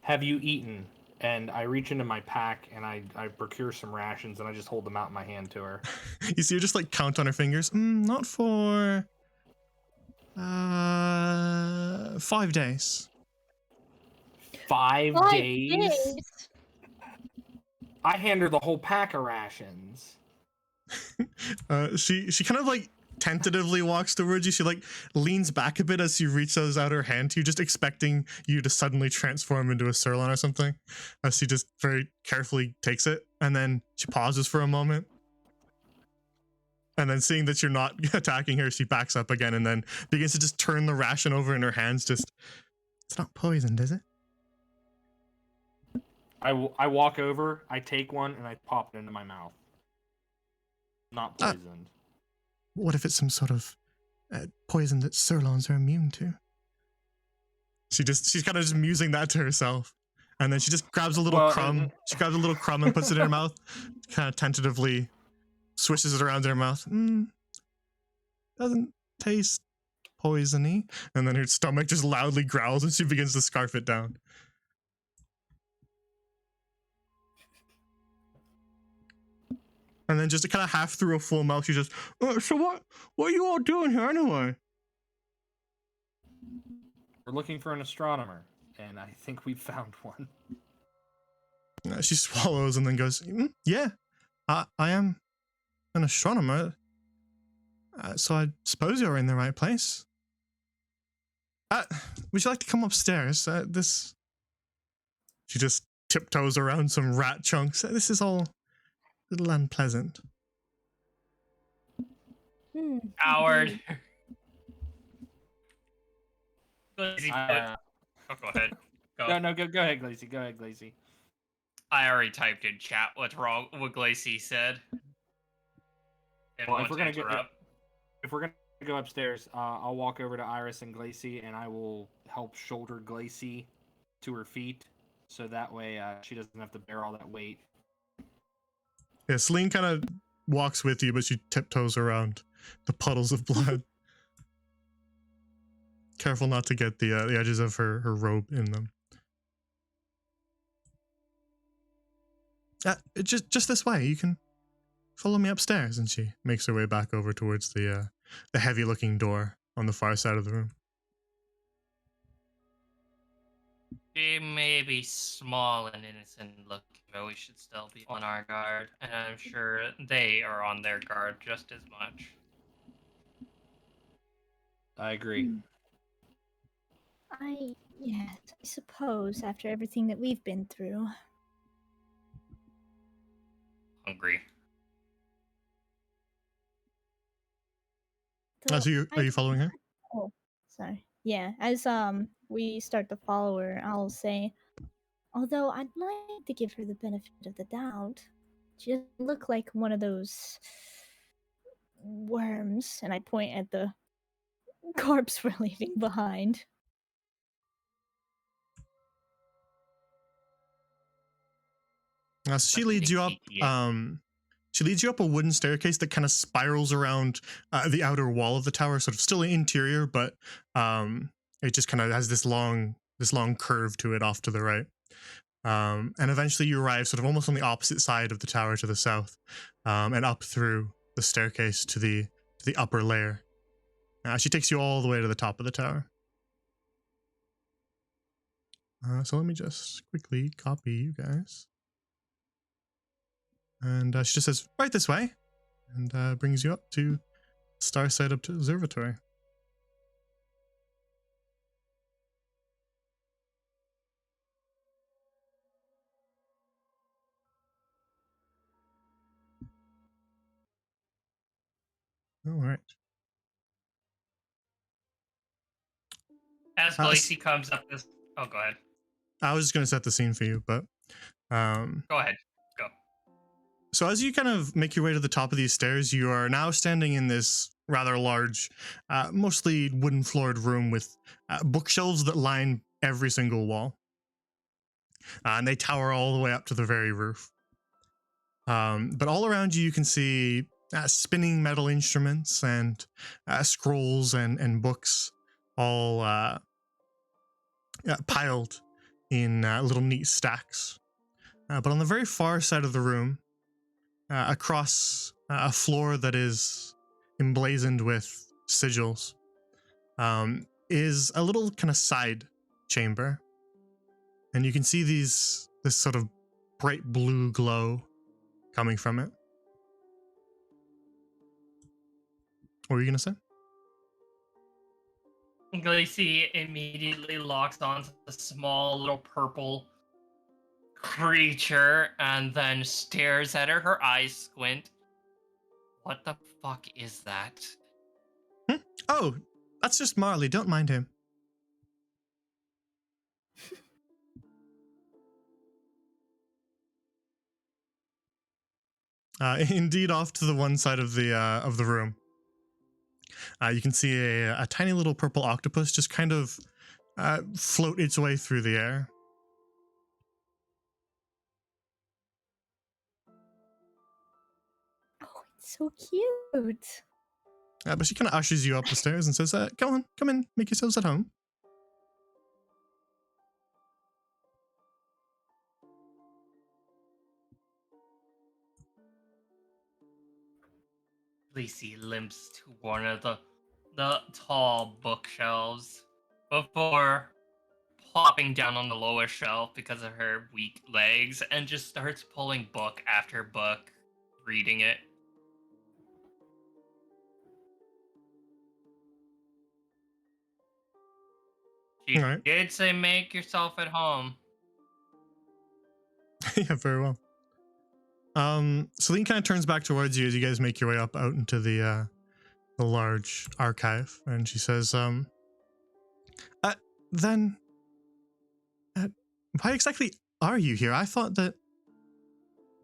Have you eaten? And I reach into my pack and I procure some rations and I just hold them out in my hand to her. You see her just like count on her fingers. Not for 5 days. 5 days? I hand her the whole pack of rations. She kind of like tentatively walks towards you. She like leans back a bit as she reaches out her hand to you, just expecting you to suddenly transform into a Sirlon or something. As she just very carefully takes it, and then she pauses for a moment. And then seeing that you're not attacking her, she backs up again and then begins to just turn the ration over in her hands. Just, it's not poisoned, is it? I walk over, I take one, and I pop it into my mouth. Not poisoned. What if it's some sort of poison that Sirlons are immune to? She's kind of just musing that to herself. And then she just grabs a little crumb. She grabs a little crumb and puts it in her mouth. Kind of tentatively swishes it around in her mouth. Doesn't taste poisony. And then her stomach just loudly growls and she begins to scarf it down. And then just kind of half through a full mouth, she just, so what are you all doing here anyway? We're looking for an astronomer, and I think we've found one. She swallows and then goes, yeah, I am an astronomer, so I suppose you're in the right place. Would you like to come upstairs? This... She just tiptoes around some rat chunks. This is all a little unpleasant. Howard. indeed. Lazy foot. I, Oh, go ahead. Go. no, go ahead, Glacy. Go ahead, Glacy. I already typed in chat what's wrong. What Glacy said. And Well, want if we're to gonna interrupt. if we're gonna go upstairs, I'll walk over to Iris and Glacy, and I will help shoulder Glacy to her feet, so that way she doesn't have to bear all that weight. Yeah, Celine kind of walks with you, but she tiptoes around the puddles of blood. Careful not to get the edges of her robe in them. Just this way. You can follow me upstairs. And she makes her way back over towards the heavy-looking door on the far side of the room. She may be small and innocent looking, but we should still be on our guard. And I'm sure they are on their guard just as much. I agree. Yes, I suppose after everything that we've been through. Hungry. Though So are you following her? Oh, sorry. Yeah, as we start to follow her, I'll say, although I'd like to give her the benefit of the doubt, she doesn't look like one of those worms, and I point at the corpse we're leaving behind. So she leads you up. She leads you up a wooden staircase that kind of spirals around the outer wall of the tower, sort of still interior, but it just kind of has this long curve to it off to the right. And eventually you arrive sort of almost on the opposite side of the tower to the south, and up through the staircase to the upper layer. She takes you all the way to the top of the tower. So let me just quickly copy you guys. And she just says, right this way, and brings you up to Starsight Observatory. All right. As Glacy comes up this... Oh, go ahead. I was just going to set the scene for you, but... Go ahead. Go. So as you kind of make your way to the top of these stairs, you are now standing in this rather large, mostly wooden-floored room with bookshelves that line every single wall. And they tower all the way up to the very roof. But all around you can see spinning metal instruments and scrolls and books all piled in little neat stacks. But on the very far side of the room, across a floor that is emblazoned with sigils, is a little kind of side chamber. And you can see this sort of bright blue glow coming from it. What were you going to say? Glacy immediately locks on to the small little purple creature and then stares at her. Her eyes squint. What the fuck is that? Oh, that's just Marley. Don't mind him. Indeed, off to the one side of the room, you can see a tiny little purple octopus just kind of float its way through the air. Oh, it's so cute. But she kind of ushers you up the stairs and says, come in, make yourselves at home. Glacy limps to one of the tall bookshelves before plopping down on the lowest shelf because of her weak legs and just starts pulling book after book, reading it. She All right. did say make yourself at home. Yeah, very well. Celine kind of turns back towards you as you guys make your way up out into the large archive, and she says, then, why exactly are you here? I thought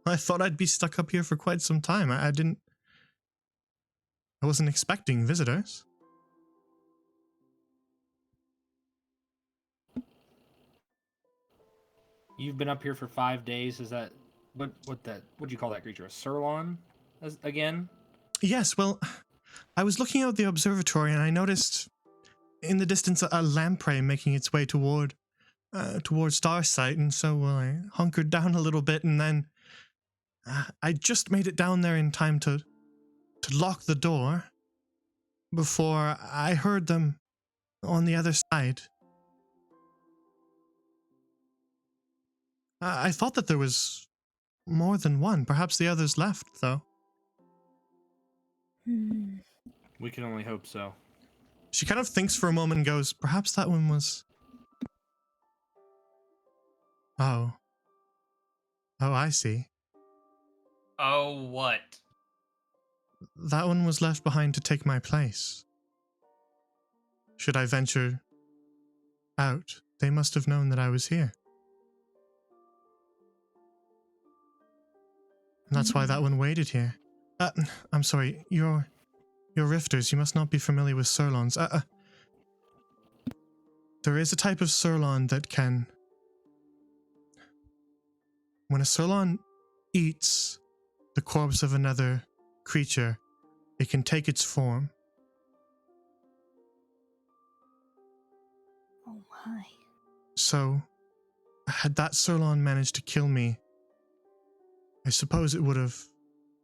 I'd be stuck up here for quite some time. I wasn't expecting visitors. You've been up here for 5 days. Is that what do you call that creature? A Surlon? Again? Yes, well, I was looking out the observatory and I noticed in the distance a lamprey making its way towards Starsight, and so I hunkered down a little bit, and then I just made it down there in time to lock the door before I heard them on the other side. I thought that there was more than one. Perhaps the others left, though. We can only hope so. She kind of thinks for a moment and goes, perhaps that one was... Oh, I see. Oh, what? That one was left behind to take my place. Should I venture out, they must have known that I was here. And that's why that one waited here. I'm sorry, you're rifters. You must not be familiar with Surlons. There is a type of Surlon that can... When a Surlon eats the corpse of another creature, it can take its form. Oh my. So, had that Surlon managed to kill me, I suppose it would have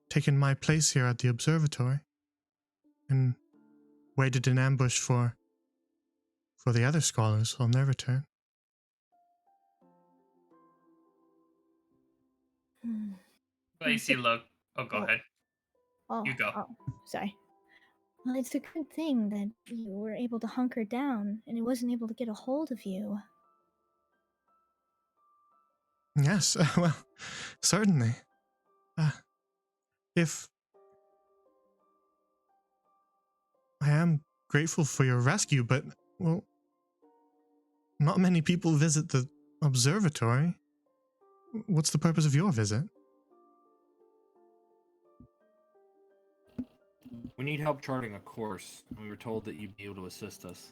taken my place here at the observatory and waited in ambush for the other scholars on their return. Lacey, look. Oh, go ahead. Oh, You go. Oh, sorry. Well, it's a good thing that you were able to hunker down and it wasn't able to get a hold of you. Yes, well, certainly. If I am grateful for your rescue, but, well, not many people visit the observatory. What's the purpose of your visit? We need help charting a course. We were told that you'd be able to assist us.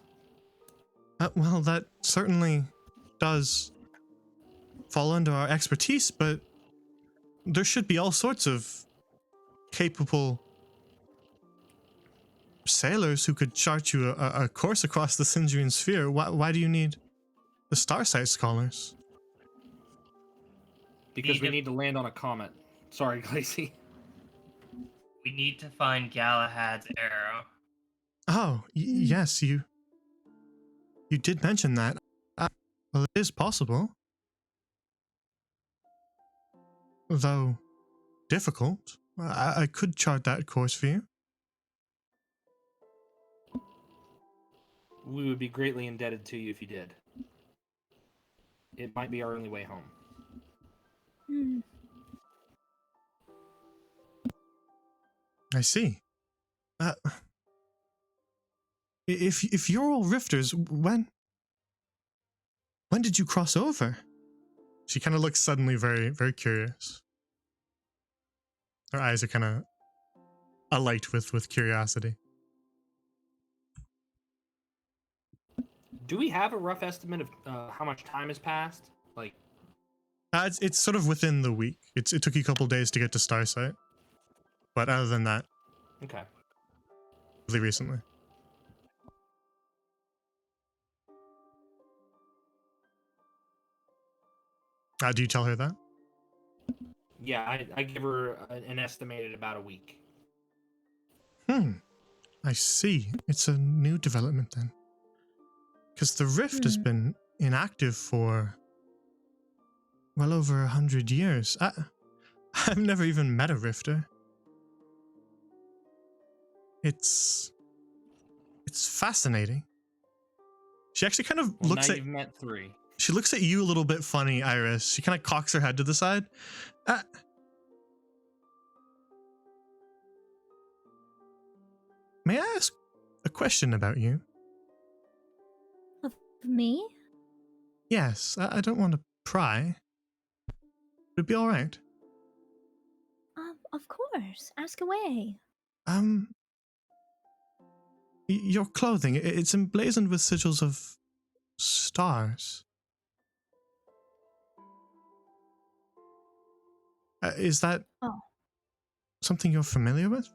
Well, that certainly does fall under our expertise, but there should be all sorts of capable sailors who could chart you a course across the Sindrian sphere. Why do you need the Starsight scholars? Because we need to land on a comet. Sorry, Glacy. We need to find Galahad's arrow. Oh, yes, you did mention that. Well, it is possible. Though difficult. I could chart that course for you. We would be greatly indebted to you if you did. It might be our only way home. I see. If you're all rifters, when did you cross over? She kind of looks suddenly very, very curious. Her eyes are kind of alight with curiosity. Do we have a rough estimate of how much time has passed? Like, It's sort of within the week. It took you a couple days to get to Starsight, but other than that, okay. really recently. Do you tell her that? Yeah, I give her an estimated about a week. I see. It's a new development then. Because the Rift has been inactive for well over 100 years. I've never even met a Rifter. It's fascinating. She actually kind of Well, looks now at you've met 3. she looks at you a little bit funny, Iris. She kind of cocks her head to the side. May I ask a question about you? Of me? Yes, I don't want to pry. Would it be all right? Of course. Ask away. Your clothing, it's emblazoned with sigils of stars. Is that Oh. something you're familiar with?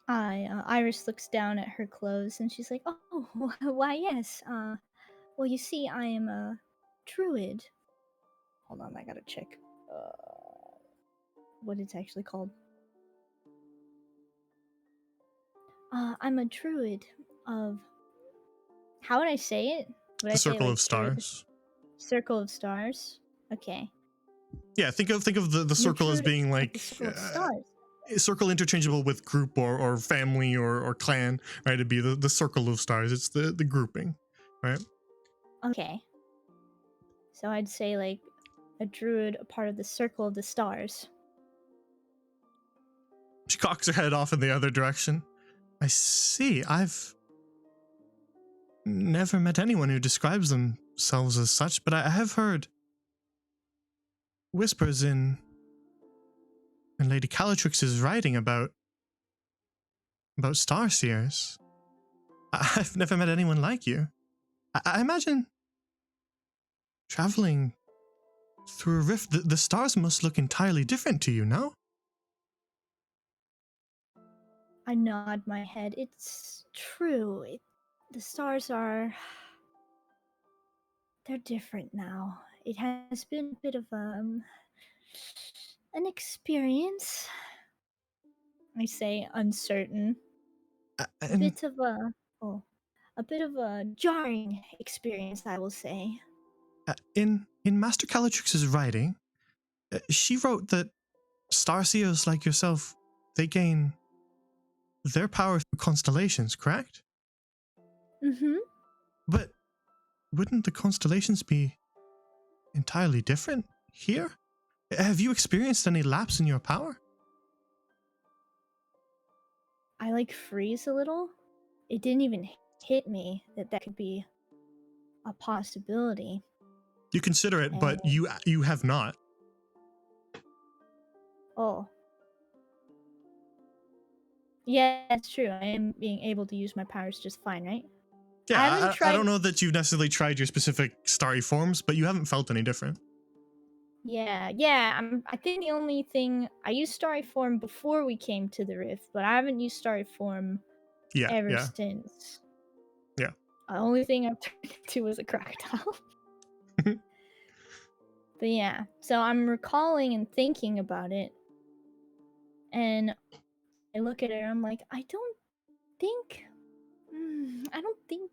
Iris looks down at her clothes and she's like, "Oh, why yes. Well, you see, I am a druid. Hold on, I gotta check what it's actually called. I'm a druid of. How would I say it? Would I The say, Circle like, of druid? Stars. Circle of Stars. Okay. Yeah, think of the I'm a circle as druid being of like the Circle of Stars. circle interchangeable with group or family or clan, right? It'd be the Circle of Stars. It's the grouping, right? Okay. So I'd say, like, a druid, a part of the Circle of the Stars. She cocks her head off in the other direction. I see. I've never met anyone who describes themselves as such, but I have heard whispers in Lady Calatrix's writing about starseers. I've never met anyone like you. I imagine traveling through a rift, the stars must look entirely different to you, no? I nod my head. It's true. The stars are. They're different now. It has been a bit of an experience. I say, uncertain. A And bit of a bit of a jarring experience, I will say. in Master Calatrix's writing, she wrote that starseers like yourself, they gain their power through constellations, correct? Mm-hmm. But wouldn't the constellations be entirely different here? Have you experienced any lapse in your power? I like freeze a little. It didn't even hit me that that could be a possibility. You consider it, but And you have not. oh, yeah, that's true. I am being able to use my powers just fine, right? Yeah, I haven't I tried. don't know that you've necessarily tried your specific starry forms, but you haven't felt any different. Yeah. I think the only thing I used Starry Form before we came to the Rift, but I haven't used Starry Form ever Yeah. since. Yeah. The only thing I've turned into was a crocodile. But yeah, so I'm recalling and thinking about it, and I look at it and I'm like, I don't think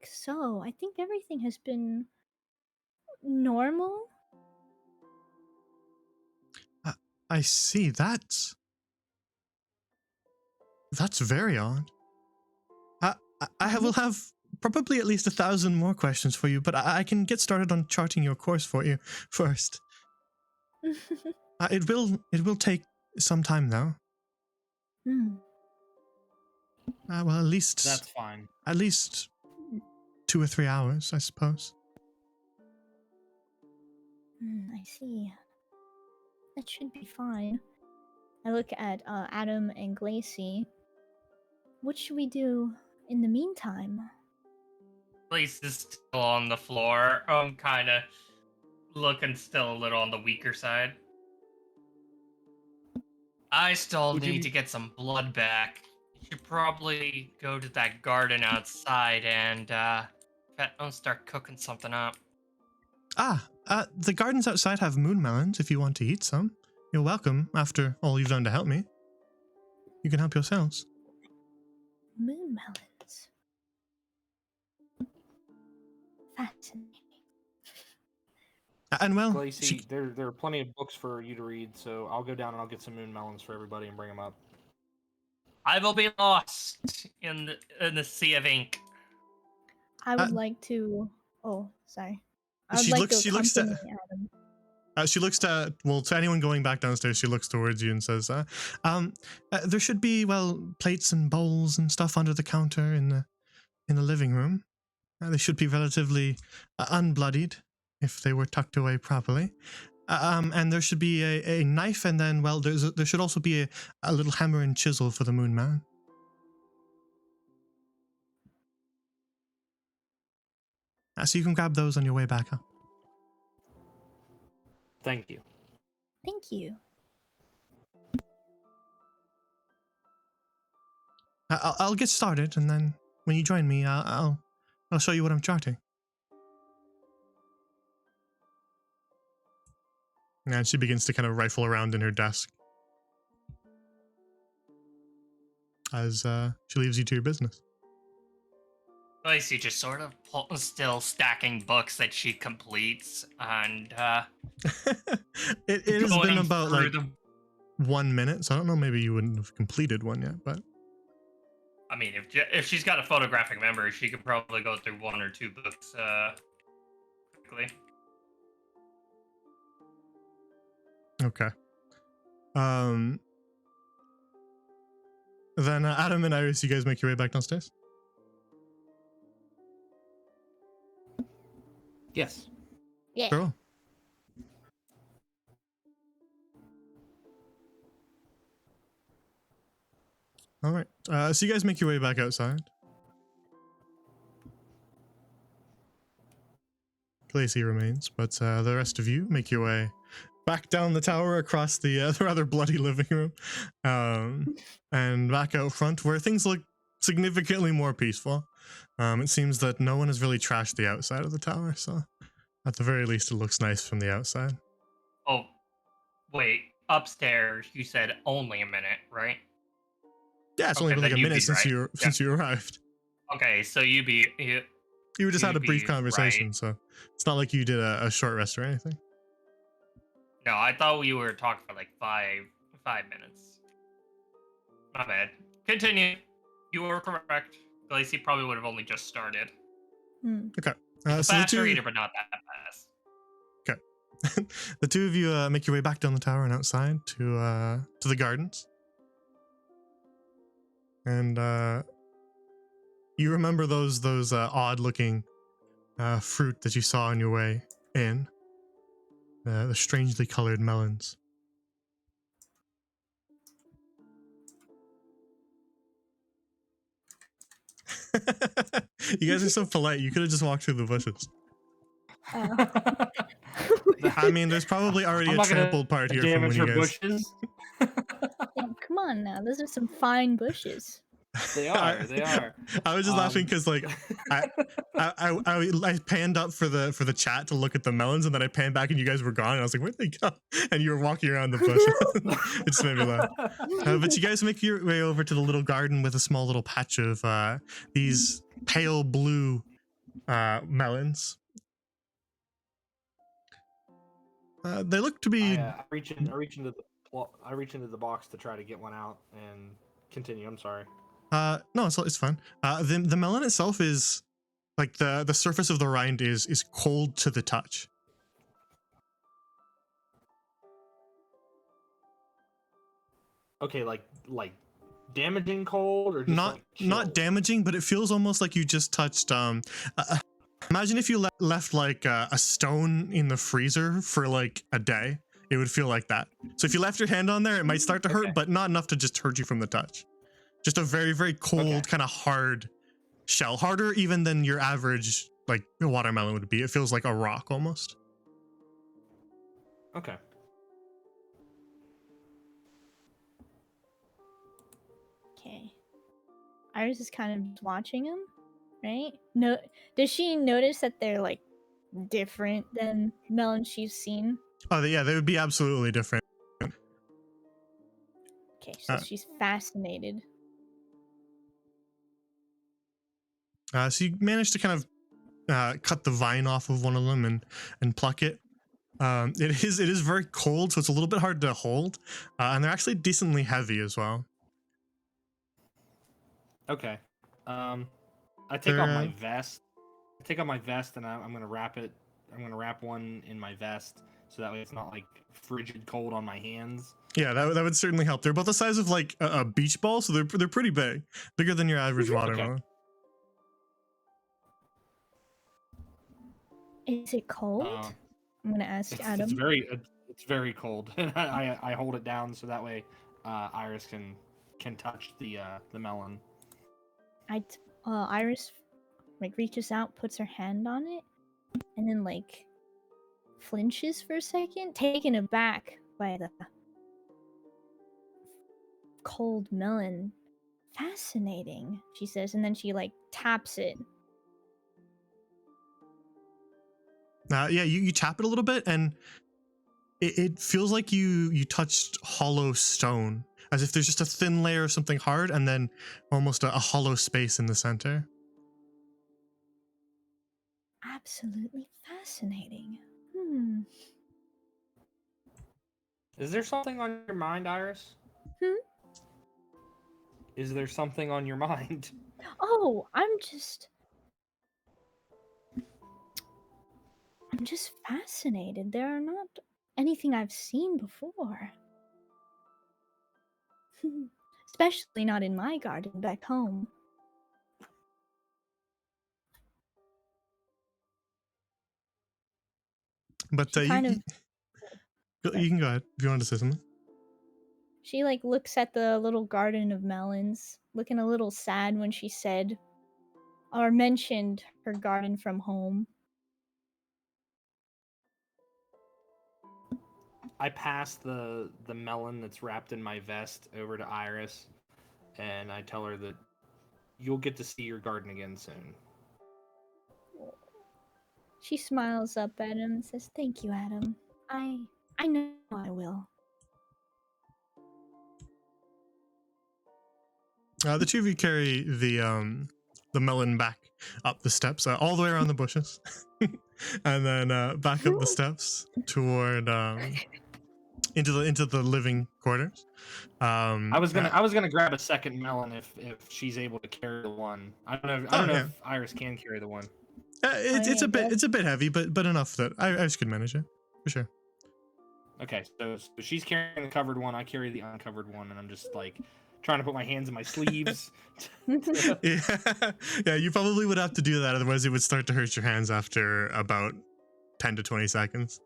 so. I think everything has been normal. I see. That's very odd. Will have probably at least 1,000 more questions for you, but I can get started on charting your course for you first. It will take some time though. Well, at least That's fine. At least 2 or 3 hours, I suppose. I see. That should be fine. I look at Adam and Glacy. What should we do in the meantime? Place is still on the floor. I'm kind of looking still a little on the weaker side. I still need to get some blood back. You should probably go to that garden outside and start cooking something up. The gardens outside have moon melons if you want to eat some. You're welcome after all you've done to help me. You can help yourselves. Moon melons. Fascinating. And well, Glacy, there are plenty of books for you to read, so I'll go down and I'll get some moon melons for everybody and bring them up. I will be lost in the sea of ink. I would like to. Oh, sorry. I would She like looks. to She looks to. accompany Adam. She looks to, well, to anyone going back downstairs, she looks towards you and says, there should be, well, plates and bowls and stuff under the counter in the living room. They should be relatively unbloodied if they were tucked away properly. And there should be a knife, and then, well, there should also be a little hammer and chisel for the Moon Man. So you can grab those on your way back up. Thank you. Thank you. I'll get started, and then when you join me, I'll show you what I'm charting. And she begins to kind of rifle around in her desk as she leaves you to your business. Lacey just sort of still stacking books that she completes, and it has been about like them. 1 minute, so I don't know, maybe you wouldn't have completed one yet, but I mean, if she's got a photographic memory, she could probably go through 1 or 2 books quickly. okay. Then Adam and Iris, you guys make your way back downstairs? Yes. Yeah. Cool. All right. So you guys make your way back outside. Lacey remains, but the rest of you make your way back down the tower across the rather bloody living room, and back out front where things look significantly more peaceful. It seems that no one has really trashed the outside of the tower, so at the very least, it looks nice from the outside. Oh, wait. Upstairs, you said only a minute, right? Yeah, it's only Okay, been like then a you'd minute be since right. since you arrived. Okay, so you You just had a You'd brief be conversation, right. so it's not like you did a short rest or anything. No, I thought we were talking for like five minutes. My bad. Continue. You were correct. Lacey probably would have only just started. Hmm. Okay. A So the fast two, reader, but not that fast. the two of you make your way back down the tower and outside to the gardens. And you remember those odd looking fruit that you saw on your way in, the strangely colored melons. You guys are so polite. You could have just walked through the bushes. I mean, there's probably already I'm a not gonna trampled part here from when damage you her guys. bushes. Yeah, come on now. Those are some fine bushes. They are. They are. I was just laughing because like I panned up for the chat to look at the melons, and then I panned back and you guys were gone, and I was like, where'd they go? And you were walking around the bush. It just made me laugh. But you guys make your way over to the little garden with a small little patch of these pale blue melons. They look to be I reach into the box to try to get one out and continue. I'm sorry. no, it's fine. The melon itself is like the surface of the rind is cold to the touch. Okay, like damaging cold or just Not like chill? not damaging, but it feels almost like you just touched imagine if you left like a stone in the freezer for like a day. It would feel like that. So if you left your hand on there, it might start to hurt, Okay. but not enough to just hurt you from the touch. Just a very, very cold, Okay. kind of hard shell. Harder even than your average like watermelon would be. It feels like a rock almost. Okay. Okay. Iris is kind of watching him, right? No, does she notice that they're like different than melons she's seen? Oh, yeah, they would be absolutely different. Okay, so she's fascinated. So you managed to kind of cut the vine off of one of them and pluck it. It is very cold, so it's a little bit hard to hold, and they're actually decently heavy as well. Okay. I take off my vest take off my vest and I'm gonna wrap it. I'm gonna wrap one in my vest so that way it's not like frigid cold on my hands. Yeah, that would certainly help. They're about the size of like a beach ball, so they're pretty big, bigger than your average watermelon. Is it cold? I'm gonna ask Adam. It's very cold. I hold it down so that way Iris can touch the melon. Iris like reaches out, puts her hand on it, and then like flinches for a second, taken aback by the cold melon. Fascinating, she says, and then she like taps it. Yeah, you tap it a little bit, and it feels like you touched hollow stone, as if there's just a thin layer of something hard, and then almost a hollow space in the center. Absolutely fascinating. Is there something on your mind, Iris? Is there something on your mind? Oh, I'm just fascinated. There are not anything I've seen before. Especially not in my garden back home. But She kind of... you can go ahead if you wanted to say something. She like looks at the little garden of melons, looking a little sad when she said or mentioned her garden from home. I pass the melon that's wrapped in my vest over to Iris, and I tell her that you'll get to see your garden again soon. She smiles up at him and says, "Thank you, Adam. I know I will." The two of you carry the melon back up the steps, all the way around the bushes, and then back up the steps toward into the living quarters. I was gonna grab a second melon if she's able to carry the one. I don't know if Iris can carry the one. It's a bit heavy, but enough that I could manage it for sure. Okay, so she's carrying the covered one. I carry the uncovered one, and I'm just like trying to put my hands in my sleeves. Yeah, you probably would have to do that, otherwise it would start to hurt your hands after about 10 to 20 seconds.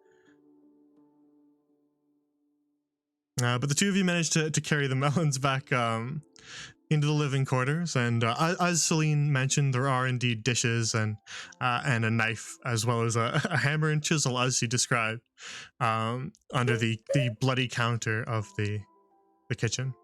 But the two of you managed to carry the melons back into the living quarters, and as Celine mentioned, there are indeed dishes and a knife, as well as a hammer and chisel, as she described, under the bloody counter of the kitchen.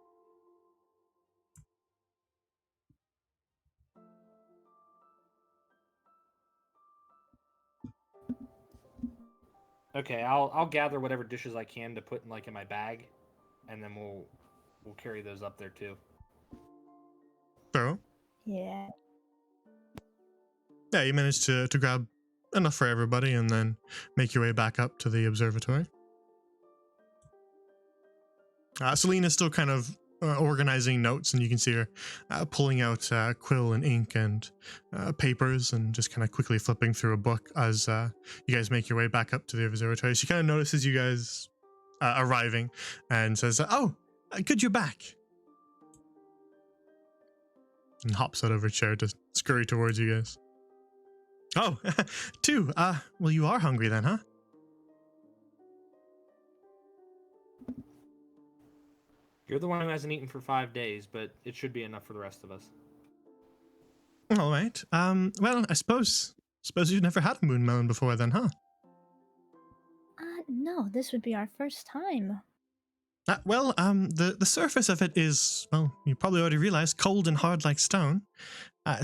Okay, I'll gather whatever dishes I can to put in my bag, and then we'll carry those up there too. So Yeah. Yeah, you managed to grab enough for everybody, and then make your way back up to the observatory. Celine is still kind of organizing notes, and you can see her pulling out quill and ink and papers, and just kind of quickly flipping through a book as you guys make your way back up to the observatory. She kind of notices you guys arriving and says, "Oh, good, you're back," and hops out of her chair to scurry towards you guys. "Oh, two. Well, you are hungry then, huh?" You're the one who hasn't eaten for 5 days, but it should be enough for the rest of us. All right. Well, I suppose you've never had a moon melon before then, huh? No, this would be our first time. Well, the surface of it is, well, you probably already realized, cold and hard like stone.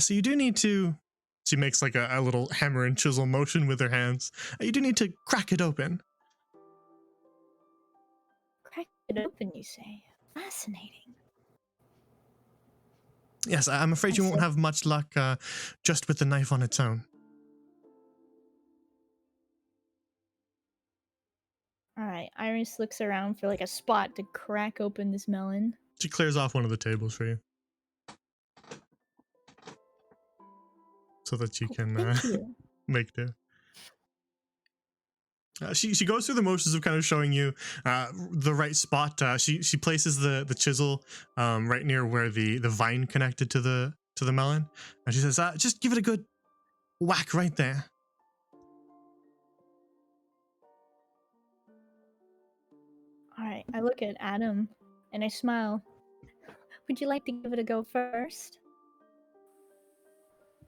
So you do need to... She makes like a little hammer and chisel motion with her hands. You do need to crack it open. Crack it open, you say? Fascinating. Yes, I'm afraid you won't have much luck just with the knife on its own. Alright, Iris looks around for like a spot to crack open this melon. She clears off one of the tables for you. so that you Oh, can thank you. make do. She goes through the motions of kind of showing you the right spot. She places the chisel right near where the vine connected to the melon, and she says, "Just give it a good whack right there." All right, I look at Adam and I smile. Would you like to give it a go first?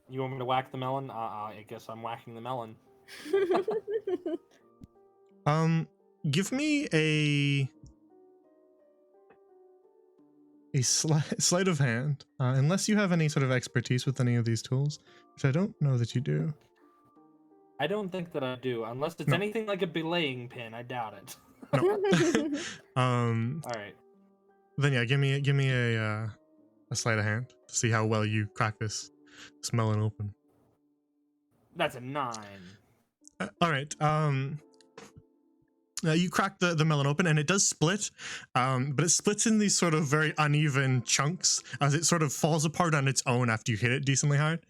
You want me to whack the melon? I guess I'm whacking the melon. Give me a sleight of hand, unless you have any sort of expertise with any of these tools, which I don't know that you do. I don't think that I do, unless it's No. anything like a belaying pin. I doubt it. No. All right. Then yeah, give me a sleight of hand to see how well you crack this melon open. That's a 9. All right. You crack the melon open and it does split, but it splits in these sort of very uneven chunks as it sort of falls apart on its own after you hit it decently hard.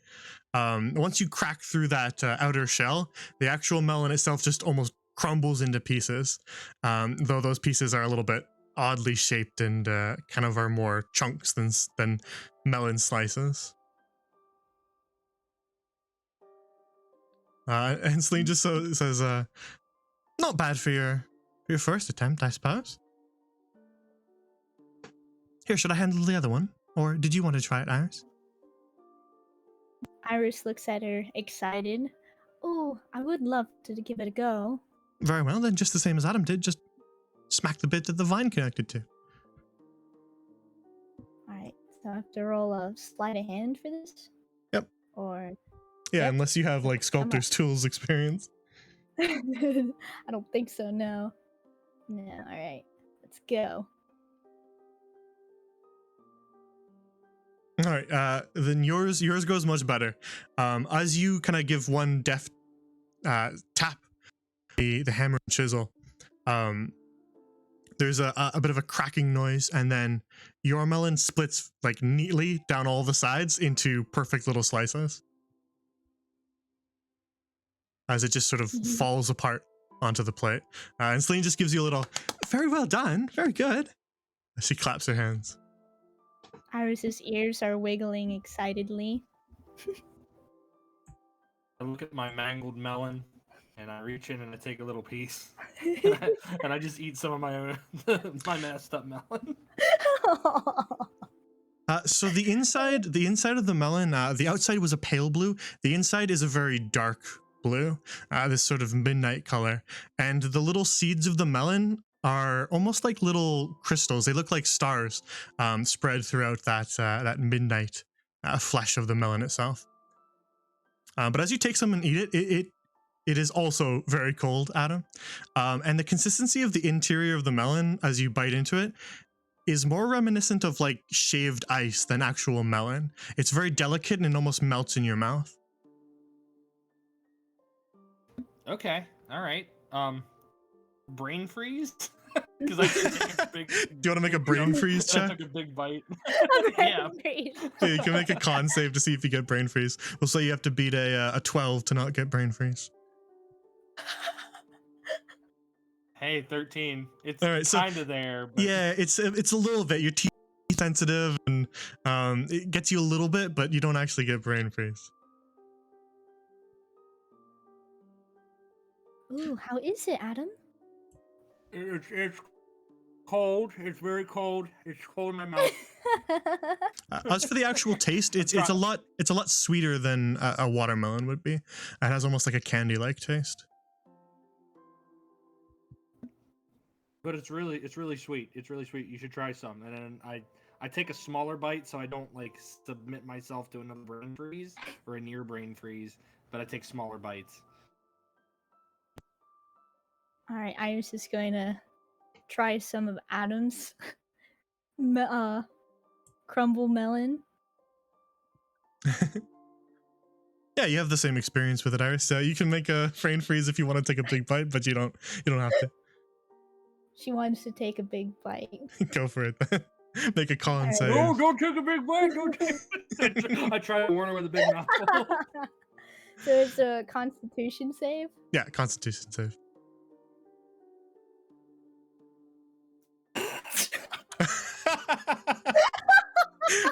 Once you crack through that outer shell, the actual melon itself just almost crumbles into pieces, though those pieces are a little bit oddly shaped and kind of are more chunks than melon slices. And Celine just says, "Not bad for your first attempt, I suppose. Here, should I handle the other one, or did you want to try it, Iris?" Iris looks at her, excited. Oh, I would love to give it a go. Very well, then, just the same as Adam did, just smack the bit that the vine connected to. Alright, so I have to roll a sleight of hand for this? Yep. Or. Yeah, Yep. unless you have like sculptor's tools experience. I don't think so, no. No, alright. Let's go. All right, then yours goes much better. As you kind of give one deft tap, the hammer and chisel, there's a bit of a cracking noise, and then your melon splits like neatly down all the sides into perfect little slices, as it just sort of falls apart onto the plate. And Celine just gives you a little, "Very well done, very good," as she claps her hands. Iris's ears are wiggling excitedly. I look at my mangled melon, and I reach in and I take a little piece, and I just eat some of my own, my messed up melon. So the inside of the melon, the outside was a pale blue. The inside is a very dark blue, this sort of midnight color. And the little seeds of the melon are almost like little crystals. They look like stars spread throughout that midnight flesh of the melon itself. But as you take some and eat it, it is also very cold, Adam. And the consistency of the interior of the melon as you bite into it is more reminiscent of like shaved ice than actual melon. It's very delicate and it almost melts in your mouth. Okay, all right. Brain freeze? Because I took a big. Do you want to make a brain freeze I check? took a big bite. Yeah. Yeah, you can make a con save to see if you get brain freeze. We'll say you have to beat a 12 to not get brain freeze. Hey, 13. It's All right, so- kind of there. But... Yeah, it's a little bit. Your teeth are sensitive and it gets you a little bit, but you don't actually get brain freeze. Ooh, how is it, Adam? It's cold. It's very cold. It's cold in my mouth. As for the actual taste, it's a lot sweeter than a watermelon would be. It has almost like a candy-like taste. But it's really sweet. It's really sweet. You should try some. And then I take a smaller bite so I don't like submit myself to another brain freeze or a near brain freeze. But I take smaller bites. All right, Iris is going to try some of Adam's crumble melon. Yeah, you have the same experience with it, Iris. So you can make a brain freeze if you want to take a big bite, but you don't have to. She wants to take a big bite. Go for it. Make a con Alright. save. No, don't take a big bite. Don't take. I try to warn her with a big mouthful. So it's a Constitution save. Yeah, Constitution save.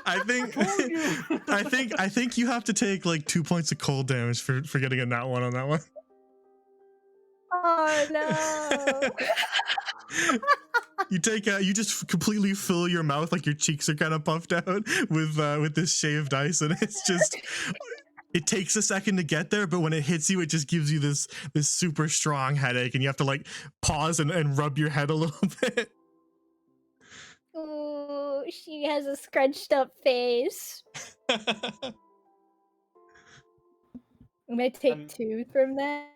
I think Told you. I think you have to take like 2 points of cold damage for getting a nat 1 on that one. Oh no! You take you just completely fill your mouth, like your cheeks are kind of puffed out with this shaved ice, and it's just it takes a second to get there, but when it hits you, it just gives you this super strong headache, and you have to like pause and rub your head a little bit. Ooh, she has a scrunched up face. I'm gonna take 2 from that.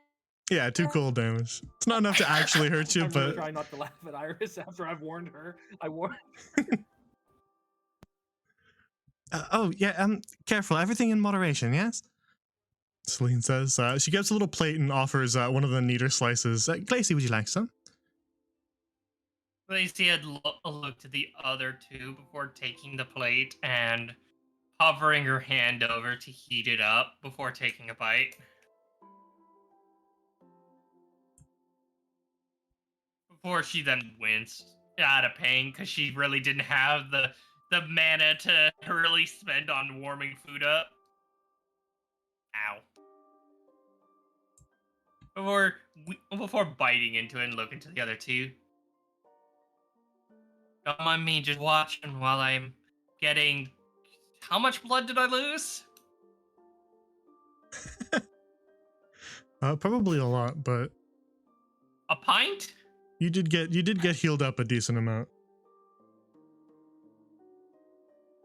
Yeah, 2 cold damage. It's not enough to actually hurt you, I'm really but trying not to laugh at Iris after I've warned her. I warned. oh yeah, careful. Everything in moderation, yes. Celine says. She gets a little plate and offers one of the neater slices. Glacy, would you like some? Lacey had looked at the other two before taking the plate and hovering her hand over to heat it up before taking a bite. Before she then winced out of pain because she really didn't have the mana to really spend on warming food up. Ow. Before biting into it and looking to the other two. Don't mind me just watching while I'm getting... How much blood did I lose? Probably a lot, but A pint? you did get healed up a decent amount.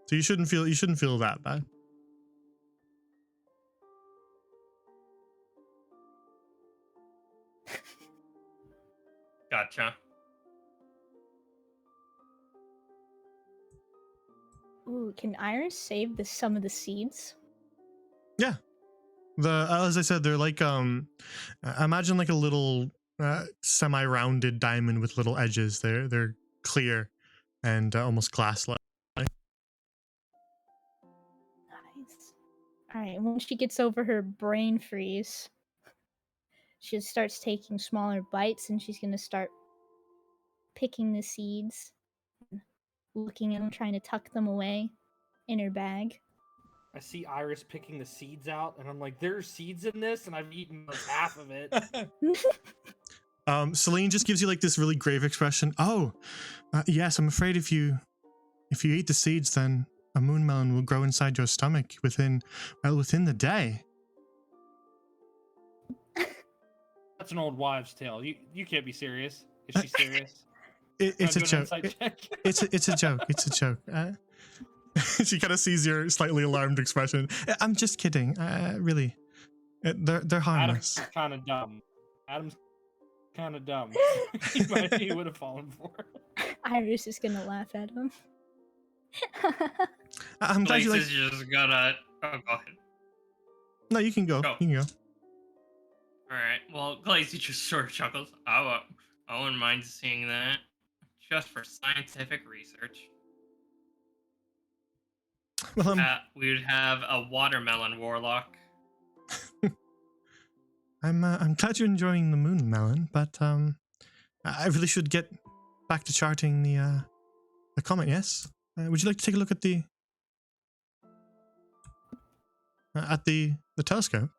So you shouldn't feel that bad. Gotcha. Ooh, can Iris save some of the seeds? Yeah. As I said, they're like imagine like a little semi-rounded diamond with little edges. They're clear and almost glass-like. Nice. Alright, when she gets over her brain freeze, she starts taking smaller bites and she's gonna start picking the seeds, looking at them, trying to tuck them away in her bag. I see Iris picking the seeds out, and I'm like, "There's seeds in this," and I've eaten like half of it. Celine just gives you like this really grave expression. Oh, yes, I'm afraid if you eat the seeds, then a moon melon will grow inside your stomach within the day. That's an old wives' tale. You can't be serious. Is she serious? It's a Do an joke. insight check. It's a joke. It's a joke. She kind of sees your slightly alarmed expression. I'm just kidding. Really, they're harmless. Adam's kind of dumb. Adam's kind of dumb. he would have fallen for it. Iris is gonna laugh at him. I'm glad you like. Lisa's just gonna... Oh, go ahead. No, you can go. Go. You can go. Alright, well, Glacy just sort of chuckles. I wouldn't mind seeing that. Just for scientific research. Well, We would have a watermelon warlock. I'm glad you're enjoying the moon melon, but I really should get back to charting the comet. Yes. Would you like to take a look at the telescope?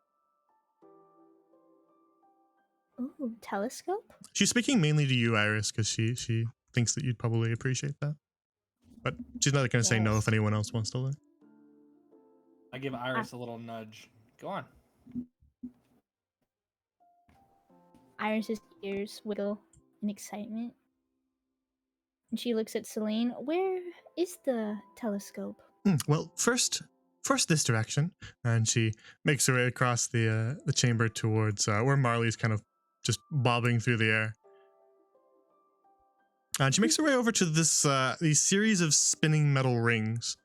Ooh, telescope? She's speaking mainly to you, Iris, because she thinks that you'd probably appreciate that. But she's not going to say no if anyone else wants to look. I give Iris a little nudge. Go on. Iris's ears wiggle in excitement. And she looks at Celine. Where is the telescope? Well, first this direction, and she makes her way across the chamber towards where Marley's kind of just bobbing through the air. And she makes her way over to this these series of spinning metal rings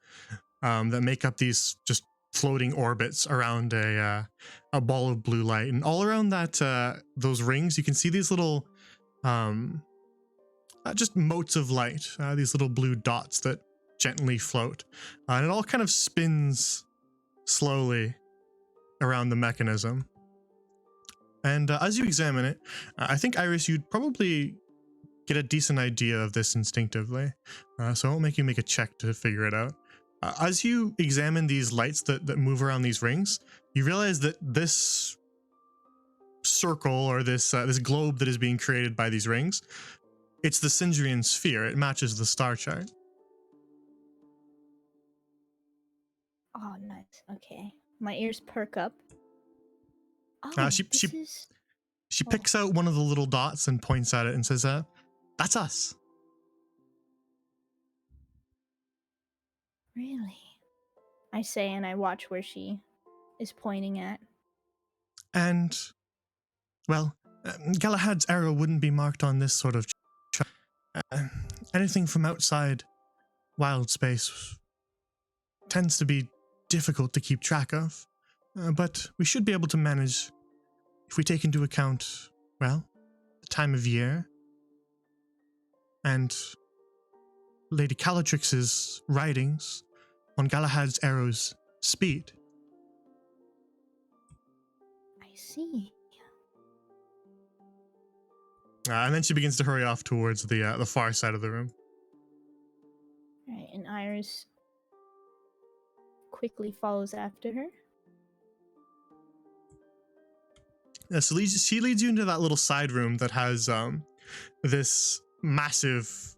that make up these just floating orbits around a ball of blue light, and all around that those rings you can see these little just motes of light, these little blue dots that gently float, and it all kind of spins slowly around the mechanism. And as you examine it, I think, Iris, you'd probably get a decent idea of this instinctively. So I won't make you make a check to figure it out. As you examine these lights that move around these rings, you realize that this circle, or this globe that is being created by these rings, it's the Sindrian sphere. It matches the star chart. Oh, nice. Okay. My ears perk up. Oh, She Oh. picks out one of the little dots and points at it and says, "That's us." Really? I say, and I watch where she is pointing at. And, well, Galahad's arrow wouldn't be marked on this sort of anything from outside wild space tends to be difficult to keep track of, but we should be able to manage if we take into account, well, the time of year and Lady Calatrix's writings on Galahad's arrow's speed. I see. And then she begins to hurry off towards the far side of the room. Right, and Iris quickly follows after her. Yeah, so she leads you into that little side room that has this massive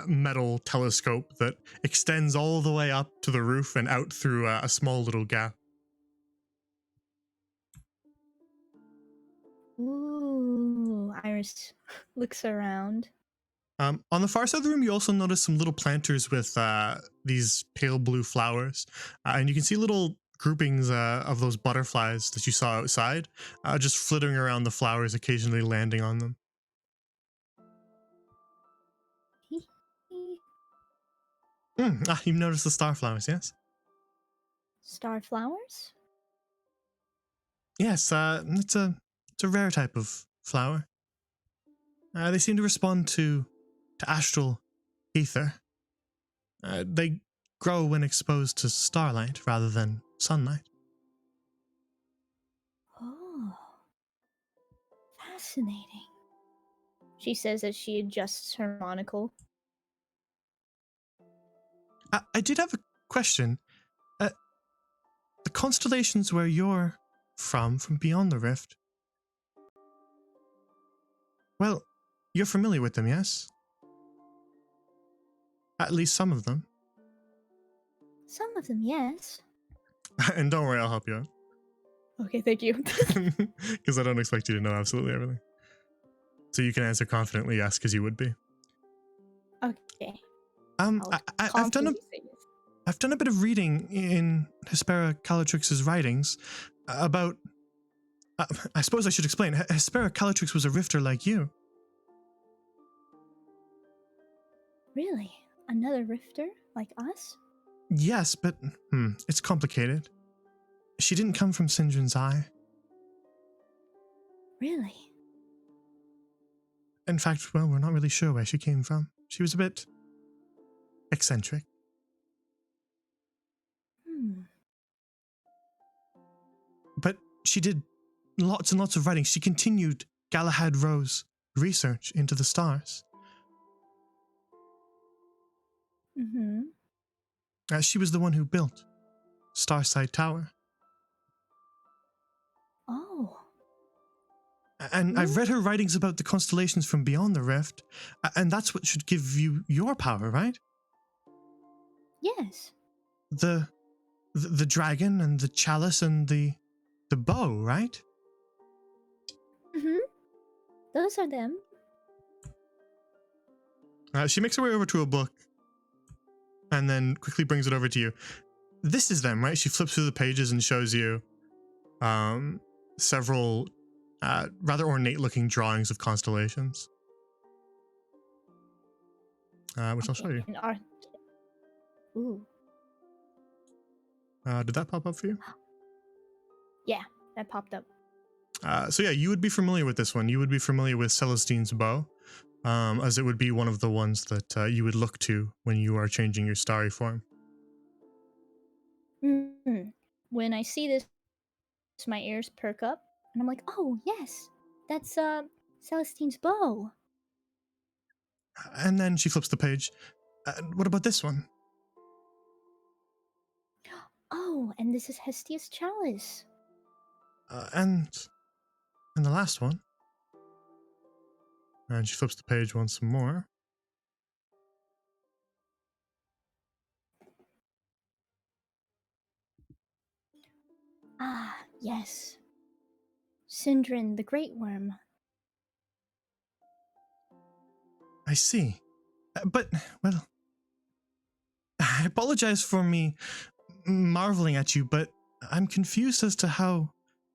metal telescope that extends all the way up to the roof and out through a small little gap. Ooh, Iris looks around. On the far side of the room, you also notice some little planters with these pale blue flowers. And you can see little groupings of those butterflies that you saw outside, just flittering around the flowers, occasionally landing on them. You've noticed the starflowers, yes? Starflowers? Yes, it's a rare type of flower. They seem to respond to astral ether. They grow when exposed to starlight rather than sunlight. Oh, fascinating. She says as she adjusts her monocle. I did have a question. The constellations where you're from beyond the rift, well, you're familiar with them, yes? At least some of them. Some of them, yes. And don't worry, I'll help you out. Okay, thank you. Because I don't expect you to know absolutely everything. So you can answer confidently yes, because you would be. Okay. I've done Confidently say yes. I've done a bit of reading in Hespera Calatrix's writings about... I suppose I should explain. Hespera Calatrix was a rifter like you. Really? Another rifter like us? Yes, but it's complicated. She didn't come from Sinjin's Eye. Really? In fact, well, we're not really sure where she came from. She was a bit eccentric. But she did lots and lots of writing. She continued Galahad Rowe's research into the stars. Mm-hmm. She was the one who built Starside Tower. Oh. And I've read her writings about the constellations from beyond the rift, and that's what should give you your power, right? Yes. The dragon and the chalice and the bow, right? Mm-hmm. Those are them. She makes her way over to a book and then quickly brings it over to you. This is them, right? She flips through the pages and shows you several rather ornate-looking drawings of constellations, which I'll show you. Ooh. Did that pop up for you? Yeah, that popped up. So yeah, you would be familiar with this one. You would be familiar with Celestine's bow, as it would be one of the ones that you would look to when you are changing your starry form. Mm-hmm. When I see this my ears perk up, and I'm like, oh yes, that's Celestine's bow. And then she flips the page. What about this one? Oh, and this is Hestia's chalice. And the last one. And she flips the page once more. Ah, yes. Sindrin, the Great Worm. I see. But, well, I apologize for me marveling at you, but I'm confused as to how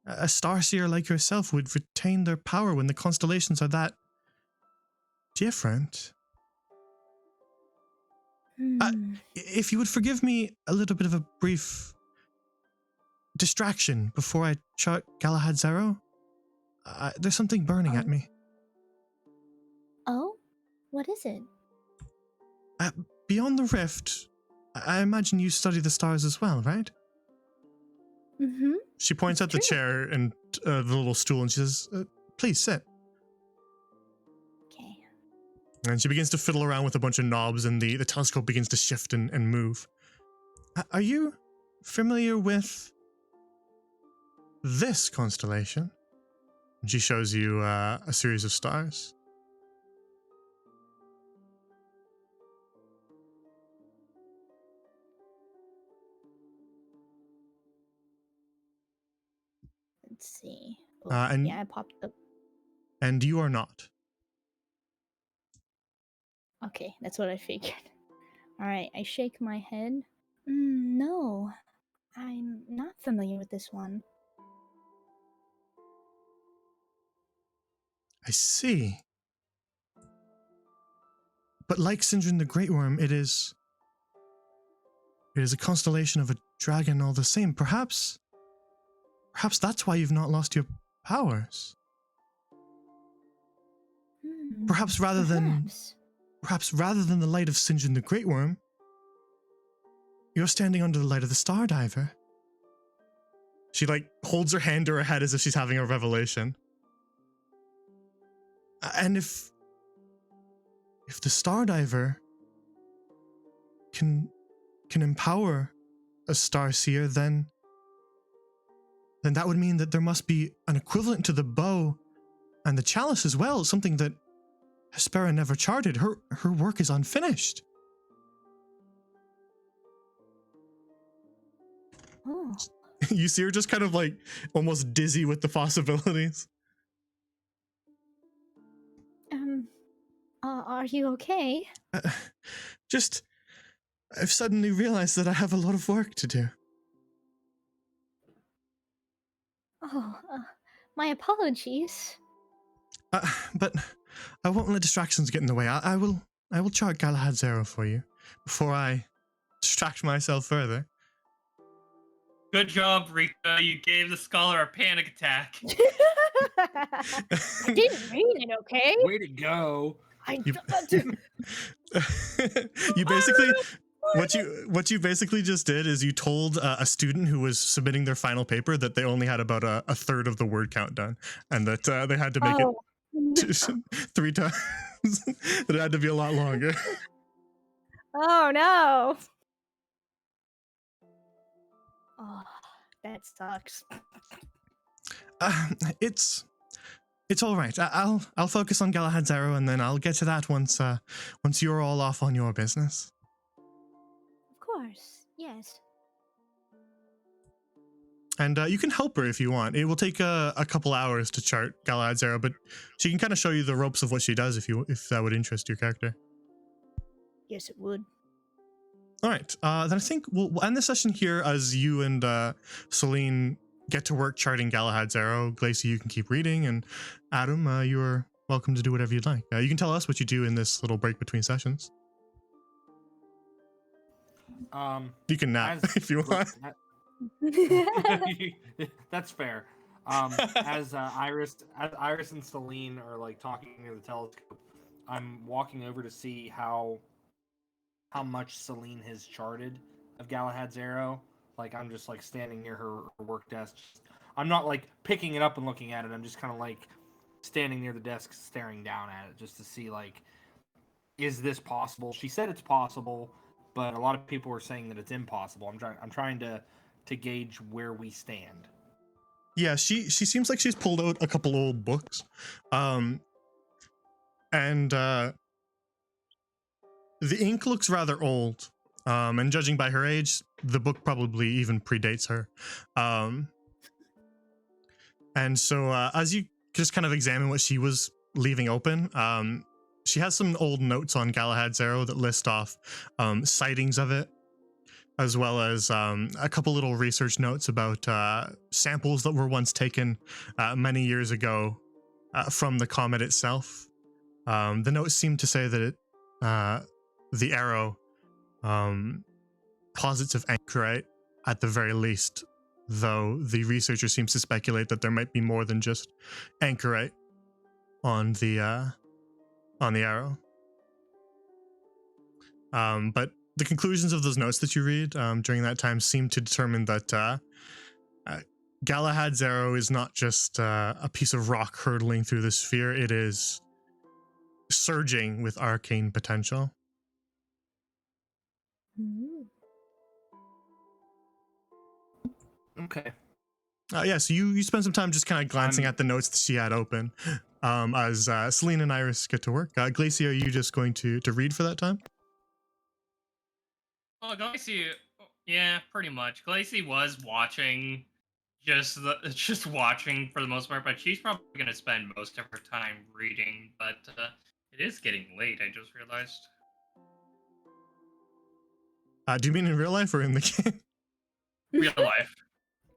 a starseer like yourself would retain their power when the constellations are that different. If you would forgive me a little bit of a brief distraction before I chart Galahad Zero, there's something burning at me. Oh? What is it? Beyond the rift, I imagine you study the stars as well, right? Mm-hmm. She points It's at the true. chair and the little stool and she says, please sit. Okay. And she begins to fiddle around with a bunch of knobs and the telescope begins to shift and move. Are you familiar with this constellation? And she shows you a series of stars. Let's see. Oh, And- yeah, I popped up. And you are not. Okay, that's what I figured. Alright, I shake my head. No, I'm not familiar with this one. I see. But like Sindrin the Great Worm, it is a constellation of a dragon all the same. Perhaps that's why you've not lost your powers. Perhaps rather than the light of Sinjin the Great Worm, you're standing under the light of the Star Diver. She holds her hand to her head as if she's having a revelation. And if the Star Diver can empower a Starseer, then that would mean that there must be an equivalent to the bow and the chalice as well, something that Hespera never charted. Her work is unfinished. Oh. You see her just kind of almost dizzy with the possibilities. Are you okay? I've suddenly realized that I have a lot of work to do. Oh, my apologies. But I won't let distractions get in the way. I will chart Galahad Zero for you before I distract myself further. Good job, Rika. You gave the scholar a panic attack. I didn't mean it, okay? Way to go. You basically what you basically just did is you told a student who was submitting their final paper that they only had about a third of the word count done, and that they had to make it 3 times. That it had to be a lot longer. Oh no. Oh, that sucks. It's all right. I'll focus on Galahad Zero, and then I'll get to that once you're all off on your business. Of course, yes. And you can help her if you want. It will take a couple hours to chart Galahad Zero, but she can kind of show you the ropes of what she does if that would interest your character. Yes, it would. All right. Then I think we'll end the session here as you and Celine get to work charting Galahad Zero. Glacy, you can keep reading, and Adam, you're welcome to do whatever you'd like. You can tell us what you do in this little break between sessions. You can nap if you want. That's fair. As Iris and Celine are talking near the telescope, I'm walking over to see how much Celine has charted of Galahad Zero. I'm just standing near her work desk. I'm not like picking it up and looking at it. I'm just kind of like standing near the desk, staring down at it, just to see like, is this possible? She said it's possible, but a lot of people are saying that it's impossible. I'm trying to gauge where we stand. Yeah, she seems like she's pulled out a couple old books, and the ink looks rather old. And judging by her age, the book probably even predates her. And so as you just kind of examine what she was leaving open, she has some old notes on Galahad's Arrow that list off sightings of it, as well as a couple little research notes about samples that were once taken many years ago from the comet itself. The notes seem to say that the arrow posits of anchorite at the very least, though the researcher seems to speculate that there might be more than just anchorite on the arrow. But the conclusions of those notes that you read during that time seem to determine that Galahad's Arrow is not just a piece of rock hurtling through the sphere, it is surging with arcane potential. Ooh. Okay. Yeah, so you spend some time just kind of glancing at the notes that she had open as Celine and Iris get to work. Glacy, are you just going to read for that time? Well, Glacy, yeah, pretty much. Glacy was watching, just watching for the most part, but she's probably gonna spend most of her time reading. But it is getting late. I just realized. Do you mean in real life or in the game? Real life.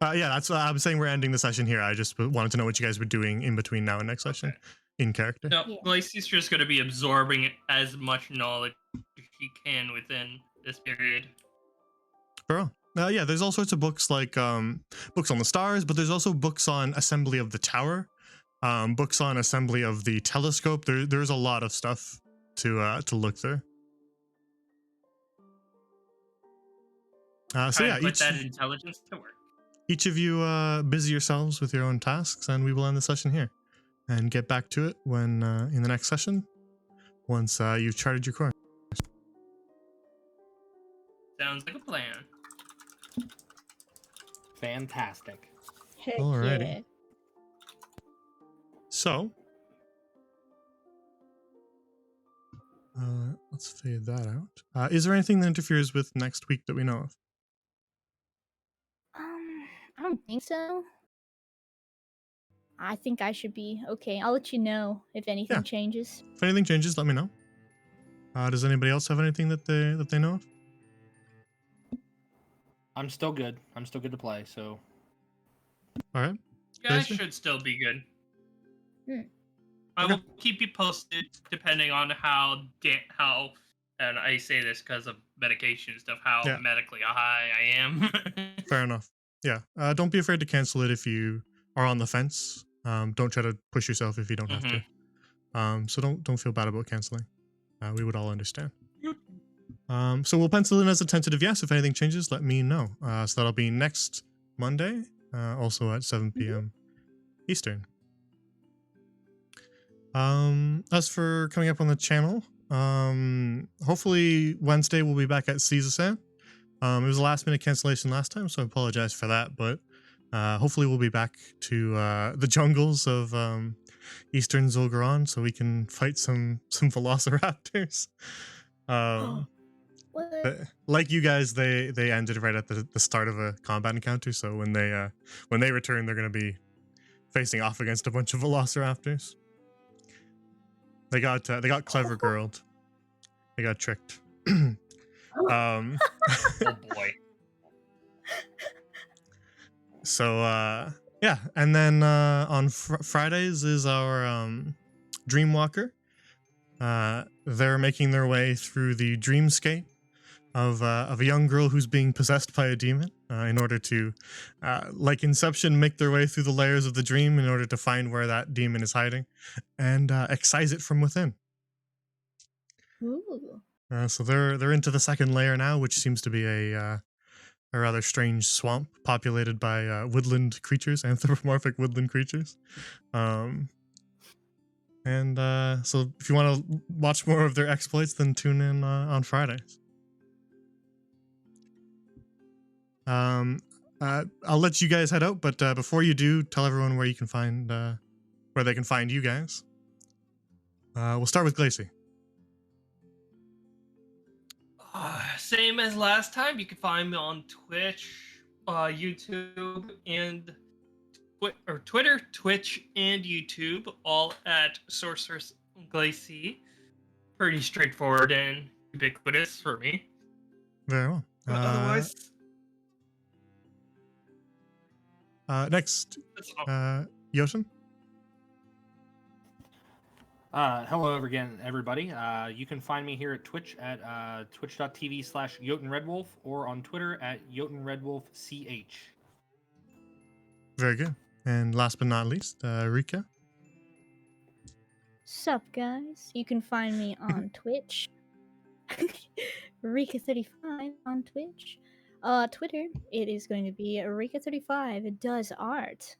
Yeah, that's I'm saying we're ending the session here. I just wanted to know what you guys were doing in between now and next session in character. No, Yeah. Glacy's just gonna be absorbing as much knowledge as she can within this period. Bro. Yeah, there's all sorts of books like books on the stars, but there's also books on assembly of the tower, books on assembly of the telescope. There's a lot of stuff to look through. So Try yeah, to put that intelligence to work. each of you busy yourselves with your own tasks, and we will end the session here and get back to it when in the next session once you've charted your course. Sounds like a plan. Fantastic. Heck Alrighty. yeah. So let's fade that out. Is there anything that interferes with next week that we know of? I don't think so. I think I should be okay. I'll let you know if anything Yeah. changes. If anything changes, let me know. Does anybody else have anything that they know of? I'm still good. I'm still good to play. So All right. You guys Glacy? should still be good. Hmm. I Okay. will keep you posted depending on how, and I say this because of medication and stuff, how Yeah. medically high I am. Fair enough. Yeah. Don't be afraid to cancel it if you are on the fence. Don't try to push yourself if you don't have to. So don't feel bad about canceling. We would all understand. So we'll pencil in as a tentative yes. If anything changes, let me know. So that'll be next Monday, also at 7 p.m. Eastern. As for coming up on the channel, hopefully Wednesday we'll be back at Caesar. It was a last minute cancellation last time, so I apologize for that, but hopefully we'll be back to the jungles of Eastern Zolgaron so we can fight some velociraptors. What? Like you guys, they ended right at the start of a combat encounter, so when they return, they're going to be facing off against a bunch of velociraptors. They got clever girled. They got tricked. Oh boy. So yeah, and then on Fridays is our Dreamwalker. They're making their way through the dreamscape of a young girl who's being possessed by a demon in order to, like Inception, make their way through the layers of the dream in order to find where that demon is hiding and excise it from within. Ooh. So they're into the second layer now, which seems to be a a rather strange swamp populated by woodland creatures, anthropomorphic woodland creatures. And so if you want to watch more of their exploits, then tune in on Fridays. I'll let you guys head out, but before you do, tell everyone where you can find where they can find you guys. We'll start with Glacy. Same as last time. You can find me on Twitch, YouTube, and Twitter, Twitch, and YouTube, all at Sorceress Glacy. Pretty straightforward and ubiquitous for me. Very well. But otherwise, Next, that's all. Yoshin. Hello again, everybody. You can find me here at Twitch at twitch.tv/JotunRedWolf or on Twitter at JotunRedWolfCH. Very good. And last but not least, Rika. Sup, guys? You can find me on Twitch. Rika35 on Twitch. Twitter, it is going to be Rika35. It does art.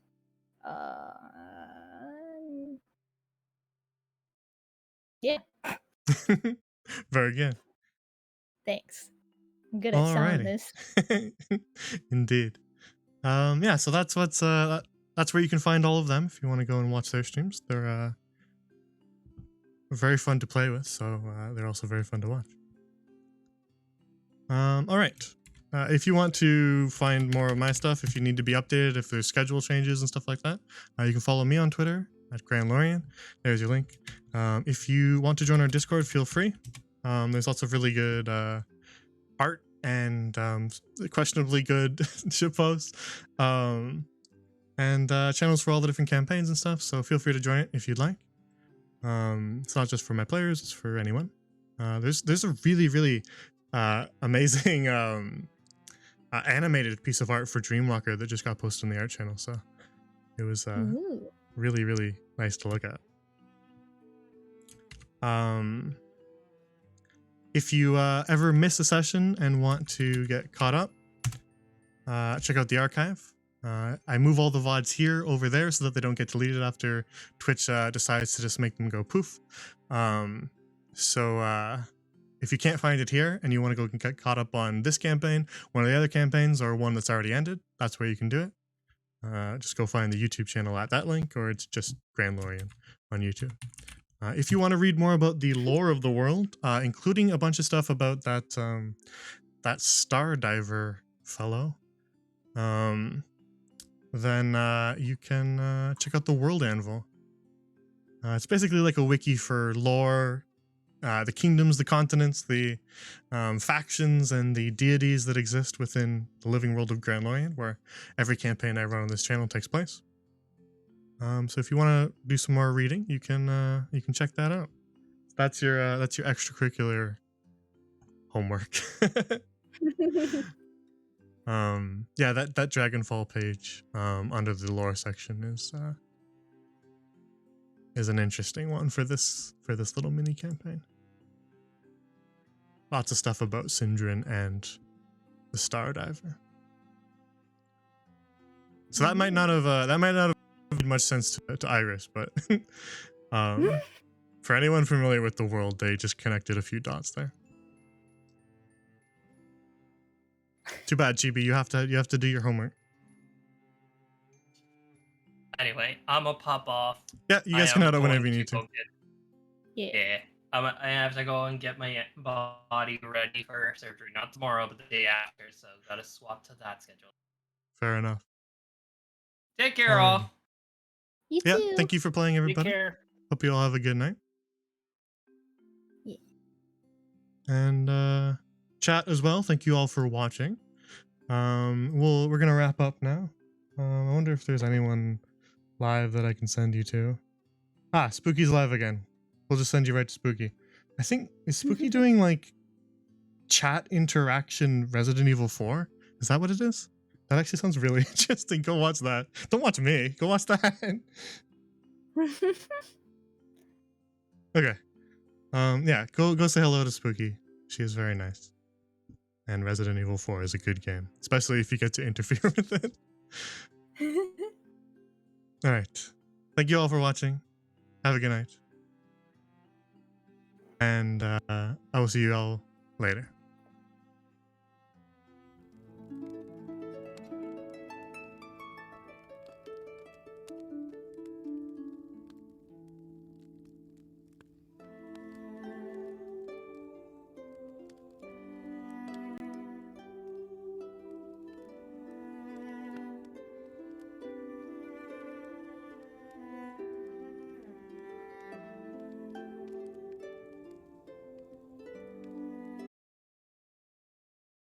Yeah, Very good. thanks. I'm good at selling Alrighty. this. Indeed. Yeah, so that's that's where you can find all of them if you want to go and watch their streams. They're very fun to play with, so they're also very fun to watch. All right. If you want to find more of my stuff, if you need to be updated, if there's schedule changes and stuff like that, you can follow me on Twitter at GrandLorian. There's your link. If you want to join our Discord, feel free. There's lots of really good art and questionably good shitposts, and channels for all the different campaigns and stuff. So feel free to join it if you'd like. It's not just for my players; it's for anyone. There's a really amazing animated piece of art for Dreamwalker that just got posted on the art channel. So it was Ooh. really nice to look at. If you ever miss a session and want to get caught up, check out the archive. I move all the VODs here over there so that they don't get deleted after Twitch decides to just make them go poof. So if you can't find it here and you want to go get caught up on this campaign, one of the other campaigns, or one that's already ended, that's where you can do it. Just go find the YouTube channel at that link, or it's just GrandLorian on YouTube. If you want to read more about the lore of the world, including a bunch of stuff about that that star diver fellow, then you can check out the World Anvil. It's basically like a wiki for lore, the kingdoms, the continents, the factions, and the deities that exist within the living world of GrandLorian, where every campaign I run on this channel takes place. So if you want to do some more reading, you can check that out. That's your extracurricular homework. Yeah, that Dragonfall page under the lore section is an interesting one for this little mini campaign. Lots of stuff about Sindrin and the Star Diver. So that might not have made much sense to Iris, but for anyone familiar with the world, they just connected a few dots there. Too bad, GB. You have to do your homework. Anyway, I'm gonna pop off. Yeah, you guys can head out whenever you need to. Yeah. I have to go and get my body ready for surgery. Not tomorrow, but the day after. So gotta swap to that schedule. Fair enough. Take care, all. You Yeah, too. thank you for playing, Take everybody. care. Hope you all have a good night. Yeah. And chat as well. Thank you all for watching. We're gonna wrap up now. I wonder if there's anyone live that I can send you to. Spooky's live again. We'll just send you right to Spooky. I think, is Spooky doing like chat interaction Resident Evil 4? Is that what it is? That actually sounds really interesting. Go watch that. Don't watch me. Go watch that. Okay. Yeah, go say hello to Spooky. She is very nice. and Resident Evil 4 is a good game, especially if you get to interfere with it. All right. Thank you all for watching. Have a good night. And I will see you all later.